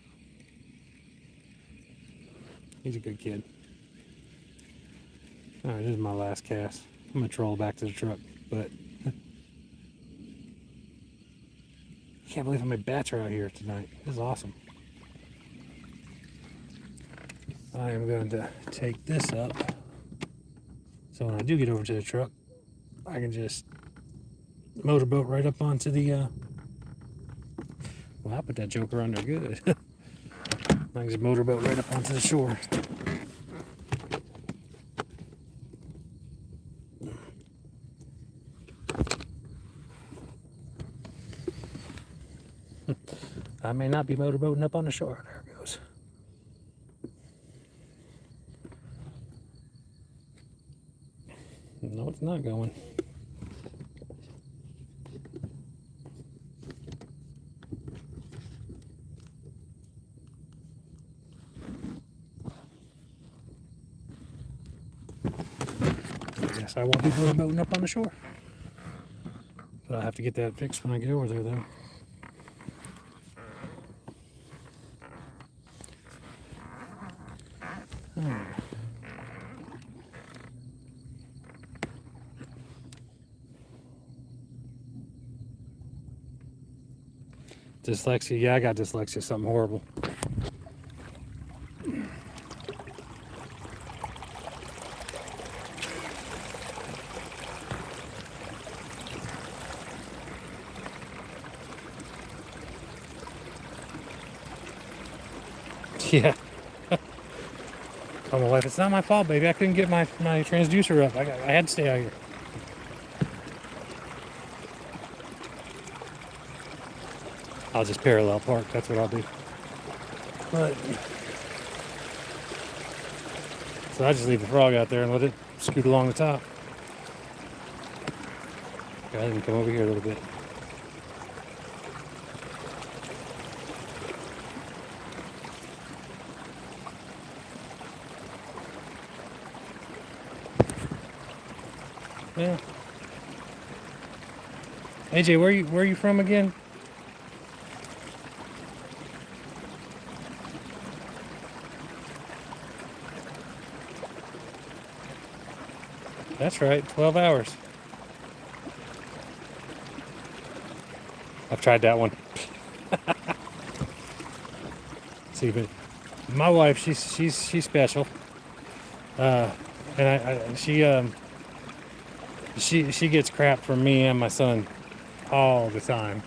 [SPEAKER 1] He's a good kid. All right, this is my last cast. I'm gonna troll back to the truck, but I can't believe how many bats are out here tonight. This is awesome. I am going to take this up, so when I do get over to the truck, I can just motorboat right up onto the. Well, I put that joker on there good. I can just motorboat right up onto the shore. I may not be motorboating up on the shore. There it goes. No, it's not going. I guess I won't be motorboating up on the shore. But I'll have to get that fixed when I get over there, though. Dyslexia, yeah, I got dyslexia, something horrible. Yeah. Tell my wife, it's not my fault, baby. I couldn't get my transducer up. I had to stay out here. I'll just parallel park. That's what I'll do. But so I just leave the frog out there and let it scoot along the top. Go ahead and come over here a little bit. Yeah. AJ, where are you from again? That's right, 12 hours. I've tried that one. See, but my wife, she's special, and she gets crap from me and my son all the time.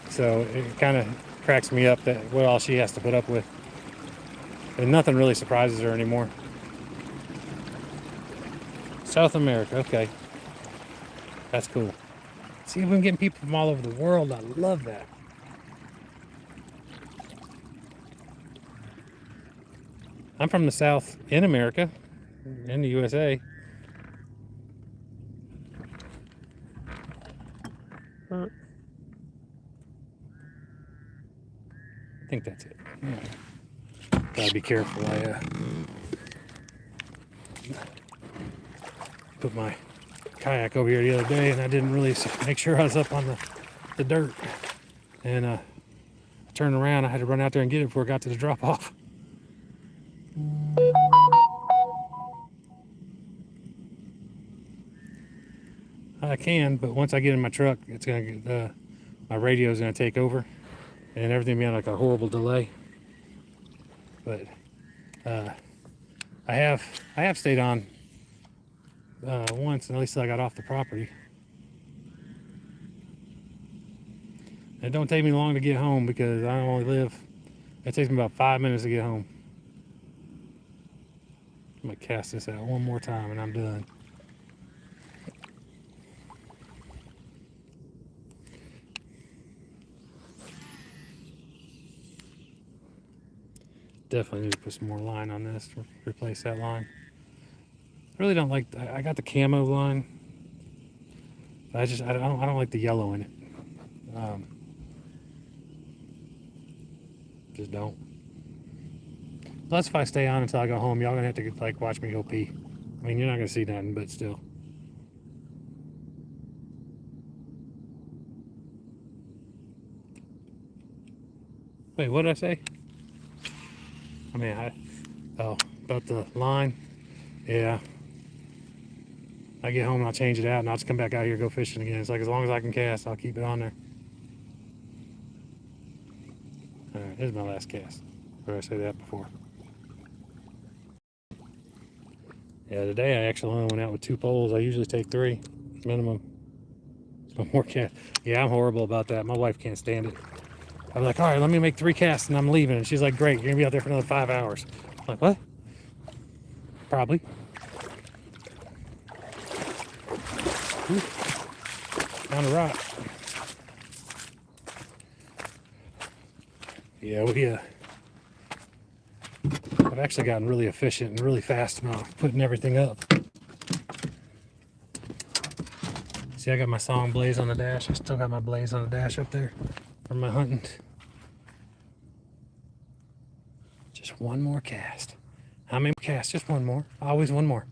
[SPEAKER 1] So it kind of cracks me up that what all she has to put up with, and nothing really surprises her anymore. South America, okay, that's cool. See, we've been getting people from all over the world. I love that. I'm from the South in America, in the USA. I think that's it. Yeah. Gotta be careful. I put my kayak over here the other day, and I didn't really make sure I was up on the dirt. And I turned around. I had to run out there and get it before it got to the drop off. I can, but once I get in my truck, it's gonna get my radio's gonna take over, and everything be on like a horrible delay. But I have stayed on once, and at least I got off the property. And it don't take me long to get home because I only live. It takes me about 5 minutes to get home. I'm gonna cast this out one more time, and I'm done. Definitely need to put some more line on this to replace that line. I really don't like. I got the camo line. I don't like the yellow in it. Just don't. Plus, if I stay on until I go home, y'all gonna have to like watch me go pee. I mean, you're not gonna see nothing, but still. Wait, what did I say? I mean, about the line. Yeah. I get home and I'll change it out, and I'll just come back out here and go fishing again. It's like as long as I can cast, I'll keep it on there. All right, here's my last cast. Or did I say that before? Yeah, today I actually only went out with 2 poles. I usually take 3 minimum. One more cast. Yeah, I'm horrible about that. My wife can't stand it. I'm like, all right, let me make 3 casts and I'm leaving. And she's like, great, you're gonna be out there for another 5 hours. I'm like, what? Probably. Ooh, found a rock. Yeah, I've actually gotten really efficient and really fast about putting everything up. See, I got my song Blaze on the dash. I still got my Blaze on the dash up there from my hunting. Just one more cast. How many casts? Just one more. Always one more.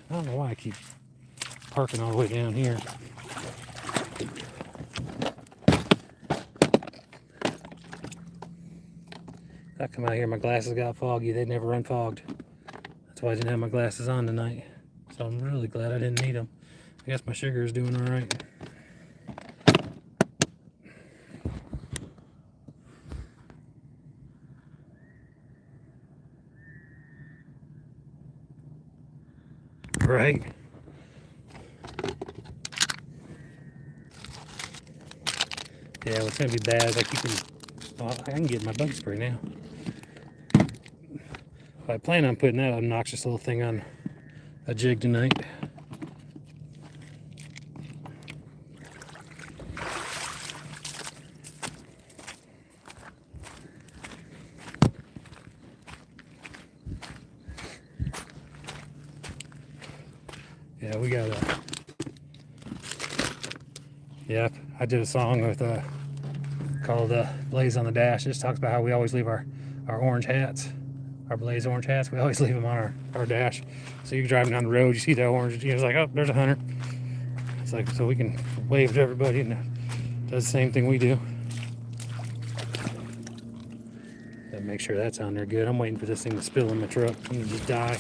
[SPEAKER 1] I don't know why I keep parking all the way down here. I come out here, my glasses got foggy. They never unfogged. That's why I didn't have my glasses on tonight. So I'm really glad I didn't need them. I guess my sugar is doing all right. Right. Yeah, what's gonna be bad is I can get my bug spray now. I plan on putting that obnoxious little thing on a jig tonight. Yeah, we got a. Yep, I did a song with called Blaze on the Dash. It just talks about how we always leave our orange hats, our Blaze orange hats. We always leave them on our dash. So you're driving down the road, you see that orange, it's like, oh, there's a hunter. It's like, so we can wave to everybody, and it does the same thing we do. Gotta make sure that's on there good. I'm waiting for this thing to spill in my truck and just die.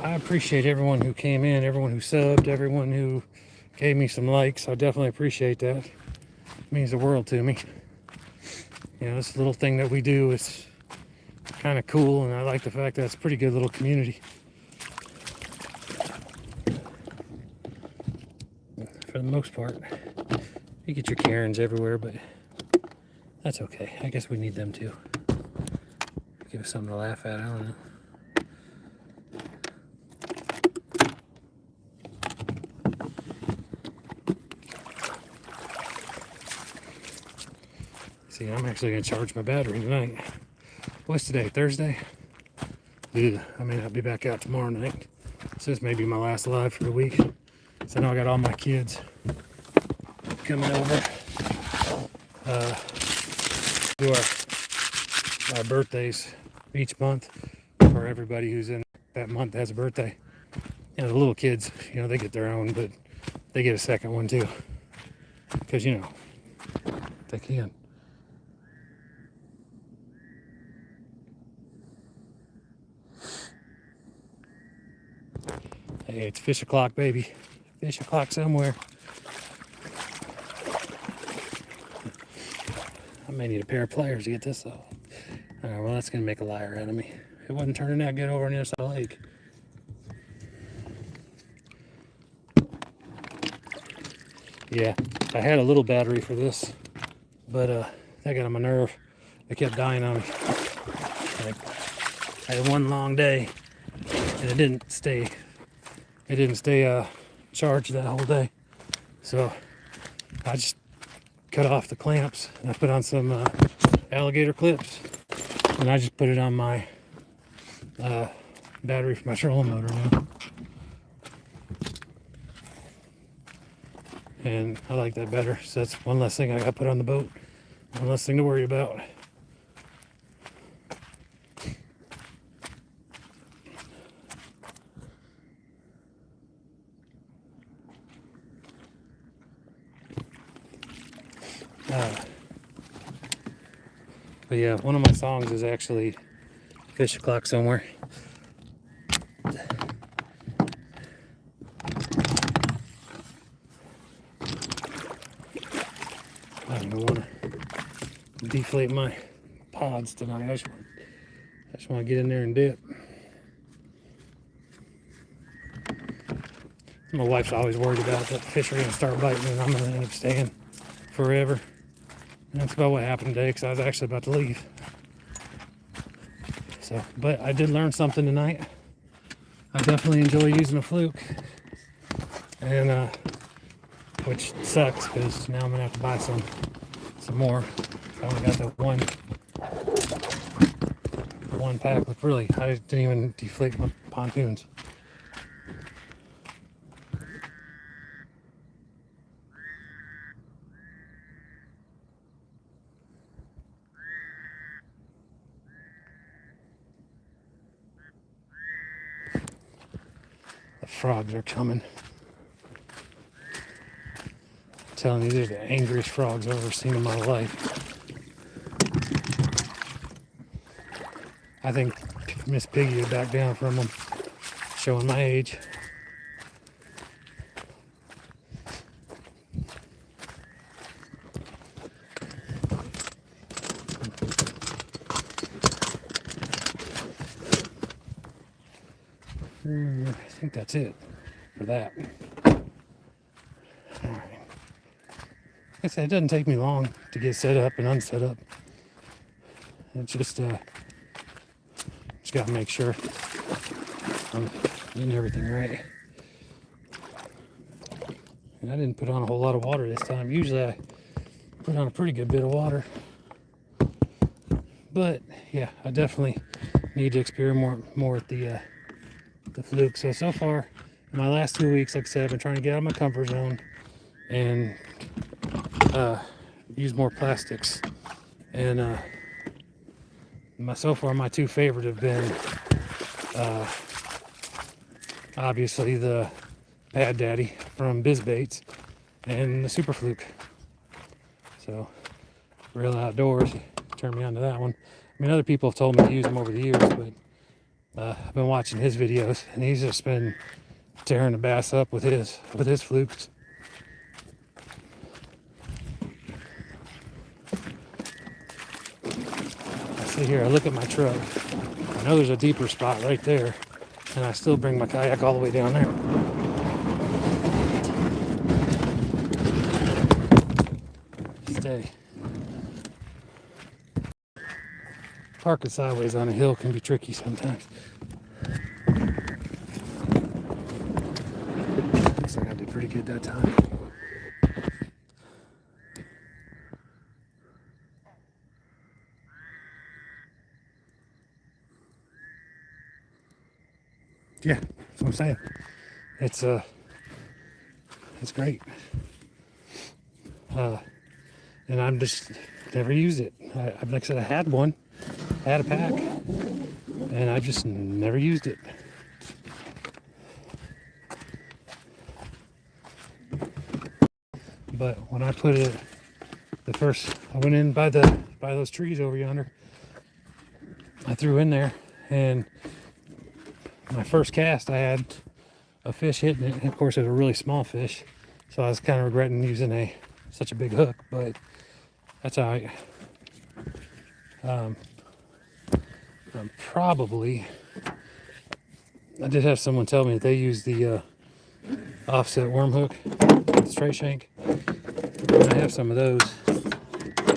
[SPEAKER 1] I appreciate everyone who came in, everyone who subbed, everyone who gave me some likes. I definitely appreciate that. It means the world to me. You know, this little thing that we do is kind of cool, and I like the fact that it's a pretty good little community. For the most part, you get your Karens everywhere, but that's okay. I guess we need them too. Give us something to laugh at, I don't know. See, I'm actually going to charge my battery tonight. What's today? Thursday? Yeah, I may not be back out tomorrow night. So this may be my last live for the week. So now I got all my kids coming over. Do our birthdays each month for everybody who's in that month has a birthday. You know, the little kids, you know, they get their own, but they get a second one too. Because, you know, they can. Hey, it's fish o'clock, baby. Fish o'clock somewhere. I may need a pair of pliers to get this off. Alright, well, that's going to make a liar out of me. It wasn't turning out good over on the other side of the lake. Yeah, I had a little battery for this, but that got on my nerve. It kept dying on me. Like, I had one long day, and it didn't stay charged that whole day. So I just cut off the clamps, and I put on some alligator clips, and I just put it on my battery for my trolling motor now. And I like that better. So that's one less thing I got to put on the boat. One less thing to worry about. But yeah, one of my songs is actually Fish O'Clock Somewhere. I don't want to deflate my pods tonight. I just want to get in there and dip. My wife's always worried about that fish are going to start biting and I'm going to end up staying forever. And that's about what happened today because I was actually about to leave. So, but I did learn something tonight. I definitely enjoy using a fluke. And, which sucks because now I'm going to have to buy some more. I only got the one pack. Look, really, I didn't even deflate my pontoons. The frogs are coming. I'm telling you, these are the angriest frogs I've ever seen in my life. I think Miss Piggy would back down from them, showing my age. I think that's it for that. All right. Like I said, it doesn't take me long to get set up and unset up. It's just got to make sure I'm getting everything right. And I didn't put on a whole lot of water this time. Usually I put on a pretty good bit of water. But yeah, I definitely need to experiment more with the fluke. So far, in my last 2 weeks, like I said, I've been trying to get out of my comfort zone and use more plastics. And so far, my two favorite have been obviously the Pad Daddy from BizBaits and the Super Fluke. So, Real Outdoors turned me on to that one. I mean, other people have told me to use them over the years, but I've been watching his videos, and he's just been tearing the bass up with his flukes. I see here, I look at my truck. I know there's a deeper spot right there, and I still bring my kayak all the way down there. Stay. Parking sideways on a hill can be tricky sometimes. Looks like I did pretty good that time. Yeah, that's what I'm saying. It's great. And I'm just never used it. Like I said, I had one, I had a pack, and I just never used it. But when I put it, I went in by those trees over yonder. I threw in there, and my first cast, I had a fish hitting it. And of course, it was a really small fish, so I was kind of regretting using such a big hook. But that's all right. I did have someone tell me that they use the offset worm hook, straight shank. And I have some of those,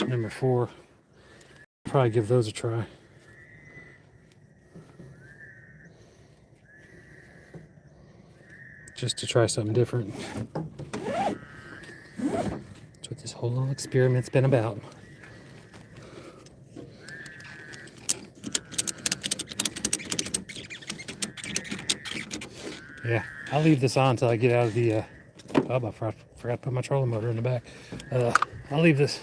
[SPEAKER 1] number 4. Probably give those a try. Just to try something different. That's what this whole little experiment's been about. Yeah, I'll leave this on until I get out of the, I forgot to put my trolling motor in the back. I'll leave this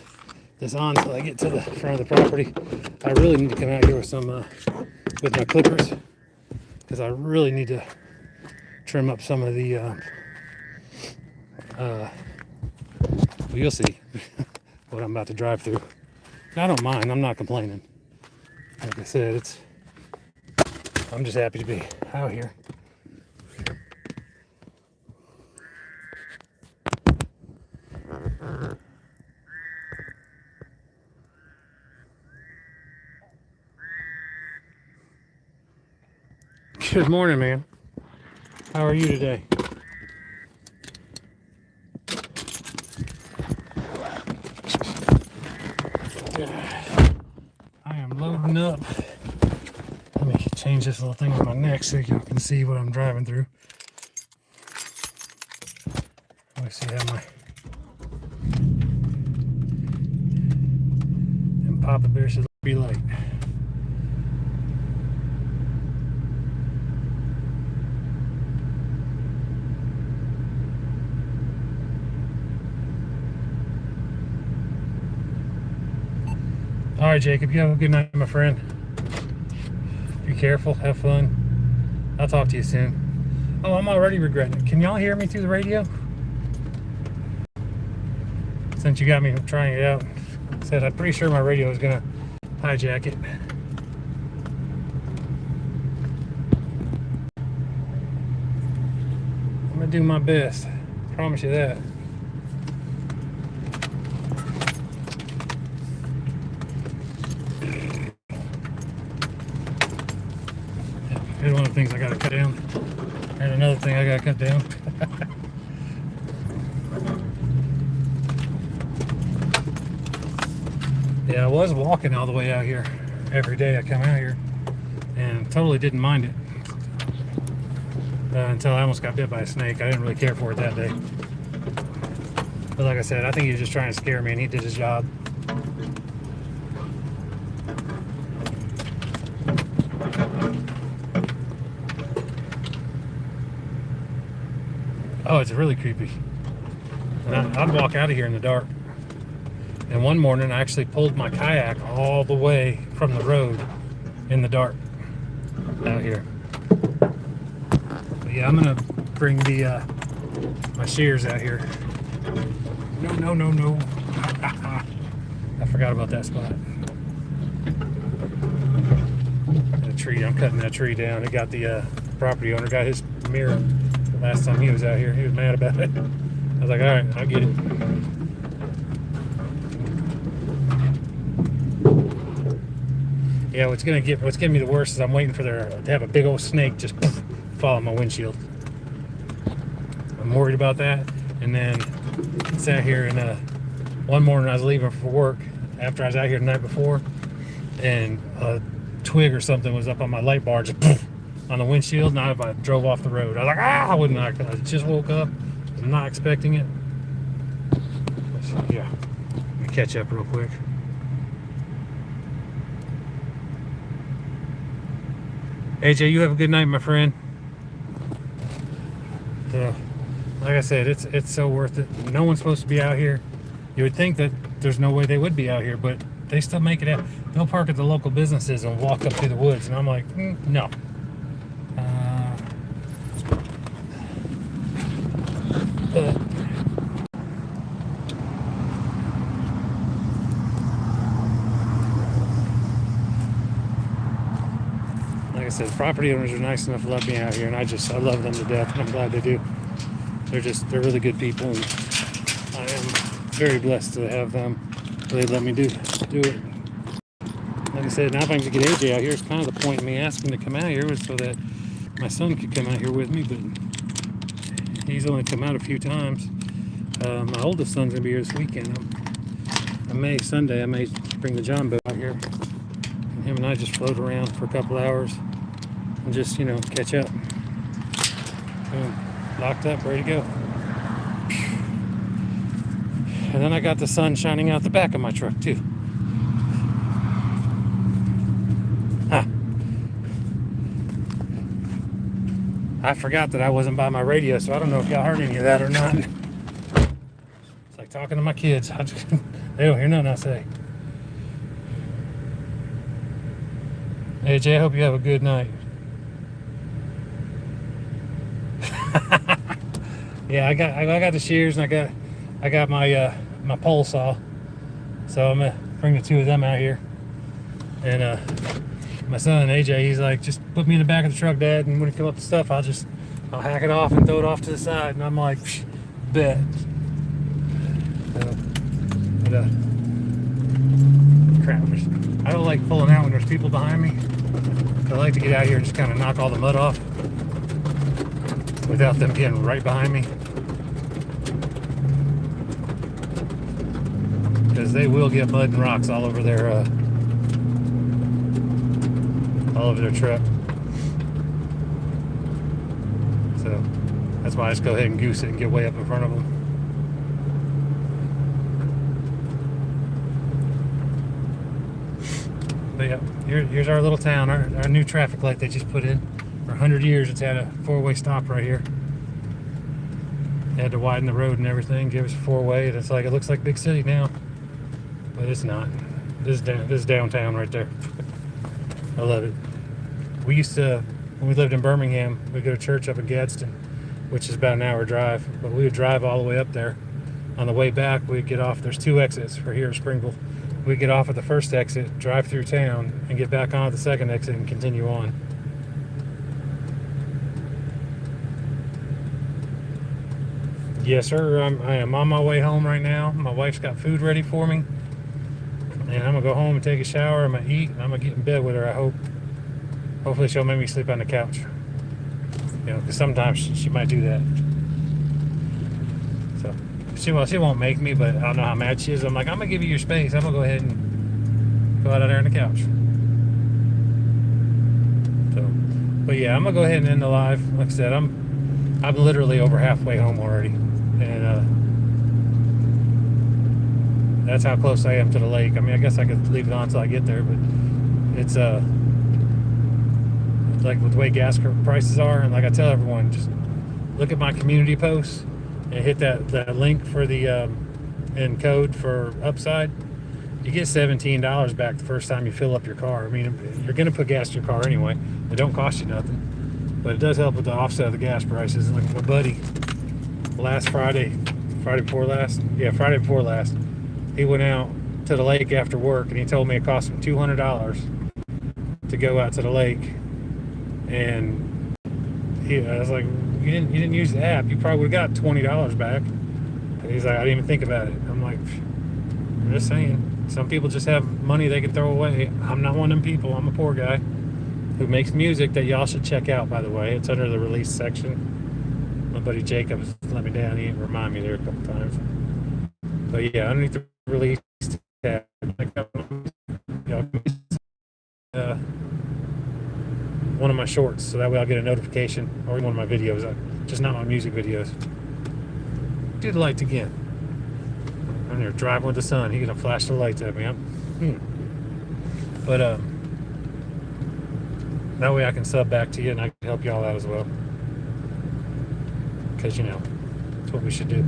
[SPEAKER 1] on until I get to the front of the property. I really need to come out here with with my clippers, because I really need to trim up some of the, well, you'll see what I'm about to drive through. And I don't mind, I'm not complaining. Like I said, I'm just happy to be out here. Good morning, man. How are you today? I am loading up. Let me change this little thing on my neck so you can see what I'm driving through. Let me see how and Papa Bear should be light. All right, Jacob, you have a good night, my friend. Be careful, have fun. I'll talk to you soon. Oh, I'm already regretting it. Can y'all hear me through the radio? Since you got me trying it out, said I'm pretty sure my radio is gonna hijack it. I'm gonna do my best. Promise you that. Here's one of the things I gotta cut down. And another thing I gotta cut down. Yeah, I was walking all the way out here. Every day I come out here. And totally didn't mind it. Until I almost got bit by a snake. I didn't really care for it that day. But like I said, I think he was just trying to scare me, and he did his job. Oh, it's really creepy. And I'd walk out of here in the dark. And one morning, I actually pulled my kayak all the way from the road in the dark out here. But yeah, I'm gonna bring my shears out here. No. I forgot about that spot. The tree, I'm cutting that tree down. It got the property owner got his mirror last time he was out here. He was mad about it. I was like, all right, I'll get it. Yeah, what's getting me the worst is I'm waiting for to have a big old snake just fall on my windshield. I'm worried about that. And then sat here and one morning I was leaving for work after I was out here the night before, and a twig or something was up on my light bar, just on the windshield, and I drove off the road. I was like, I wouldn't. I just woke up, was not expecting it. So, yeah, let me catch up real quick. AJ, you have a good night, my friend. So, like I said, it's so worth it. No one's supposed to be out here. You would think that there's no way they would be out here, but they still make it out. They'll park at the local businesses and walk up through the woods, and I'm like, no. Like I said, property owners are nice enough to let me out here, and I love them to death, and I'm glad they do. They're really good people, and I am very blessed to have them. They let me do it. Like I said, now if I can get AJ out here, it's kind of the point of me asking to come out here was so that my son could come out here with me, but he's only come out a few times. My oldest son's gonna be here this weekend. Sunday, I may bring the John boat out here, and him and I just float around for a couple hours and just, catch up. Boom. Locked up, ready to go. And then I got the sun shining out the back of my truck too. I forgot that I wasn't by my radio, so I don't know if y'all heard any of that or not. It's like talking to my kids. They don't hear nothing I say. Hey Jay, I hope you have a good night. Yeah, I got the shears, and I got my my pole saw, so I'm gonna bring the two of them out here. And my son AJ, he's like, just put me in the back of the truck, Dad, and when it comes up to stuff, I'll hack it off and throw it off to the side. And I'm like, bet. Crap! I don't like pulling out when there's people behind me. I like to get out here and just kind of knock all the mud off without them getting right behind me. Because they will get mud and rocks all over their truck. So that's why I just go ahead and goose it and get way up in front of them. But yeah, here's our little town, our new traffic light they just put in. For 100 years it's had a four-way stop right here. They had to widen the road and everything, give us a four-way, and it's like, it looks like big city now, but it's not. This is downtown right there. I love it. We used to, when we lived in Birmingham, we'd go to church up in Gadsden, which is about an hour drive, but we would drive all the way up there. On the way back, we'd get off, there's two exits for here in Springville. We'd get off at the first exit, drive through town, and get back on at the second exit and continue on. Yes, sir, I am on my way home right now. My wife's got food ready for me. And I'm gonna go home and take a shower, I'm gonna eat, and I'm gonna get in bed with her, I hope. Hopefully she'll make me sleep on the couch. Because sometimes she might do that. So, she won't make me, but I don't know how mad she is. I'm like, I'm gonna give you your space. I'm gonna go ahead and go out there on the couch. So, but yeah, I'm gonna go ahead and end the live. Like I said, I'm literally over halfway home already. And, that's how close I am to the lake. I mean, I guess I could leave it on until I get there, but it's like with the way gas prices are, and like I tell everyone, just look at my community posts and hit that link for the and code for Upside. You get $17 back the first time you fill up your car. I mean, you're gonna put gas in your car anyway. It don't cost you nothing, but it does help with the offset of the gas prices. And like my buddy, Friday before last, he went out to the lake after work, and he told me it cost him $200 to go out to the lake. And I was like, you didn't use the app, you probably would have got $20 back. And he's like, I didn't even think about it. I'm like, I'm just saying, some people just have money they can throw away. I'm not one of them people. I'm a poor guy who makes music that y'all should check out, by the way. It's under the release section. My buddy Jacob let me down. He didn't remind me there a couple times. But yeah, underneath the release tab, one of my shorts, so that way I'll get a notification, or one of my videos, just not my music videos. Do the lights again. I'm there driving with the sun. He's gonna flash the lights at me. But that way I can sub back to you, and I can help y'all out as well. because you know it's what we should do.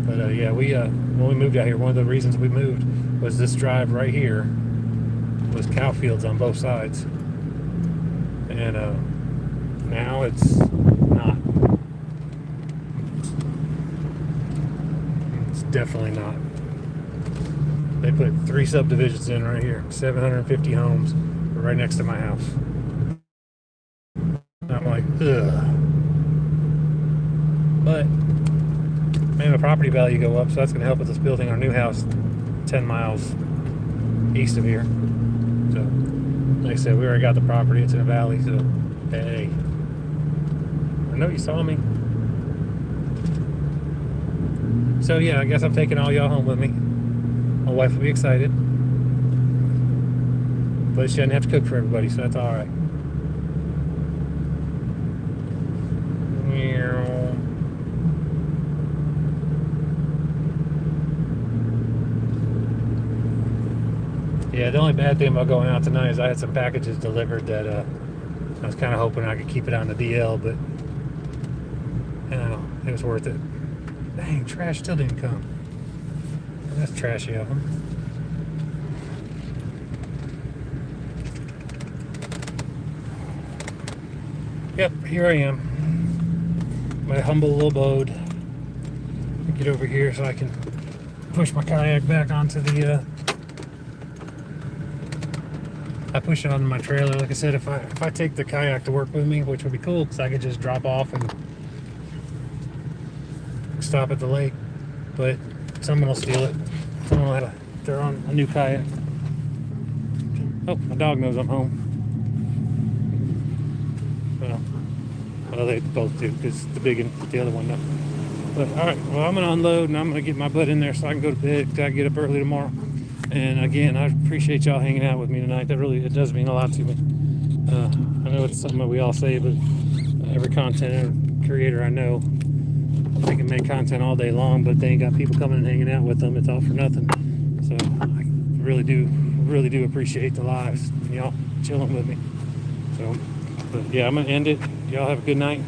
[SPEAKER 1] But yeah, we when we moved out here, one of the reasons we moved was this drive right here was cow fields on both sides, and now it's not. It's definitely not. They put 3 subdivisions in right here, 750 homes right next to my house. I'm like, ugh. But maybe the property value go up, so that's going to help with us building our new house 10 miles east of here. So, like I said, we already got the property. It's in a valley, so hey. I know you saw me. So yeah, I guess I'm taking all y'all home with me. My wife will be excited. But she doesn't have to cook for everybody, so that's alright. Yeah, the only bad thing about going out tonight is I had some packages delivered that I was kind of hoping I could keep it on the DL, but you know, it was worth it. Dang, trash still didn't come. That's trashy of them. Yep, here I am. My humble little abode. Get over here so I can push my kayak back onto the I push it onto my trailer. Like I said, if I take the kayak to work with me, which would be cool because I could just drop off and stop at the lake, but someone will steal it. Someone will throw on a new kayak. Oh, my dog knows I'm home. Well, they both do because the big one, the other one, no. But all right, well, I'm gonna unload and I'm gonna get my butt in there so I can go to bed because I get up early tomorrow. And again, I appreciate y'all hanging out with me tonight. That really, it does mean a lot to me. I know it's something that we all say, but every content creator I know, they can make content all day long, but they ain't got people coming and hanging out with them. It's all for nothing. So I really do appreciate the lives and y'all chilling with me. So, but yeah, I'm gonna end it. Y'all have a good night.